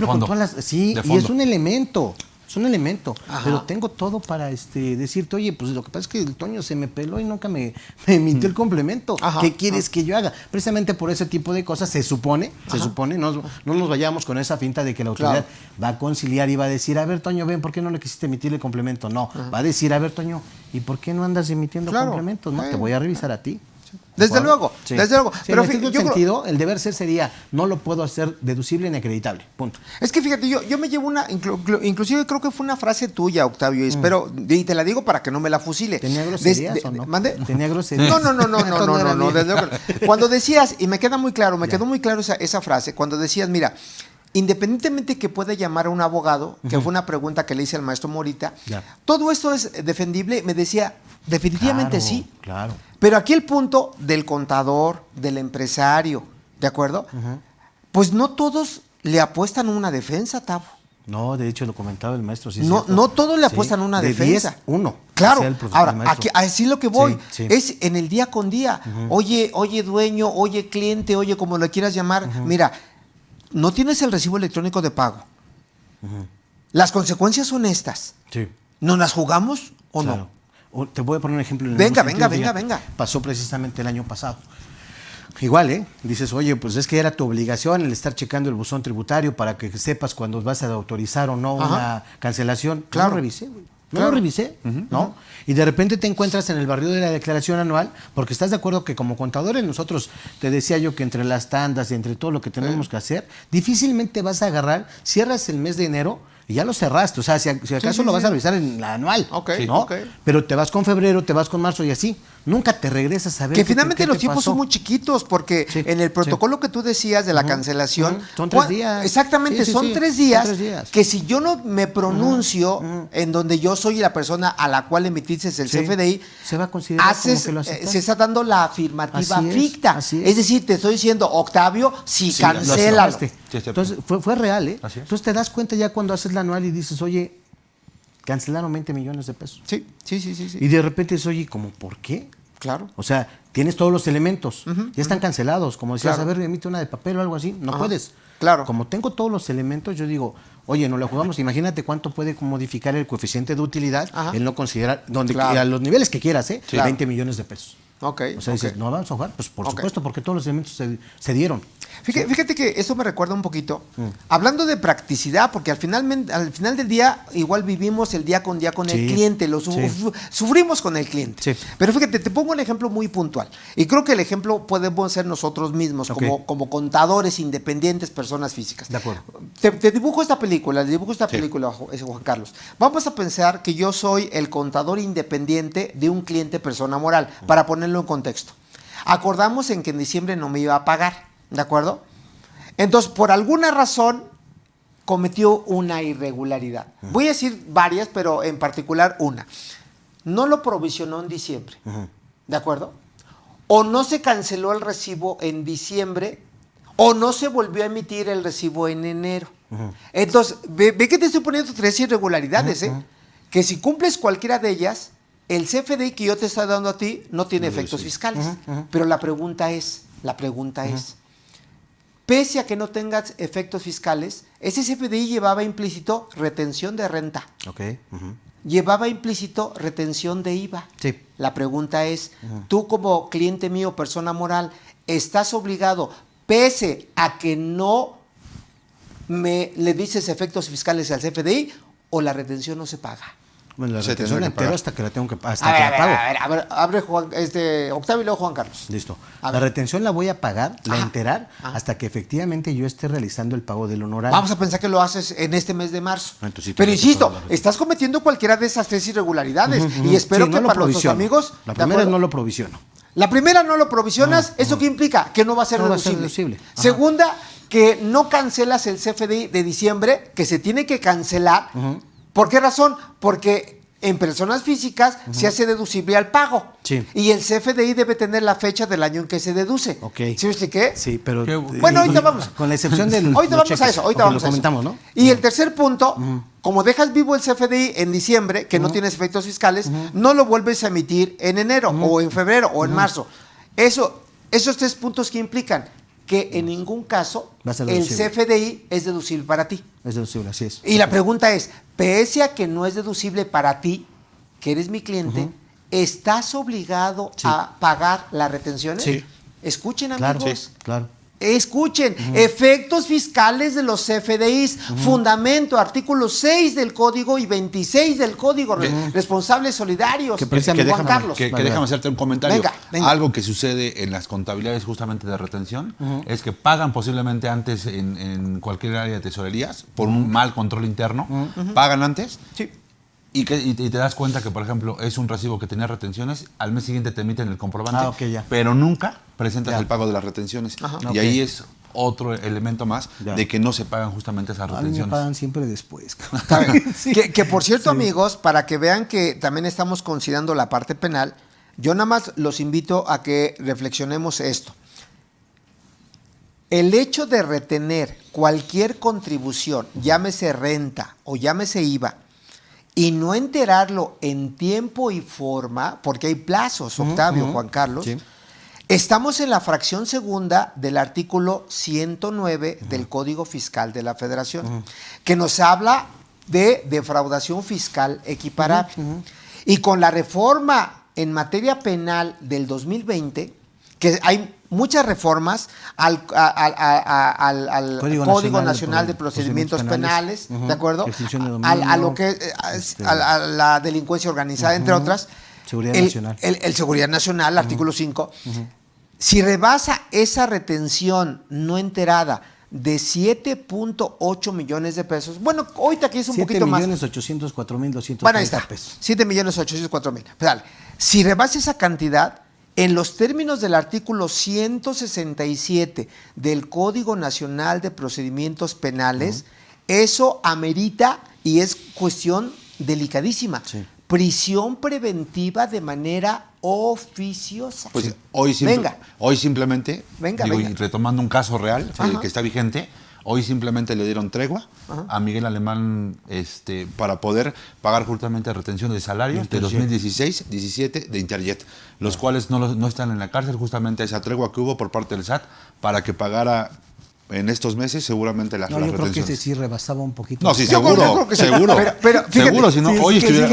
con todas las... Sí, y es un elemento. Es un elemento. Ajá. Pero tengo todo para decirte, oye, pues lo que pasa es que el Toño se me peló y nunca me emitió el complemento. Ajá. ¿Qué quieres que yo haga? Precisamente por ese tipo de cosas se supone, no nos vayamos con esa finta de que la autoridad va a conciliar y va a decir, a ver, Toño, ven, ¿por qué no le quisiste emitir el complemento? No, va a decir, a ver, Toño, ¿y por qué no andas emitiendo complementos? No, te voy a revisar a ti. Desde luego, sí. desde luego. Sí, pero en este sentido, el deber ser sería, no lo puedo hacer deducible ni acreditable, punto. Es que fíjate, yo me llevo inclusive creo que fue una frase tuya, Octavio, y te la digo para que no me la fusile. ¿Tenía groserías o no? ¿Mande? ¿Tenía groserías? No, desde luego. Cuando decías, y me queda muy claro, quedó muy claro esa frase, cuando decías, mira, independientemente que pueda llamar a un abogado, que fue una pregunta que le hice al maestro Morita, todo esto es defendible, me decía, definitivamente sí. Claro. Pero aquí el punto del contador, del empresario, ¿de acuerdo? Pues no todos le apuestan una defensa, Tavo. No, de hecho lo comentaba el maestro. Sí, no todos le apuestan una defensa. 10, uno. Claro. Ahora, aquí, así lo que voy. Sí. Es en el día con día. Oye, dueño, oye, cliente, oye, como lo quieras llamar. Mira, no tienes el recibo electrónico de pago. Las consecuencias son estas. Sí. ¿Nos las jugamos o no? Te voy a poner un ejemplo. Venga. Pasó precisamente el año pasado. Igual, dices, oye, pues es que era tu obligación el estar checando el buzón tributario para que sepas cuando vas a autorizar o no una cancelación. Claro. No lo revisé, güey. No lo revisé, ¿no? Y de repente te encuentras en el barrio de la declaración anual, porque estás de acuerdo que como contadores nosotros, te decía yo que entre las tandas y entre todo lo que tenemos que hacer, difícilmente vas a agarrar, cierras el mes de enero y ya lo cerraste. O sea, si acaso lo vas a revisar en la anual, ¿no? Pero te vas con febrero, te vas con marzo y así. Nunca te regresas a ver. Que finalmente los tiempos son muy chiquitos, porque en el protocolo que tú decías de la cancelación. Son 3 días. Exactamente, son 3 días. Que si yo no me pronuncio en donde yo soy la persona a la cual emitiste el CFDI, se va a considerar como que lo se está dando la afirmativa ficta. Así es decir, te estoy diciendo, Octavio, si cancela. Entonces, fue real, ¿eh? Entonces te das cuenta ya cuando haces la anual y dices, oye, cancelaron 20 millones de pesos. Sí. Y de repente dices, oye, ¿cómo por qué? Claro. O sea, tienes todos los elementos, ya están cancelados. Como decías, a ver, emite una de papel o algo así. No puedes. Claro. Como tengo todos los elementos, yo digo, oye, no la jugamos. Imagínate cuánto puede modificar el coeficiente de utilidad, el no considerar, a los niveles que quieras, 20 millones de pesos. O sea, dices, ¿no vamos a jugar? Pues por supuesto, porque todos los elementos se dieron. Fíjate que eso me recuerda un poquito, hablando de practicidad, porque al final del día igual vivimos el día con el cliente, sufrimos con el cliente. Sí. Pero fíjate, te pongo un ejemplo muy puntual. Y creo que el ejemplo podemos ser nosotros mismos, como contadores independientes, personas físicas. De acuerdo. Te dibujo esta película, Juan Carlos. Vamos a pensar que yo soy el contador independiente de un cliente persona moral, para ponerlo en contexto. Acordamos en que en diciembre no me iba a pagar. ¿De acuerdo? Entonces, por alguna razón, cometió una irregularidad. Voy a decir varias, pero en particular una. No lo provisionó en diciembre. ¿De acuerdo? O no se canceló el recibo en diciembre, o no se volvió a emitir el recibo en enero. Entonces, ve que te estoy poniendo 3 irregularidades, que si cumples cualquiera de ellas, el CFDI que yo te estoy dando a ti no tiene efectos fiscales. Pero la pregunta es, pese a que no tengas efectos fiscales, ese CFDI llevaba implícito retención de renta. Llevaba implícito retención de IVA. Sí. La pregunta es, tú como cliente mío, persona moral, ¿estás obligado, pese a que no le dices efectos fiscales al CFDI, o la retención no se paga? Bueno, la retención entera hasta que la tengo que pago. A ver, abre Octavio y luego Juan Carlos. Listo. La retención la voy a pagar, la enterar, hasta que efectivamente yo esté realizando el pago del honorario. Vamos a pensar que lo haces en este mes de marzo. Entonces, sí, pero insisto, estás cometiendo cualquiera de esas 3 irregularidades. Y espero que para nuestros amigos... La primera no lo provisiono. La primera no lo provisionas, ¿eso qué implica? Que no va a ser deducible. Segunda, que no cancelas el CFDI de diciembre, que se tiene que cancelar. ¿Por qué razón? Porque en personas físicas se hace deducible al pago. Sí. Y el CFDI debe tener la fecha del año en que se deduce. Ok. ¿Sí me expliqué? Sí, pero... Bueno, ahorita vamos. Con la excepción del... Ahorita vamos a eso, ahorita vamos lo a eso. comentamos, ¿no? Y el tercer punto, como dejas vivo el CFDI en diciembre, que no tienes efectos fiscales, no lo vuelves a emitir en enero, o en febrero, o en marzo. Esos 3 puntos que implican que en ningún caso el CFDI es deducible para ti. Es deducible, así es. Y la pregunta es, pese a que no es deducible para ti, que eres mi cliente, ¿estás obligado a pagar las retenciones? Sí. Escuchen, Claro, amigos. sí, claro. Escuchen, efectos fiscales de los CFDIs, fundamento, artículo 6 del Código y 26 del Código, responsables solidarios. Juan Carlos. Déjame hacerte un comentario. Venga. Algo que sucede en las contabilidades justamente de retención es que pagan posiblemente antes en cualquier área de tesorerías por un mal control interno, pagan antes. Sí. Y te das cuenta que, por ejemplo, es un recibo que tenía retenciones, al mes siguiente te emiten el comprobante, pero nunca presentas el pago de las retenciones. Y ahí es otro elemento más de que no se pagan justamente esas retenciones. A mí me pagan siempre después. Sí. Que por cierto, amigos, para que vean que también estamos considerando la parte penal, yo nada más los invito a que reflexionemos esto. El hecho de retener cualquier contribución, llámese renta o llámese IVA, y no enterarlo en tiempo y forma, porque hay plazos, Octavio, Juan Carlos, estamos en la fracción segunda del artículo 109 del Código Fiscal de la Federación, que nos habla de defraudación fiscal equiparable. Y con la reforma en materia penal del 2020, que hay muchas reformas al Código Nacional de Procedimientos Penales, ¿de acuerdo? A lo que a la delincuencia organizada, entre otras. Seguridad Nacional. El Seguridad Nacional, artículo 5. Si rebasa esa retención no enterada de 7.8 millones de pesos, bueno, ahorita aquí es un poquito más. 7.804.230 bueno, ahí está, pesos. 7.804.000. Si rebasa esa cantidad, en los términos del artículo 167 del Código Nacional de Procedimientos Penales, eso amerita y es cuestión delicadísima. Prisión preventiva de manera oficiosa. Pues hoy simplemente, y retomando un caso real que está vigente, hoy simplemente le dieron tregua a Miguel Alemán para poder pagar justamente retención de salarios de 2016-17 de Interjet, los cuales no están en la cárcel, justamente esa tregua que hubo por parte del SAT para que pagara en estos meses seguramente las retenciones. Yo creo que ese sí rebasaba un poquito. No, sí, seguro. Pero fíjate, seguro, si no, hoy estuviera...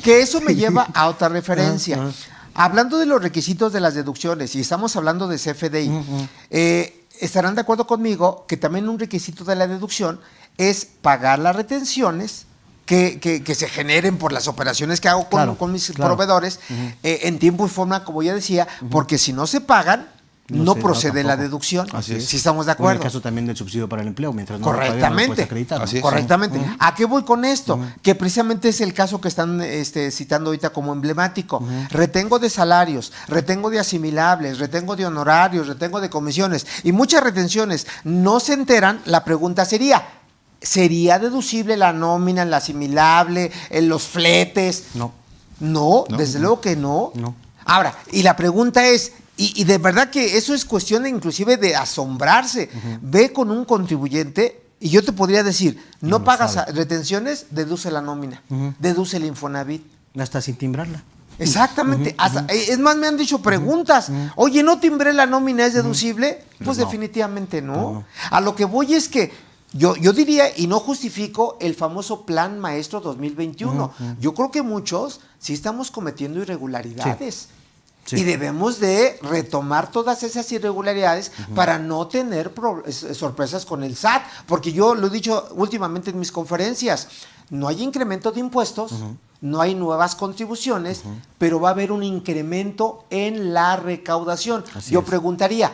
Que eso me lleva a otra referencia. Hablando de los requisitos de las deducciones, y estamos hablando de CFDI, estarán de acuerdo conmigo que también un requisito de la deducción es pagar las retenciones que se generen por las operaciones que hago con mis proveedores en tiempo y forma, como ya decía, porque si no se pagan, no procede la deducción. Así es. Si estamos de acuerdo. En el caso también del subsidio para el empleo, mientras no correctamente, lo pague, no lo puedes acreditar, ¿no? Correctamente. ¿A qué voy con esto? Que precisamente es el caso que están citando ahorita como emblemático. Retengo de salarios, retengo de asimilables, retengo de honorarios, retengo de comisiones y muchas retenciones no se enteran. La pregunta ¿sería deducible la nómina, el asimilable, los fletes? No, desde luego que no. Ahora, y la pregunta es, y de verdad que eso es cuestión inclusive de asombrarse. Ve con un contribuyente y yo te podría decir, no pagas retenciones, deduce la nómina, deduce el Infonavit. Hasta sin timbrarla. Exactamente. Es más, me han dicho preguntas. Oye, ¿no timbré la nómina? ¿Es deducible? Pues definitivamente no. A lo que voy es que yo diría, y no justifico el famoso Plan Maestro 2021. Yo creo que muchos sí estamos cometiendo irregularidades. Y debemos de retomar todas esas irregularidades para no tener sorpresas con el SAT, porque yo lo he dicho últimamente en mis conferencias, no hay incremento de impuestos, no hay nuevas contribuciones, pero va a haber un incremento en la recaudación. Yo preguntaría,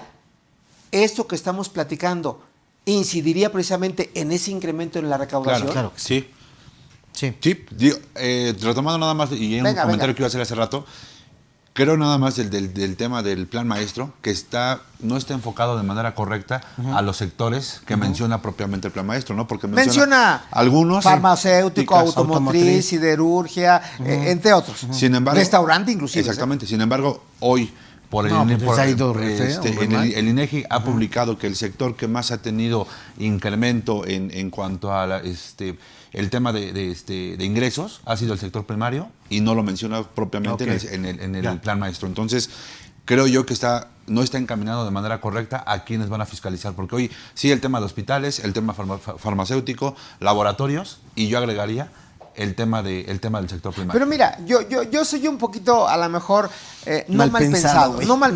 ¿esto que estamos platicando incidiría precisamente en ese incremento en la recaudación? Claro, sí. Digo, retomando nada más, y en un comentario que iba a hacer hace rato, Creo nada más del tema del plan maestro, que no está enfocado de manera correcta a los sectores que menciona propiamente el plan maestro, ¿no? Porque menciona algunos farmacéutico, automotriz, siderurgia, entre otros. Sin embargo, restaurante inclusive. Exactamente. Sin embargo, hoy el INEGI ha publicado que el sector que más ha tenido incremento en cuanto a el tema de ingresos ha sido el sector primario y no lo menciona propiamente en el plan maestro. Entonces, creo yo que no está encaminado de manera correcta a quienes van a fiscalizar, porque hoy sí el tema de hospitales, el tema farmacéutico, laboratorios, y yo agregaría el tema del sector primario. Pero mira, yo soy un poquito, a lo mejor, no mal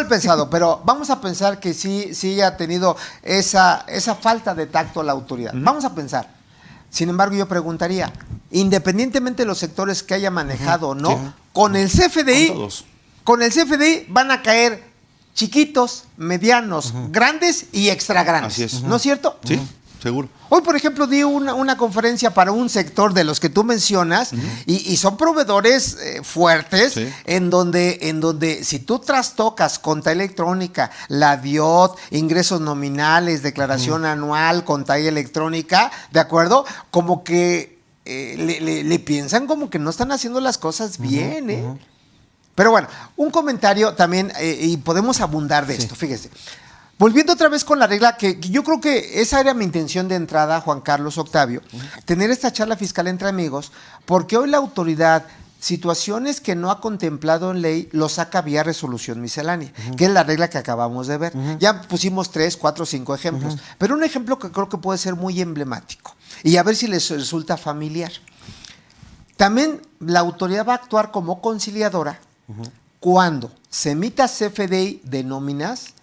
pensado, pero vamos a pensar que sí ha tenido esa falta de tacto la autoridad. Vamos a pensar. Sin embargo, yo preguntaría, independientemente de los sectores que haya manejado o no, con el CFDI van a caer chiquitos, medianos, grandes y extra grandes. Así es. ¿No es cierto? Sí, seguro. Hoy, por ejemplo, di una conferencia para un sector de los que tú mencionas y son proveedores fuertes en donde si tú trastocas contabilidad electrónica, la DIOT, ingresos nominales, declaración anual, contabilidad electrónica, ¿de acuerdo? Como que le piensan como que no están haciendo las cosas bien, ¿eh? Pero bueno, un comentario también, y podemos abundar de esto, fíjese. Volviendo otra vez con la regla, que yo creo que esa era mi intención de entrada, Juan Carlos, Octavio, tener esta charla fiscal entre amigos, porque hoy la autoridad, situaciones que no ha contemplado en ley, lo saca vía resolución miscelánea, que es la regla que acabamos de ver. Ya pusimos 3, 4, 5 ejemplos, pero un ejemplo que creo que puede ser muy emblemático, y a ver si les resulta familiar. También la autoridad va a actuar como conciliadora cuando se emita CFDI de nóminas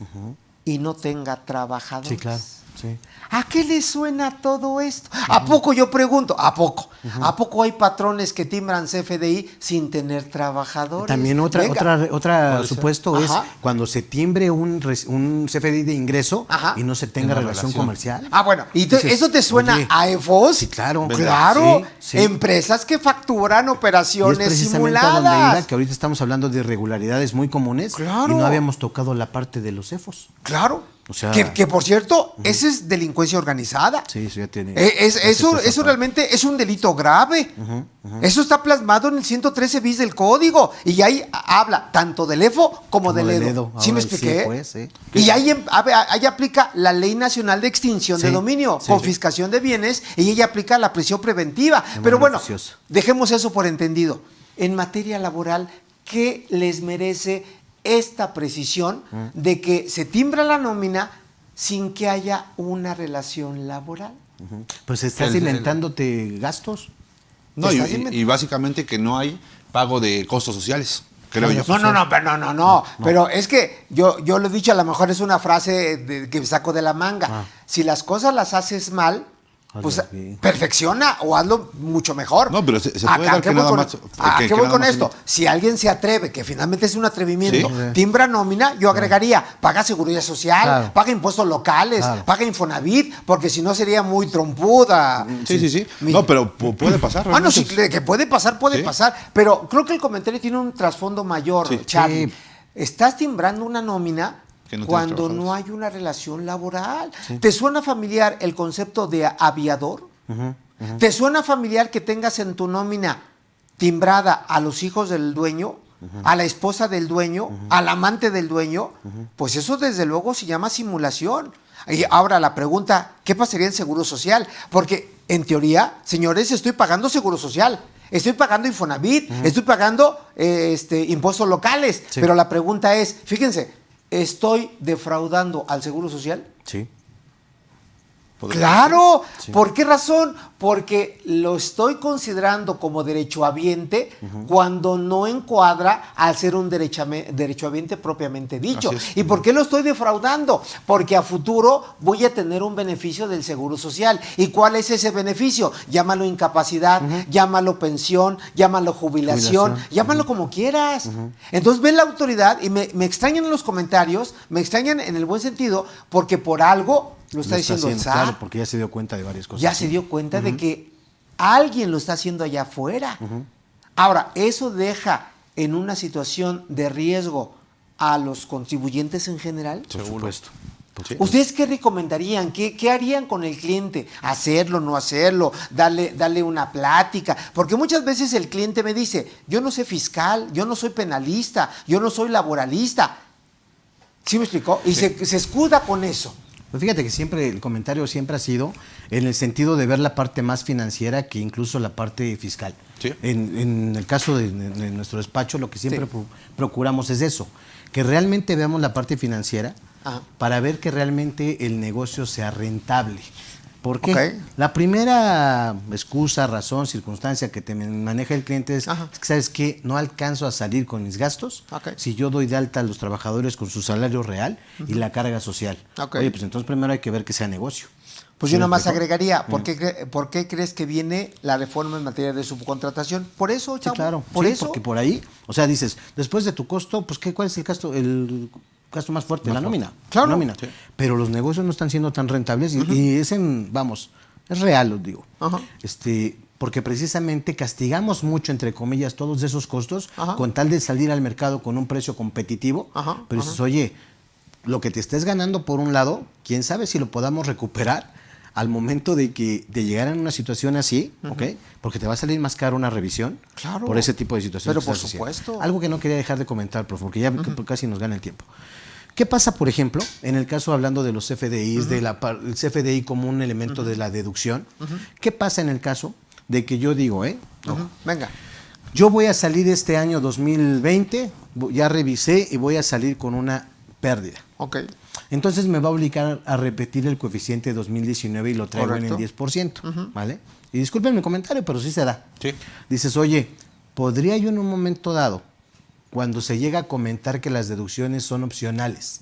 y no tenga trabajadores. Sí, claro. Sí. ¿A qué le suena todo esto? ¿A poco, yo pregunto, a poco? ¿A poco hay patrones que timbran CFDI sin tener trabajadores? También otra supuesto es cuando se timbre un CFDI de ingreso y no se tenga relación comercial. Ah, bueno, ¿y dices, eso te suena a EFOS? Sí, claro. Claro, sí. Empresas que facturan operaciones simuladas. A donde iba, que ahorita estamos hablando de irregularidades muy comunes y no habíamos tocado la parte de los EFOS. Claro. O sea, que por cierto, ese es delincuencia organizada. Sí, eso ya tiene. Eso realmente es un delito grave. Eso está plasmado en el 113 bis del código. Y ahí habla tanto del EFO como del EDO. ¿Sí me expliqué? Sí, pues, sí. Y ahí aplica la Ley Nacional de Extinción de Dominio, confiscación de bienes, y ella aplica la prisión preventiva. Pero bueno, dejemos eso por entendido. En materia laboral, ¿qué les merece esta precisión de que se timbra la nómina sin que haya una relación laboral? Pues estás inventándote gastos. No, y básicamente que no hay pago de costos sociales, creo yo. No. Pero es que yo lo he dicho, a lo mejor es una frase que saco de la manga. Si las cosas las haces mal, pues perfecciona o hazlo mucho mejor. No, pero se puede dar que nada más. ¿A qué voy con esto? Si alguien se atreve, que finalmente es un atrevimiento, timbra nómina, yo agregaría, paga seguridad social, paga impuestos locales, paga Infonavit, porque si no sería muy trompuda. Sí. No, pero puede pasar. No, sí, que puede pasar, pero creo que el comentario tiene un trasfondo mayor, Charlie. Estás timbrando una nómina cuando no hay una relación laboral. ¿Te suena familiar el concepto de aviador? ¿Te suena familiar que tengas en tu nómina timbrada a los hijos del dueño, a la esposa del dueño, al amante del dueño? Pues eso desde luego se llama simulación. Y ahora la pregunta, ¿qué pasaría en Seguro Social? Porque en teoría, señores, estoy pagando Seguro Social, estoy pagando Infonavit, estoy pagando impuestos locales, pero la pregunta es, fíjense, ¿estoy defraudando al Seguro Social? Sí. ¡Claro! Sí. ¿Por qué razón? Porque lo estoy considerando como derechohabiente cuando no encuadra al ser un derechohabiente propiamente dicho. ¿Y por qué lo estoy defraudando? Porque a futuro voy a tener un beneficio del Seguro Social. ¿Y cuál es ese beneficio? Llámalo incapacidad, llámalo pensión, llámalo jubilación, llámalo como quieras. Entonces ven la autoridad y me extrañan en los comentarios, me extrañan en el buen sentido, porque por algo lo está diciendo el SAT. Claro, porque ya se dio cuenta de varias cosas. Ya se dio cuenta de que alguien lo está haciendo allá afuera. Ahora, eso deja en una situación de riesgo a los contribuyentes en general? Por supuesto. Sí. ¿Ustedes qué recomendarían? ¿Qué harían con el cliente? ¿Hacerlo, no hacerlo? ¿Darle una plática? Porque muchas veces el cliente me dice, yo no soy fiscal, yo no soy penalista, yo no soy laboralista. ¿Sí me explicó? Y se escuda con eso. Pues fíjate que siempre el comentario siempre ha sido en el sentido de ver la parte más financiera que incluso la parte fiscal. Sí. En el caso de nuestro despacho, lo que siempre procuramos es eso, que realmente veamos la parte financiera para ver que realmente el negocio sea rentable. ¿Por qué? Okay. La primera excusa, razón, circunstancia que te maneja el cliente es que, ¿sabes qué? No alcanzo a salir con mis gastos si yo doy de alta a los trabajadores con su salario real y la carga social. Oye, pues entonces primero hay que ver que sea negocio. Pues yo nada más agregaría, ¿por qué crees que viene la reforma en materia de subcontratación? ¿Por eso, Chavo? Sí, claro. ¿Por eso? Porque por ahí, o sea, dices, después de tu costo, pues ¿cuál es el gasto? El gasto más fuerte, la nómina. Claro. La nómina. Sí. Pero los negocios no están siendo tan rentables y es es real, os digo. Porque precisamente castigamos mucho, entre comillas, todos esos costos con tal de salir al mercado con un precio competitivo. Pero dices, oye, lo que te estés ganando por un lado, quién sabe si lo podamos recuperar al momento de llegar a una situación así, ¿ok? Porque te va a salir más caro una revisión por ese tipo de situaciones. Pero por supuesto. Algo que no quería dejar de comentar, profe, porque ya casi nos gana el tiempo. ¿Qué pasa, por ejemplo, en el caso hablando de los CFDIs, el CFDI como un elemento de la deducción? ¿Qué pasa en el caso de que yo digo, venga, yo voy a salir este año 2020, ya revisé y voy a salir con una pérdida? Ok. Entonces me va a obligar a repetir el coeficiente de 2019 y lo traigo en el 10%, ¿vale? Y disculpen mi comentario, pero sí se da. Sí. Dices, oye, ¿podría yo en un momento dado, cuando se llega a comentar que las deducciones son opcionales,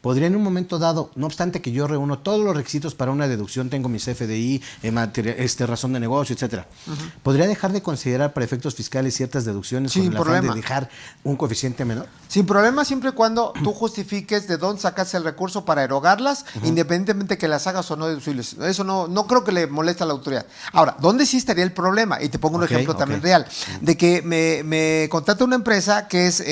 podría en un momento dado, no obstante que yo reúno todos los requisitos para una deducción, tengo mi CFDI, razón de negocio, etcétera, podría dejar de considerar para efectos fiscales ciertas deducciones con el afán de dejar un coeficiente menor? Sin problema, siempre y cuando tú justifiques de dónde sacaste el recurso para erogarlas, independientemente que las hagas o no deducibles. Eso no creo que le moleste a la autoridad. Ahora, ¿dónde sí estaría el problema? Y te pongo un ejemplo también real, de que me contrata una empresa que es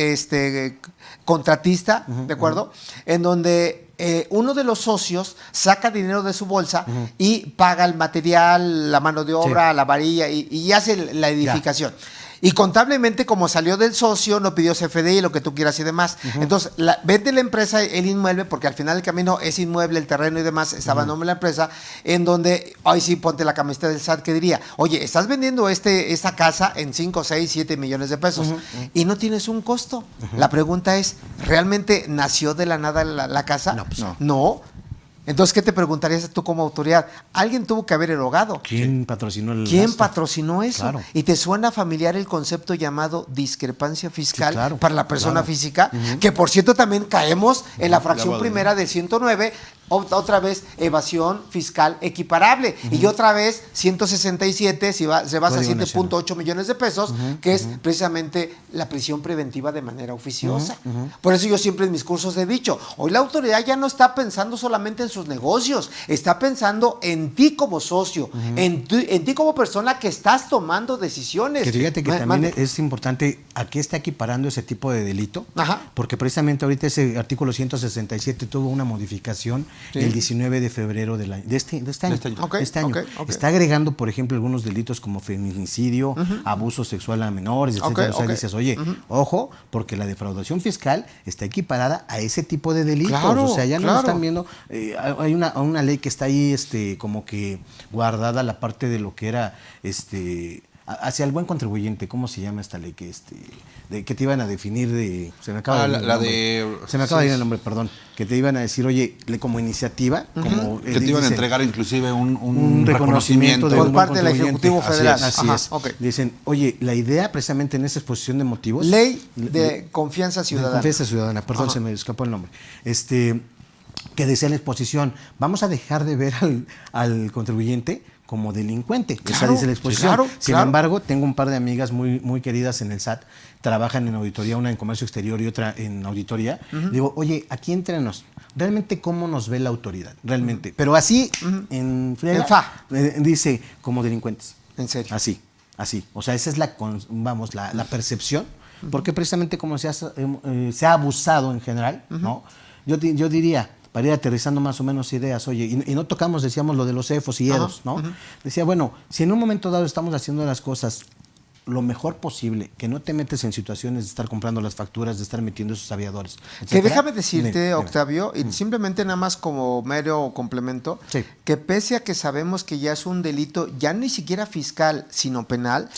contratista, ¿de acuerdo? En donde uno de los socios saca dinero de su bolsa y paga el material, la mano de obra, la varilla y hace la edificación. Y contablemente, como salió del socio, no pidió CFDI, lo que tú quieras y demás. Entonces, vende la empresa el inmueble, porque al final del camino es inmueble, el terreno y demás, estaba en nombre de la empresa, en donde, hoy sí, ponte la camiseta del SAT, que diría, oye, estás vendiendo esta casa en 5, 6, 7 millones de pesos y no tienes un costo. La pregunta es, ¿realmente nació de la nada la casa? No, pues no. No. Entonces, ¿qué te preguntarías tú como autoridad? Alguien tuvo que haber erogado. ¿Quién patrocinó el ¿Quién gasto? patrocinó eso? Claro. ¿Y te suena familiar el concepto llamado discrepancia fiscal para la persona física? Que, por cierto, también caemos en la fracción primera de 109, otra vez evasión fiscal equiparable. Y otra vez 167, se basa en 7.8 millones de pesos, que es precisamente la prisión preventiva de manera oficiosa. Por eso yo siempre en mis cursos he dicho, hoy la autoridad ya no está pensando solamente en sus negocios, está pensando en ti como socio, en ti como persona que estás tomando decisiones. Que fíjate que también es importante a qué está equiparando ese tipo de delito, porque precisamente ahorita ese artículo 167 tuvo una modificación el 19 de febrero de este año. Está agregando, por ejemplo, algunos delitos como feminicidio, abuso sexual a menores, etcétera. O sea, dices, oye, ojo, porque la defraudación fiscal está equiparada a ese tipo de delitos. Claro, o sea, ya no están viendo, hay una ley que está ahí como que guardada la parte de lo que era hacia el buen contribuyente. ¿Cómo se llama esta ley que te iban a definir se me acaba de ir el nombre, perdón, que te iban a decir, oye, como iniciativa, como que te iban a entregar inclusive un reconocimiento por parte del Ejecutivo Federal. Así es. Dicen, oye, la idea precisamente en esa exposición de motivos, ley de confianza ciudadana. Confianza ciudadana, perdón, se me escapó el nombre. Que decía en la exposición, vamos a dejar de ver al contribuyente como delincuente. Esa dice la exposición. Sin embargo, tengo un par de amigas muy, muy queridas en el SAT, trabajan en auditoría, una en comercio exterior y otra en auditoría. Digo, oye, aquí éntrenos, ¿realmente cómo nos ve la autoridad? Realmente. Pero así, dice, como delincuentes. ¿En serio? Así. O sea, esa es la percepción Porque precisamente como se ha abusado en general, ¿no? Yo diría, para ir aterrizando más o menos ideas, oye, y no tocamos, decíamos lo de los EFOS y EDOS, ¿no? Decía, bueno, si en un momento dado estamos haciendo las cosas lo mejor posible, que no te metes en situaciones de estar comprando las facturas, de estar metiendo esos aviadores, etcétera. Que déjame decirte, Octavio, y simplemente nada más como mero complemento, que pese a que sabemos que ya es un delito, ya ni siquiera fiscal, sino penal,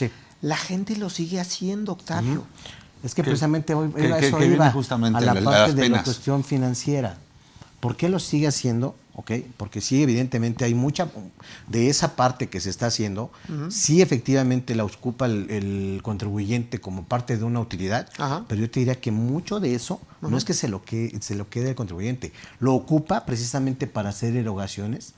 la gente lo sigue haciendo, Octavio. Es que precisamente hoy eso iba justamente a la parte de la cuestión financiera. ¿Por qué lo sigue haciendo? Porque sí, evidentemente hay mucha de esa parte que se está haciendo, sí efectivamente la ocupa el contribuyente como parte de una utilidad, pero yo te diría que mucho de eso no es que se lo quede el contribuyente, lo ocupa precisamente para hacer erogaciones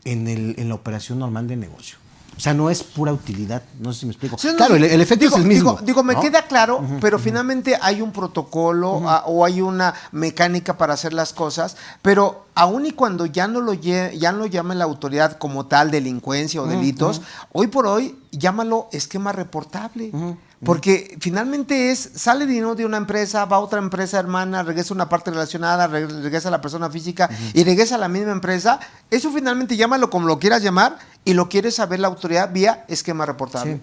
en la operación normal de negocio. O sea, no es pura utilidad, no sé si me explico. Sí, claro, el efecto es el mismo. Me queda claro, pero finalmente hay un protocolo o hay una mecánica para hacer las cosas, pero aun y cuando ya no lo llame la autoridad como tal, delincuencia o delitos, hoy por hoy llámalo esquema reportable. Porque finalmente sale dinero de una empresa, va a otra empresa hermana, regresa una parte relacionada, regresa a la persona física y regresa a la misma empresa. Eso finalmente llámalo como lo quieras llamar y lo quiere saber la autoridad vía esquema reportable.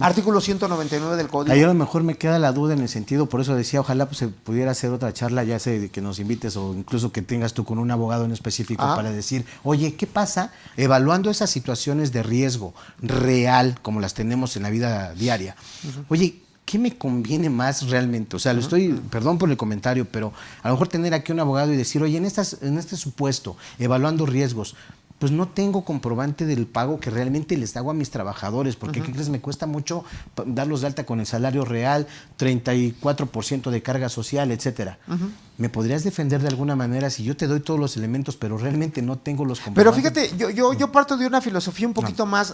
Artículo 199 del Código. Ahí a lo mejor me queda la duda en el sentido, por eso decía, ojalá pues, se pudiera hacer otra charla, ya sé, que nos invites o incluso que tengas tú con un abogado en específico para decir, oye, ¿qué pasa evaluando esas situaciones de riesgo real como las tenemos en la vida diaria? Oye, ¿qué me conviene más realmente? O sea, perdón por el comentario, pero a lo mejor tener aquí un abogado y decir, oye, en este supuesto, evaluando riesgos, pues no tengo comprobante del pago que realmente les hago a mis trabajadores, porque ¿qué crees? Me cuesta mucho darlos de alta con el salario real, 34% de carga social, etcétera. ¿Me podrías defender de alguna manera si yo te doy todos los elementos, pero realmente no tengo los comprobantes? Pero fíjate, yo parto de una filosofía un poquito más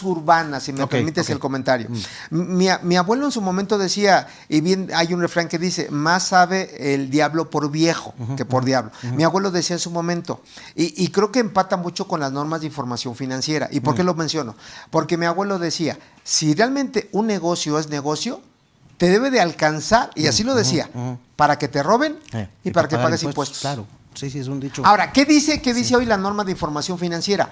urbana, si me permites el comentario. Mi abuelo en su momento decía, y bien hay un refrán que dice, más sabe el diablo por viejo que por diablo. Mi abuelo decía en su momento, y creo que empata mucho con las normas de información financiera. ¿Y por qué lo menciono? Porque mi abuelo decía, si realmente un negocio es negocio, te debe de alcanzar, y así lo decía, para que te roben y para que pagues impuestos. Claro, sí, es un dicho. Ahora, ¿qué dice hoy la norma de información financiera?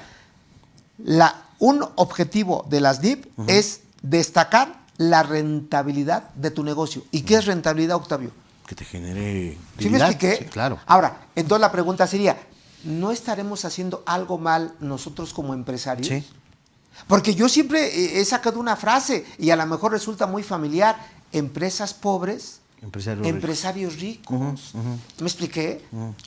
Un objetivo de las NIF es destacar la rentabilidad de tu negocio. ¿Y qué es rentabilidad, Octavio? Que te genere utilidad. ¿Sí me expliqué? Sí, claro. Ahora, entonces la pregunta sería, ¿no estaremos haciendo algo mal nosotros como empresarios? Sí. Porque yo siempre he sacado una frase y a lo mejor resulta muy familiar. Empresas pobres, empresarios ricos. ¿Me expliqué?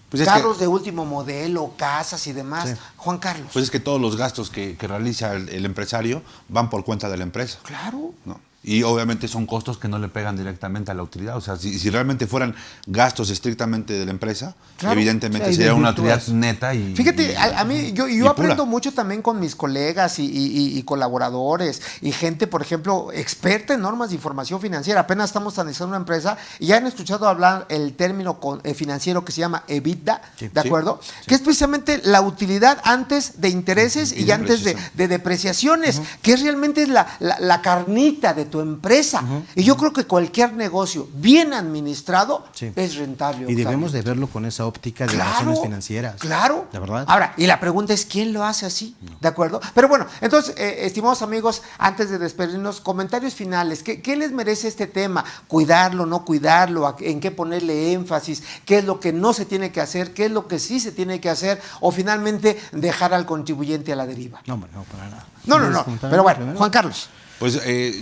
Pues carros de último modelo, casas y demás. Sí. Juan Carlos. Pues es que todos los gastos que realiza el empresario van por cuenta de la empresa. Claro. ¿No? Y obviamente son costos que no le pegan directamente a la utilidad. O sea, si realmente fueran gastos estrictamente de la empresa, claro, evidentemente sería una utilidad neta y... Fíjate, a mí, yo aprendo mucho también con mis colegas y colaboradores y gente, por ejemplo, experta en normas de información financiera. Apenas estamos analizando una empresa y ya han escuchado hablar el término financiero que se llama EBITDA, ¿de acuerdo? Sí. Que es precisamente la utilidad antes de intereses y antes de depreciaciones, que realmente es la carnita de tu empresa. Y yo creo que cualquier negocio bien administrado es rentable. Y debemos de verlo con esa óptica de razones financieras. Claro. ¿De verdad? Ahora, y la pregunta es, ¿quién lo hace así? ¿De acuerdo? Pero bueno, entonces, estimados amigos, antes de despedirnos, comentarios finales. ¿Qué les merece este tema? ¿Cuidarlo, no cuidarlo? ¿En qué ponerle énfasis? ¿Qué es lo que no se tiene que hacer? ¿Qué es lo que sí se tiene que hacer? ¿O finalmente dejar al contribuyente a la deriva? No, para nada. No. Pero bueno, Juan Carlos. Pues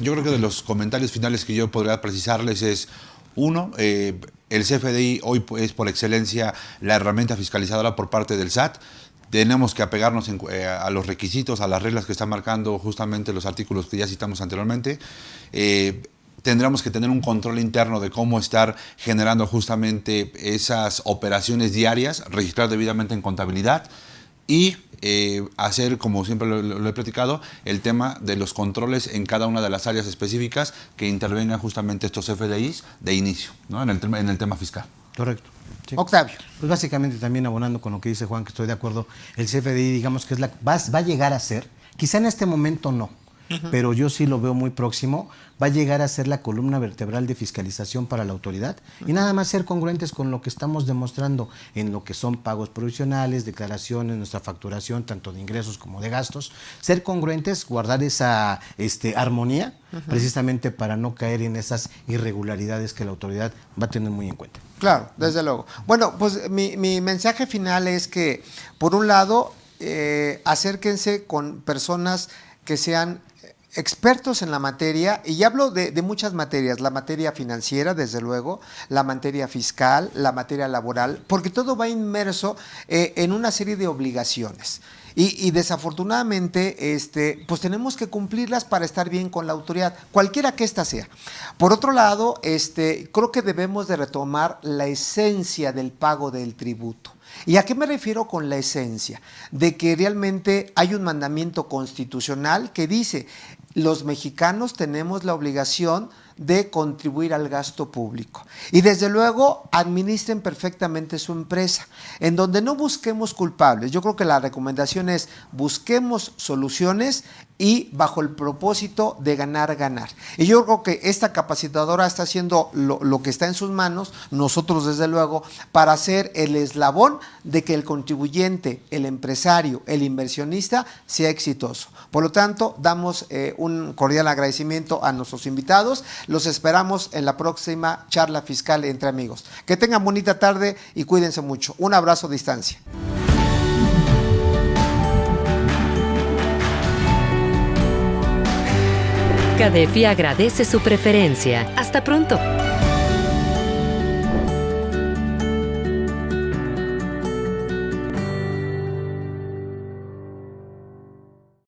yo creo que de los comentarios finales que yo podría precisarles es, uno, el CFDI hoy es por excelencia la herramienta fiscalizadora por parte del SAT. Tenemos que apegarnos a los requisitos, a las reglas que están marcando justamente los artículos que ya citamos anteriormente. Tendremos que tener un control interno de cómo estar generando justamente esas operaciones diarias, registrar debidamente en contabilidad y hacer, como siempre lo he platicado, el tema de los controles en cada una de las áreas específicas que intervengan justamente estos FDIs de inicio, ¿no? en el tema fiscal. Correcto. Sí. Octavio. Pues básicamente también abonando con lo que dice Juan, que estoy de acuerdo, el CFDI digamos que va a llegar a ser, quizá en este momento no, pero yo sí lo veo muy próximo. Va a llegar a ser la columna vertebral de fiscalización para la autoridad y nada más ser congruentes con lo que estamos demostrando en lo que son pagos provisionales, declaraciones, nuestra facturación, tanto de ingresos como de gastos. Ser congruentes, guardar esa armonía, precisamente para no caer en esas irregularidades que la autoridad va a tener muy en cuenta. Claro, desde luego. Bueno, pues mi mensaje final es que, por un lado, acérquense con personas que sean expertos en la materia, y hablo de muchas materias, la materia financiera, desde luego, la materia fiscal, la materia laboral, porque todo va inmerso en una serie de obligaciones. Y desafortunadamente, pues tenemos que cumplirlas para estar bien con la autoridad, cualquiera que ésta sea. Por otro lado, creo que debemos de retomar la esencia del pago del tributo. ¿Y a qué me refiero con la esencia? De que realmente hay un mandamiento constitucional que dice: los mexicanos tenemos la obligación de contribuir al gasto público. Y desde luego administren perfectamente su empresa, en donde no busquemos culpables. Yo creo que la recomendación es: busquemos soluciones y bajo el propósito de ganar, ganar. Y yo creo que esta capacitadora está haciendo lo que está en sus manos, nosotros desde luego, para ser el eslabón de que el contribuyente, el empresario, el inversionista sea exitoso. Por lo tanto, damos un cordial agradecimiento a nuestros invitados. Los esperamos en la próxima charla fiscal entre amigos. Que tengan bonita tarde y cuídense mucho. Un abrazo a distancia. CADEFI agradece su preferencia. Hasta pronto.